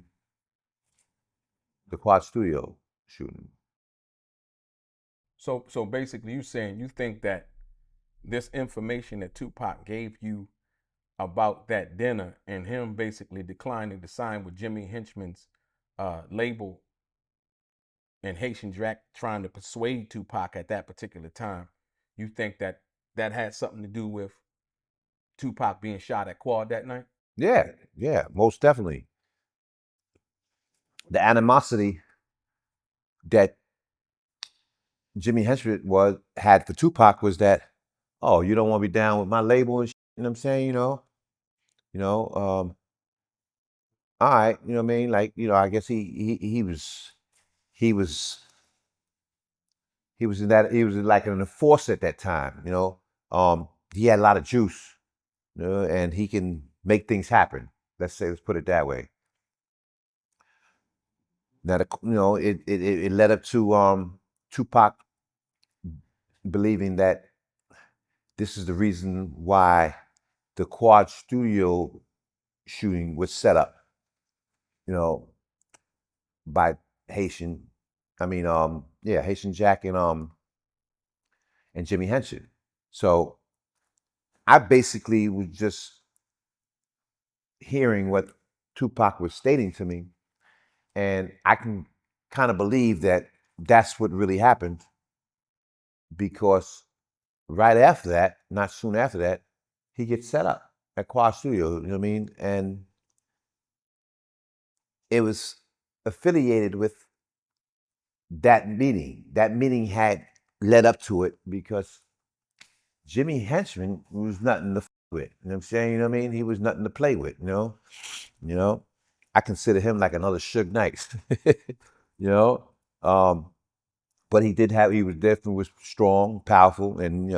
the Quad Studio shooting. So basically, you saying you think that this information that Tupac gave you about that dinner and him basically declining to sign with Jimmy Henchman's label and Haitian Jack trying to persuade Tupac at that particular time, you think that that had something to do with Tupac being shot at Quad that night? Yeah, most definitely. The animosity that Jimmy Henchman had for Tupac was that, oh, you don't want to be down with my label and shit, you know what I'm saying? All right, you know what I mean? Like, I guess he was he was like an enforcer at that time. He had a lot of juice, and he can make things happen. Let's put it that way. Now, it led up to Tupac believing that this is the reason why the Quad Studio shooting was set up, by Haitian. I mean, yeah, Haitian Jack and Jimmy Henchman. So I basically was just hearing what Tupac was stating to me, and I can kind of believe that that's what really happened, because right after that, not soon after that, he gets set up at Quad Studio. You know what I mean? And it was affiliated with that meeting. That meeting had led up to it because Jimmy Henchman was nothing to with. You know what I'm saying? You know what I mean? He was nothing to play with. You know. I consider him like another Suge Knight. you know. But he was definitely was strong, powerful, and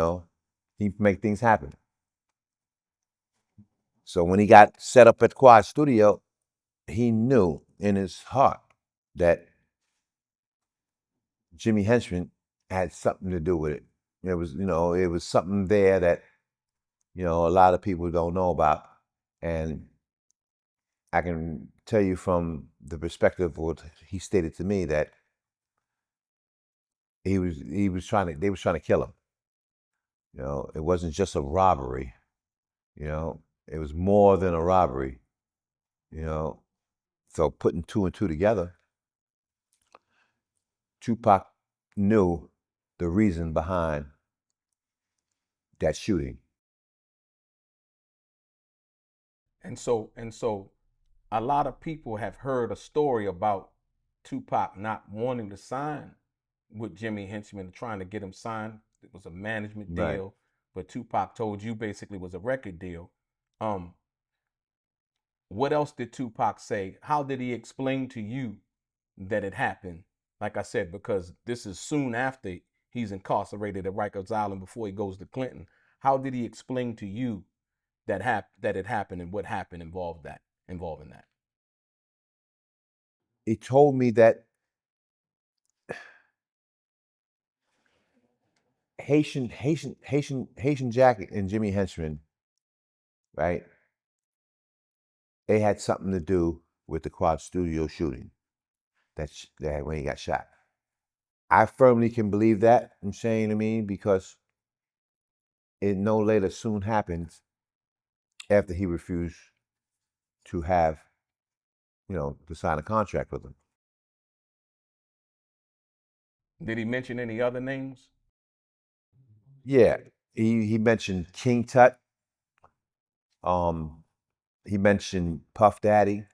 he make things happen. So when he got set up at Quad Studio, he knew in his heart that Jimmy Henchman had something to do with it. It was something there that a lot of people don't know about, and I can tell you from the perspective of what he stated to me that they was trying to kill him. It wasn't just a robbery. It was more than a robbery. So putting two and two together, Tupac knew the reason behind that shooting. And so a lot of people have heard a story about Tupac not wanting to sign with Jimmy Henchman, trying to get him signed. It was a management Right. deal, but Tupac told you basically was a record deal. Um, what else did Tupac say? How did he explain to you that it happened? Like I said, because this is soon after he's incarcerated at Rikers Island before he goes to Clinton. How did he explain to you that it happened and what happened involving that? He told me that Haitian Jack and Jimmy Henchman, right? They had something to do with the Quad Studio shooting that when he got shot. I firmly can believe that. I'm saying, I mean, because it no later soon happened after he refused to have, to sign a contract with them. Did he mention any other names? Yeah, he mentioned King Tut. He mentioned Puff Daddy,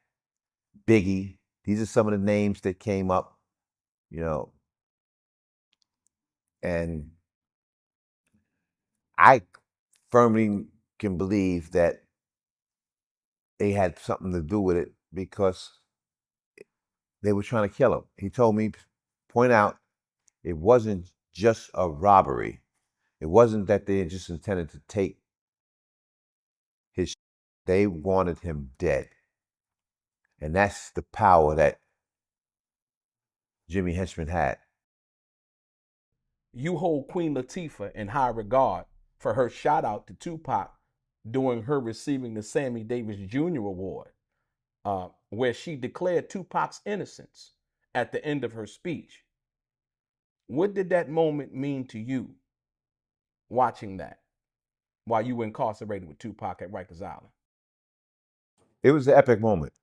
Biggie. These are some of the names that came up, you know, and I firmly can believe that they had something to do with it because they were trying to kill him. He told me, point out, it wasn't just a robbery. It wasn't that they just intended to take his. They wanted him dead. And that's the power that Jimmy Henchman had. You hold Queen Latifah in high regard for her shout out to Tupac during her receiving the Sammy Davis Jr. Award, where she declared Tupac's innocence at the end of her speech. What did that moment mean to you watching that while you were incarcerated with Tupac at Rikers Island? It was an epic moment.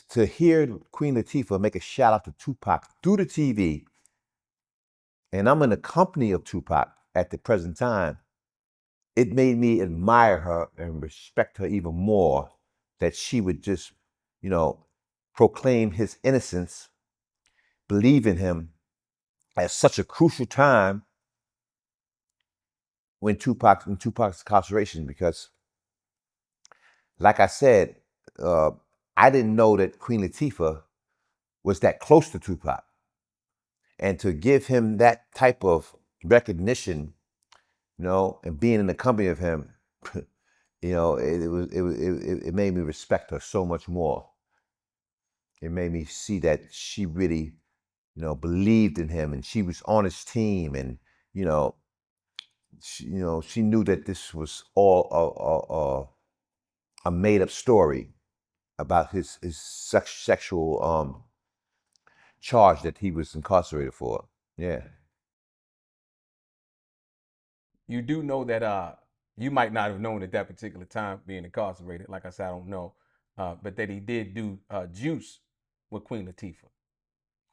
To hear Queen Latifah make a shout out to Tupac through the TV, and I'm in the company of Tupac at the present time, it made me admire her and respect her even more that she would just, proclaim his innocence, believe in him at such a crucial time when Tupac's incarceration, because like I said, I didn't know that Queen Latifah was that close to Tupac. And to give him that type of recognition, and being in the company of him, it made me respect her so much more. It made me see that she really, believed in him and she was on his team, and she knew that this was all a made up story about his sexual charge that he was incarcerated for. Yeah. You do know that you might not have known at that particular time being incarcerated. Like I said, I don't know, but that he did do Juice with Queen Latifah.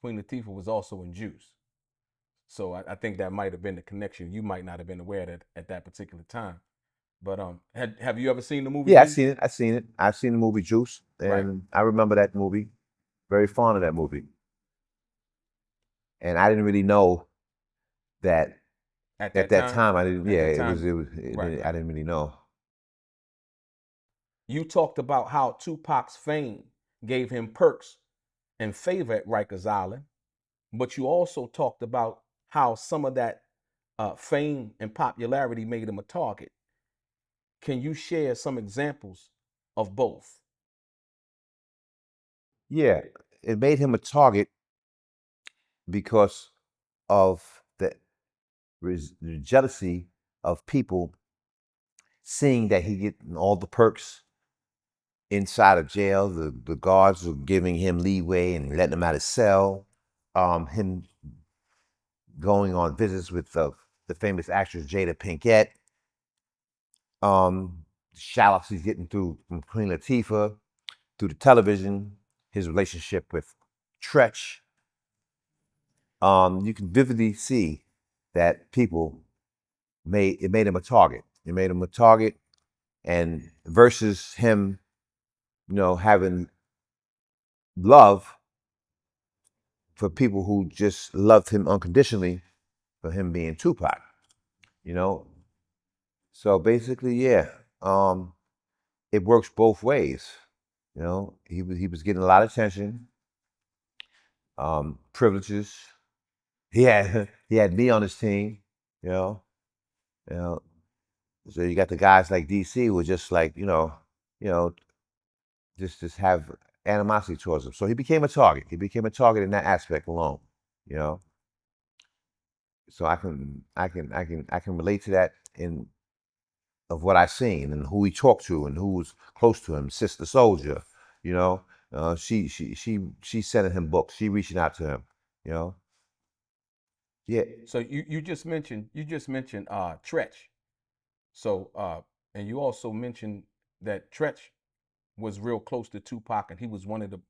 Queen Latifah was also in Juice. So I think that might have been the connection. You might not have been aware that at that particular time. But have you ever seen the movie Yeah, Juice? I've seen it. I've seen the movie Juice, Right. and I remember that movie. Very fond of that movie. And I didn't really know that At at that that time? time. I didn't. At Yeah, that it was. time? It was. Right, I right. didn't really know. You talked about how Tupac's fame gave him perks and favor at Rikers Island, but you also talked about how some of that fame and popularity made him a target. Can you share some examples of both? Yeah, it made him a target because of the jealousy of people seeing that he getting all the perks inside of jail. The guards were giving him leeway and letting him out of cell. Him going on visits with the famous actress Jada Pinkett. Shout-outs he's getting through from Queen Latifah, through the television, his relationship with Tretch. You can vividly see that people made him a target. It made him a target, and versus him, having love for people who just loved him unconditionally, for him being Tupac. You know, so basically, yeah, it works both ways. You know, he was getting a lot of attention, privileges. He had he had me on his team. You know, you know. So you got the guys like DC who were just like you know, just have animosity towards him. So he became a target. He became a target in that aspect alone. You know. So I can relate to that in of what I seen and who he talked to and who was close to him. Sister Soldier, you know, she sending him books. She reaching out to him, you know. Yeah, So you just mentioned Tretch. So and you also mentioned that Tretch was real close to Tupac, and he was one of the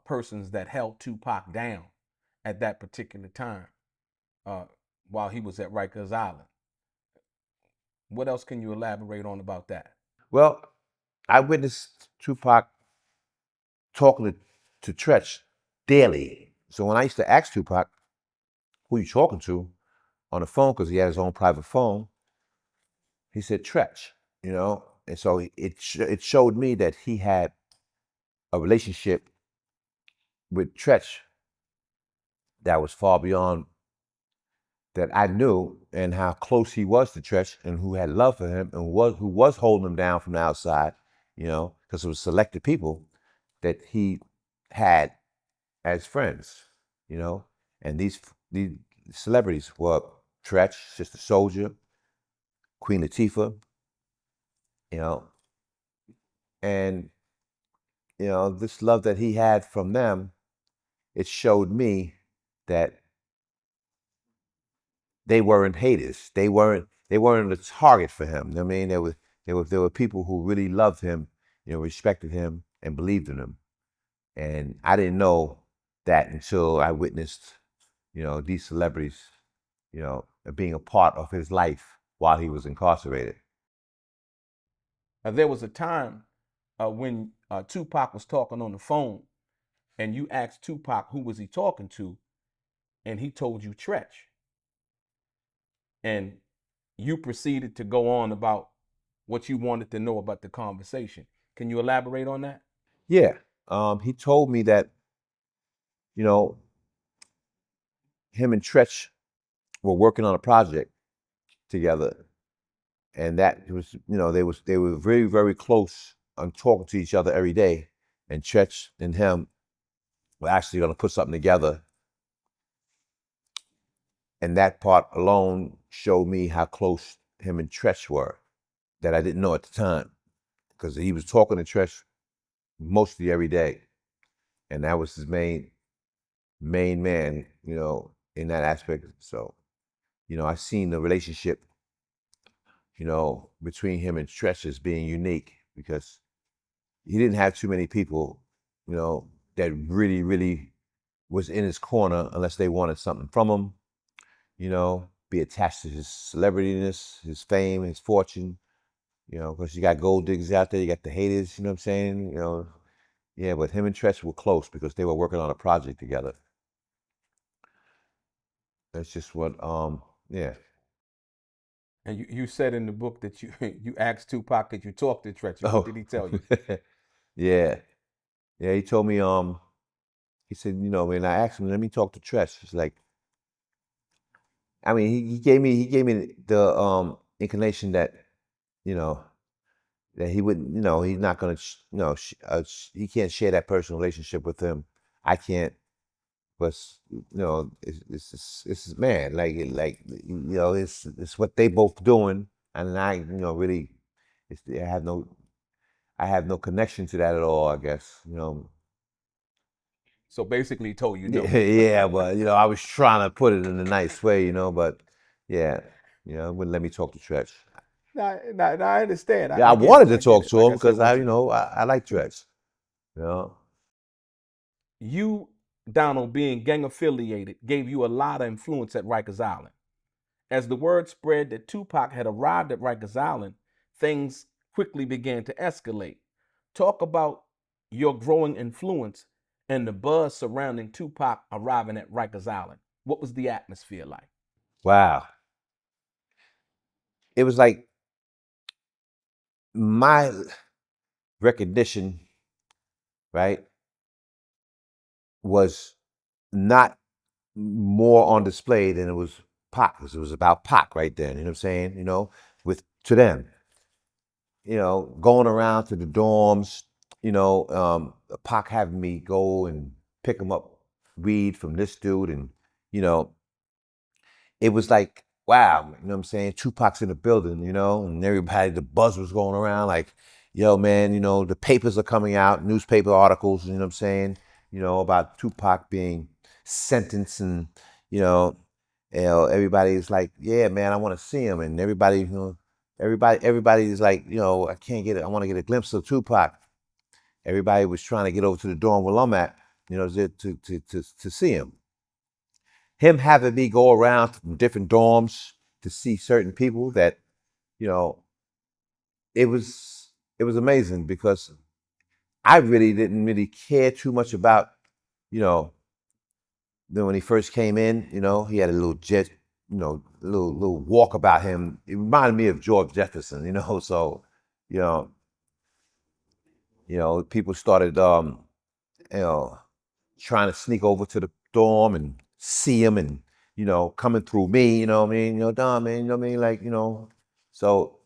persons that held Tupac down at that particular time uh, while he was at Rikers Island. What else can you elaborate on about that? well, I witnessed Tupac talking to Tretch daily. So when I used to ask Tupac, "Who you talking to?" on the phone, because he had his own private phone, he said Tretch, you know. And so it showed me that he had a relationship with Tretch that was far beyond that I knew, and how close he was to Tretch, and who had love for him, and who was holding him down from the outside, you know, because it was selected people that he had as friends, you know. And these celebrities were Tretch, Sister Soldier, Queen Latifah, you know. And this love that he had from them, it showed me that they weren't haters. They weren't a target for him. I mean, there were people who really loved him, respected him and believed in him. And I didn't know that until I witnessed, these celebrities, being a part of his life while he was incarcerated. There was a time when Tupac was talking on the phone, and you asked Tupac who was he talking to, and he told you Tretch, and you proceeded to go on about what you wanted to know about the conversation. Can you elaborate on that? Yeah. He told me that, you know, him and Tretch were working on a project together, and that was, they were very, very close on talking to each other every day. And Tretch and him were actually going to put something together. And that part alone showed me how close him and Tretch were, that I didn't know at the time, because he was talking to Tretch mostly every day. And that was his main man, in that aspect. So, I seen the relationship, between him and Tretch as being unique, because he didn't have too many people, that really, really was in his corner unless they wanted something from him, be attached to his celebrityness, his fame, his fortune, because you got gold diggers out there, you got the haters, you know what I'm saying? Yeah, but him and Tretch were close because they were working on a project together. That's just what, yeah. And you said in the book that you you asked Tupac that you talked to Tretch. What Oh, did he tell you? yeah. Yeah, he told me, he said, when I asked him, let me talk to Tretch. It's like, I mean, he gave me the inclination that, you know, that he wouldn't, he's not gonna, he can't share that personal relationship with him. I can't, but it's his man. It's what they both doing, and I, really, I have no connection to that at all. I guess, So basically, he told you no. Yeah, but I was trying to put it in a nice way, but yeah, wouldn't let me talk to Tretch. Now, I understand. Yeah, I I get it. wanted to I get talk it. to Like him I said, because once again, I like Tretch. You know. you, Donald, being gang affiliated, gave you a lot of influence at Rikers Island. As the word spread that Tupac had arrived at Rikers Island, things quickly began to escalate. Talk about your growing influence and the buzz surrounding Tupac arriving at Rikers Island. What was the atmosphere like? Wow. It was like my recognition, right, was not more on display than it was Pac, because it was about Pac right then. You know what I'm saying? With to them, going around to the dorms, Pac having me go and pick him up weed from this dude, and you know, it was like, wow, you know what I'm saying? Tupac's in the building, and everybody, the buzz was going around like, yo, man, the papers are coming out, newspaper articles, you know what I'm saying? About Tupac being sentenced, and, everybody's like, yeah, man, I want to see him. And everybody, everybody's like, I can't get it. I want to get a glimpse of Tupac. Everybody was trying to get over to the dorm where I'm at, to see him. Him having me go around from different dorms to see certain people that, you know, it was amazing, because I really didn't really care too much about, when he first came in, he had a little jet, little walk about him. It reminded me of George Jefferson, so, you know, people started, you know, trying to sneak over to the dorm and see him, and, coming through me, you know what I mean? Don, man, you know what I mean? Like, so,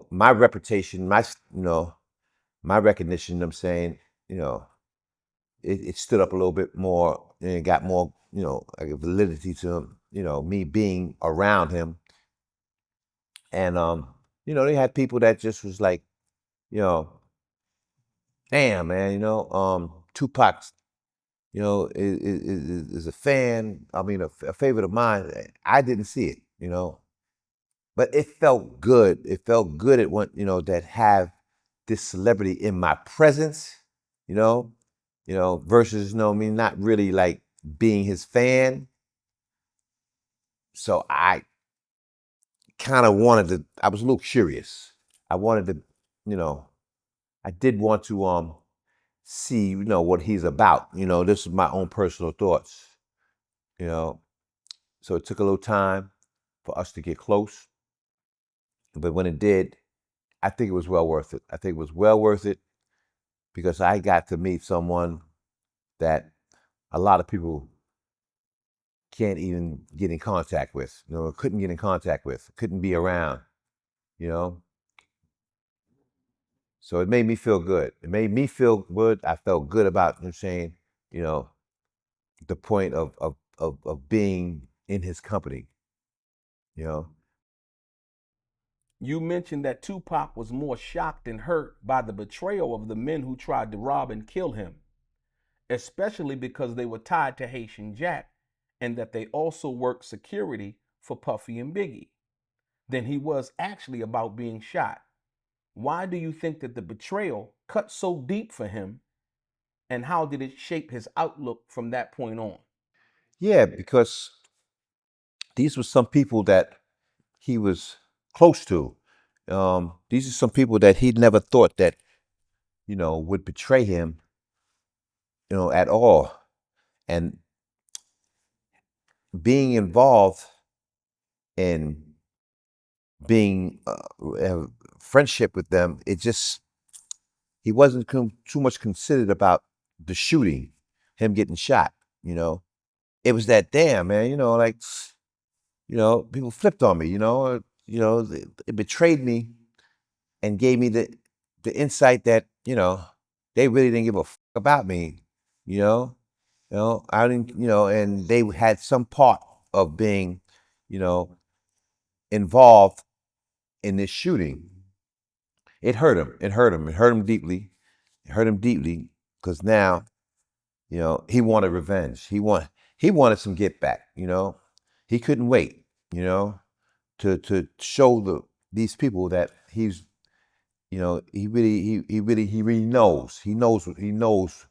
my reputation, my recognition, you know what I'm saying, it stood up a little bit more, and it got more, like a validity to him, me being around him. And, they had people that just was like, damn, man, Tupac's, is a fan. I mean, a favorite of mine. I didn't see it, but it felt good. It felt good at one, that have this celebrity in my presence, you know, versus, me not really like being his fan. So I kind of wanted to. I was a little curious. I wanted to, you know, I did want to see, what he's about. This is my own personal thoughts. You know, so it took a little time for us to get close, but when it did, I think it was well worth it. I think it was well worth it, because I got to meet someone that a lot of people can't even get in contact with, couldn't get in contact with, couldn't be around, you know. So it made me feel good. It made me feel good. I felt good about, you know what I'm saying, you know, the point of being in his company, you know. You mentioned that Tupac was more shocked and hurt by the betrayal of the men who tried to rob and kill him, especially because they were tied to Haitian Jack and that they also worked security for Puffy and Biggie, than he was actually about being shot. Why do you think that the betrayal cut so deep for him, and how did it shape his outlook from that point on? Yeah, because these were some people that he was close to. These are some people that he never thought that, would betray him, at all. And being involved in being friendship with them, he wasn't too much considered about the shooting, him getting shot. It was that, damn, man. Like, people flipped on me. It betrayed me and gave me the insight that, they really didn't give a fuck about me. You know, I didn't. And they had some part of being, you know, involved in this shooting. It hurt him. It hurt him. It hurt him deeply. It hurt him deeply, because now, he wanted revenge. He wanted some get back. He couldn't wait. To show these people that he's, he really knows. He knows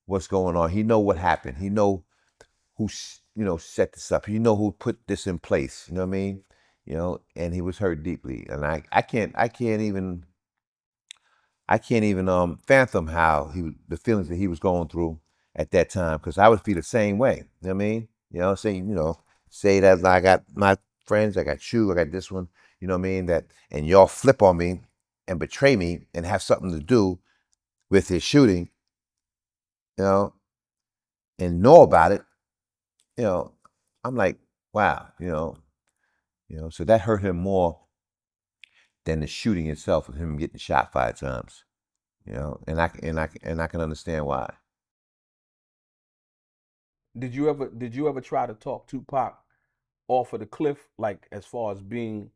what's going on. He know what happened. He know who set this up. He know who put this in place. You know what I mean? And he was hurt deeply. And I can't even fathom how the feelings that he was going through at that time, because I would feel the same way. You know what I mean? Say that I got my friends, I got you, I got this one, you know what I mean? And y'all flip on me. and betray me and have something to do with his shooting, and know about it, I'm like, wow, so that hurt him more than the shooting itself of him getting shot 5 times, and I can understand why. Did you ever try to talk Tupac off of the cliff, like as far as being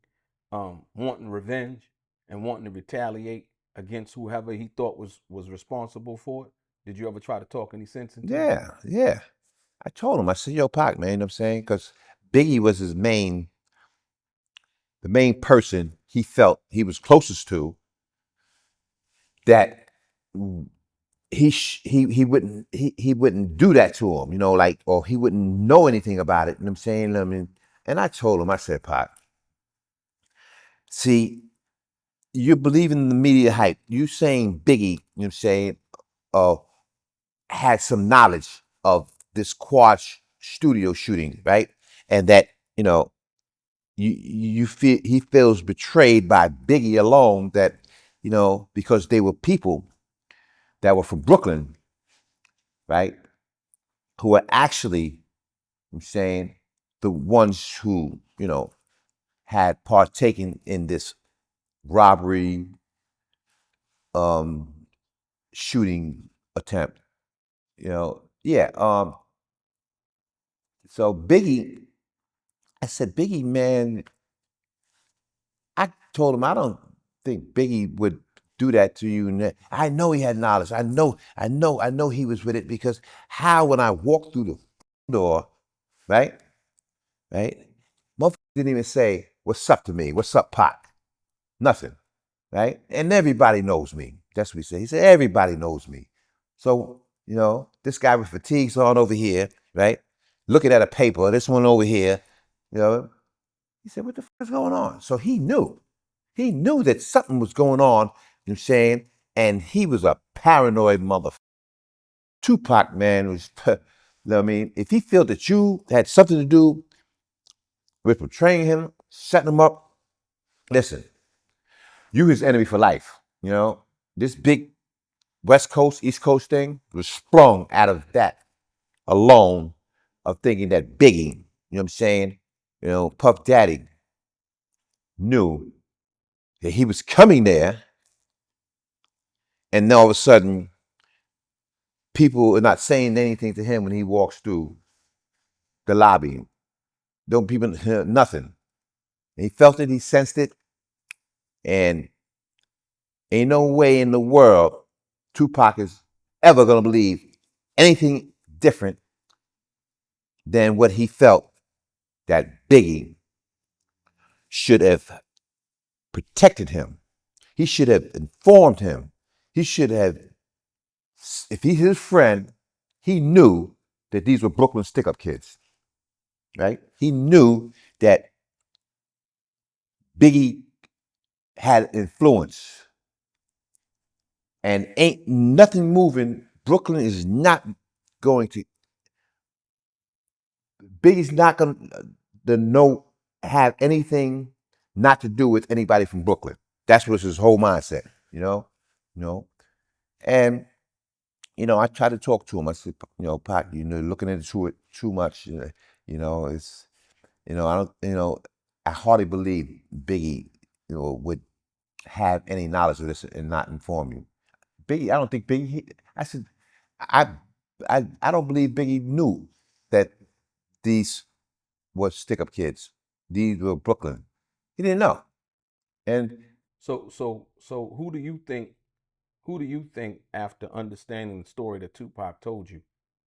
wanting revenge and wanting to retaliate against whoever he thought was responsible for it? Did you ever try to talk any sense into him? Yeah. I told him, I said, yo, Pac, man, you know what I'm saying? Because Biggie was the main person he felt he was closest to that he wouldn't do that to him, like, or he wouldn't know anything about it. You know what I'm saying? I mean, and I told him, I said, Pac, see, you're believing in the media hype. You saying Biggie, you know what I'm saying, had some knowledge of this Quash studio shooting, right? And that, you feel he feels betrayed by Biggie alone, that, because they were people that were from Brooklyn, right? Who were actually, I'm saying, the ones who, had partaken in this robbery, shooting attempt. Yeah. So Biggie, I said, Biggie, man, I told him I don't think Biggie would do that to you. And I know he had knowledge. I know he was with it, because how when I walked through the door, right? Right? Motherfucker didn't even say, what's up to me? What's up, Pac? Nothing. Right? And everybody knows me. That's what he said. He said, everybody knows me. So, this guy with fatigues on over here, right? Looking at a paper, this one over here, he said, what the fuck is going on? So he knew. He knew that something was going on, you know what I'm saying? And he was a paranoid motherfucker. Tupac, man, was, I mean, if he felt that you had something to do with betraying him, setting him up, listen, you his enemy for life. This big West Coast, East Coast thing was sprung out of that alone, of thinking that Biggie, you know what I'm saying, Puff Daddy knew that he was coming there, and then all of a sudden, people are not saying anything to him when he walks through the lobby. Don't people hear nothing. He felt it, he sensed it, and ain't no way in the world Tupac is ever gonna believe anything different than what he felt, that Biggie should have protected him. He should have informed him. He should have, if he's his friend, he knew that these were Brooklyn stick-up kids, right? He knew that Biggie had influence, and ain't nothing moving. Brooklyn is not going to, Biggie's not going to have anything not to do with anybody from Brooklyn. That's what his whole mindset, and I tried to talk to him. I said, Pac, looking into it too much. It's, I don't, I hardly believe Biggie, would have any knowledge of this and not inform you. Biggie, I don't think Biggie. I said, I, I don't believe Biggie knew that these were stick-up kids. These were Brooklyn. He didn't know. And So who do you think after understanding the story that Tupac told you,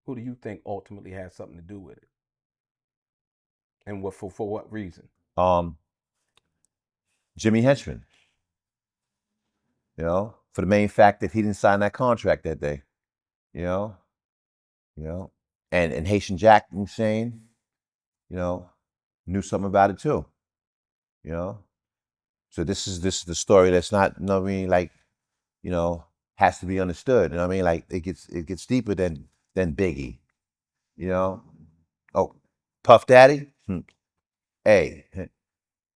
who do you think ultimately has something to do with it? And what for what reason? um, Jimmy Henchman, for the main fact that he didn't sign that contract that day, you know, and Haitian Jack, you know what I'm saying, knew something about it too, you know. So this is the story that's not, you know what I mean, like, has to be understood. You know what I mean? Like it gets deeper than Biggie, you know. Oh, Puff Daddy? Hey,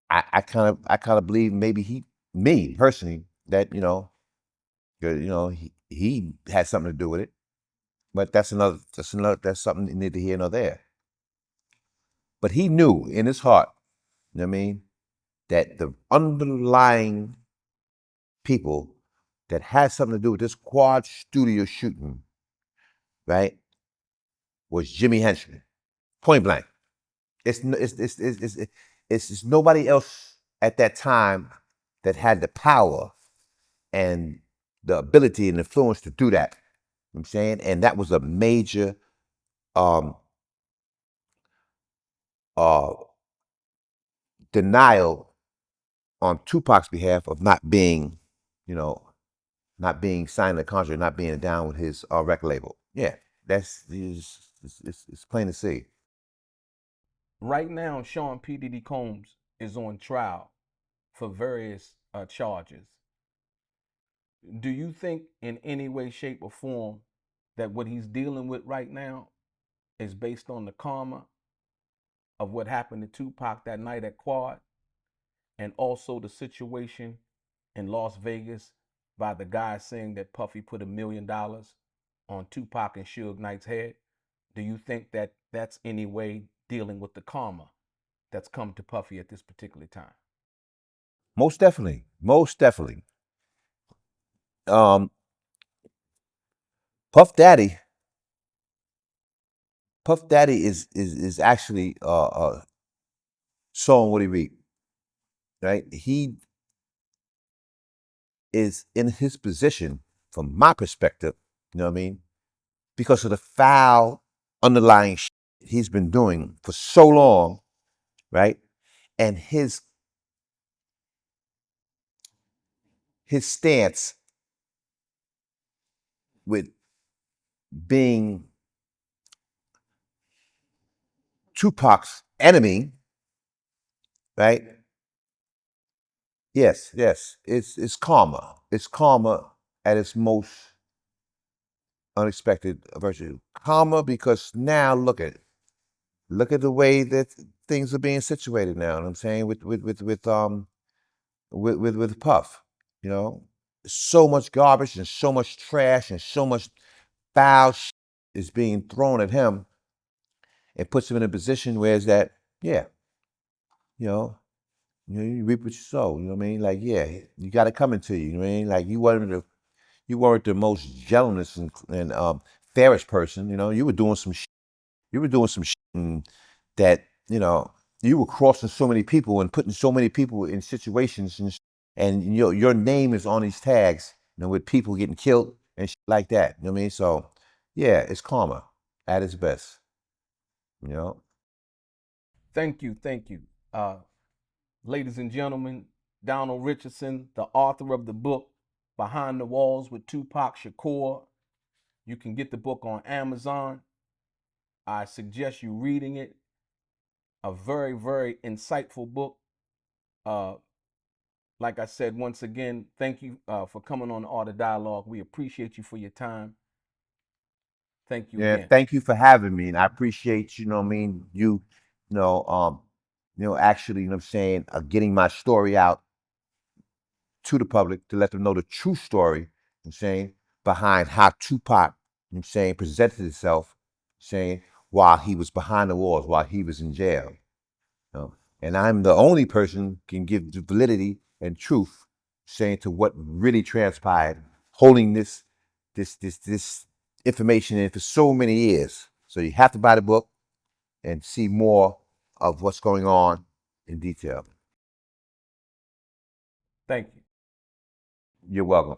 I kind of believe maybe me personally, that he had something to do with it. But that's something neither here nor there. But he knew in his heart, you know what I mean, that the underlying people that had something to do with this quad studio shooting, right, was Jimmy Henchman, point blank. It's nobody else at that time that had the power and the ability and influence to do that. You know what I'm saying, and that was a major uh, denial on Tupac's behalf of not being, not being signed the contract, not being down with his record label. Yeah, it's plain to see. Right now, Sean P. Diddy Combs is on trial for various charges. Do you think in any way, shape, or form that what he's dealing with right now is based on the karma of what happened to Tupac that night at Quad, and also the situation in Las Vegas by the guy saying that Puffy put $1 million on Tupac and Suge Knight's head? Do you think that that's any way dealing with the karma that's come to Puffy at this particular time? Most definitely, most definitely. Um, Puff Daddy, Puff Daddy is actually sowing what he reaped. Right? He is in his position, from my perspective, you know what I mean, because of the foul underlying shit he's been doing for so long, right? And his stance with being Tupac's enemy, right? Yes, it's karma. It's karma at its most unexpected virtue. Karma, because now look at the way that things are being situated now. You know what I'm saying, with Puff, you know, so much garbage and so much trash and so much foul shit is being thrown at him. It puts him in a position where is that, yeah, you know, you reap what you sow. You know what I mean? Like, yeah, you got it coming to you. You know what I mean? Like, you weren't the most gentleness and fairest person. You know, you were doing some shit. You were doing some shit that, you were crossing so many people and putting so many people in situations, and your name is on these tags, with people getting killed and shit like that. You know what I mean? So, yeah, it's karma at its best. You know. Thank you, thank you. Ladies and gentlemen, Donald Richardson, the author of the book Behind the Walls with Tupac Shakur. You can get the book on Amazon. I suggest you reading it. A very, very insightful book. Uh, like I said, once again, thank you for coming on the Art of Dialogue. We appreciate you for your time. Thank you Yeah, again. thank you for having me, and I appreciate, you know what I mean, actually, what I'm saying, getting my story out to the public to let them know the true story, I'm saying, behind how Tupac, I'm saying, presented himself, saying, while he was behind the walls, while he was in jail. And I'm the only person can give the validity and truth, saying, to what really transpired, holding this information in for so many years. So you have to buy the book and see more of what's going on in detail. Thank you. You're welcome.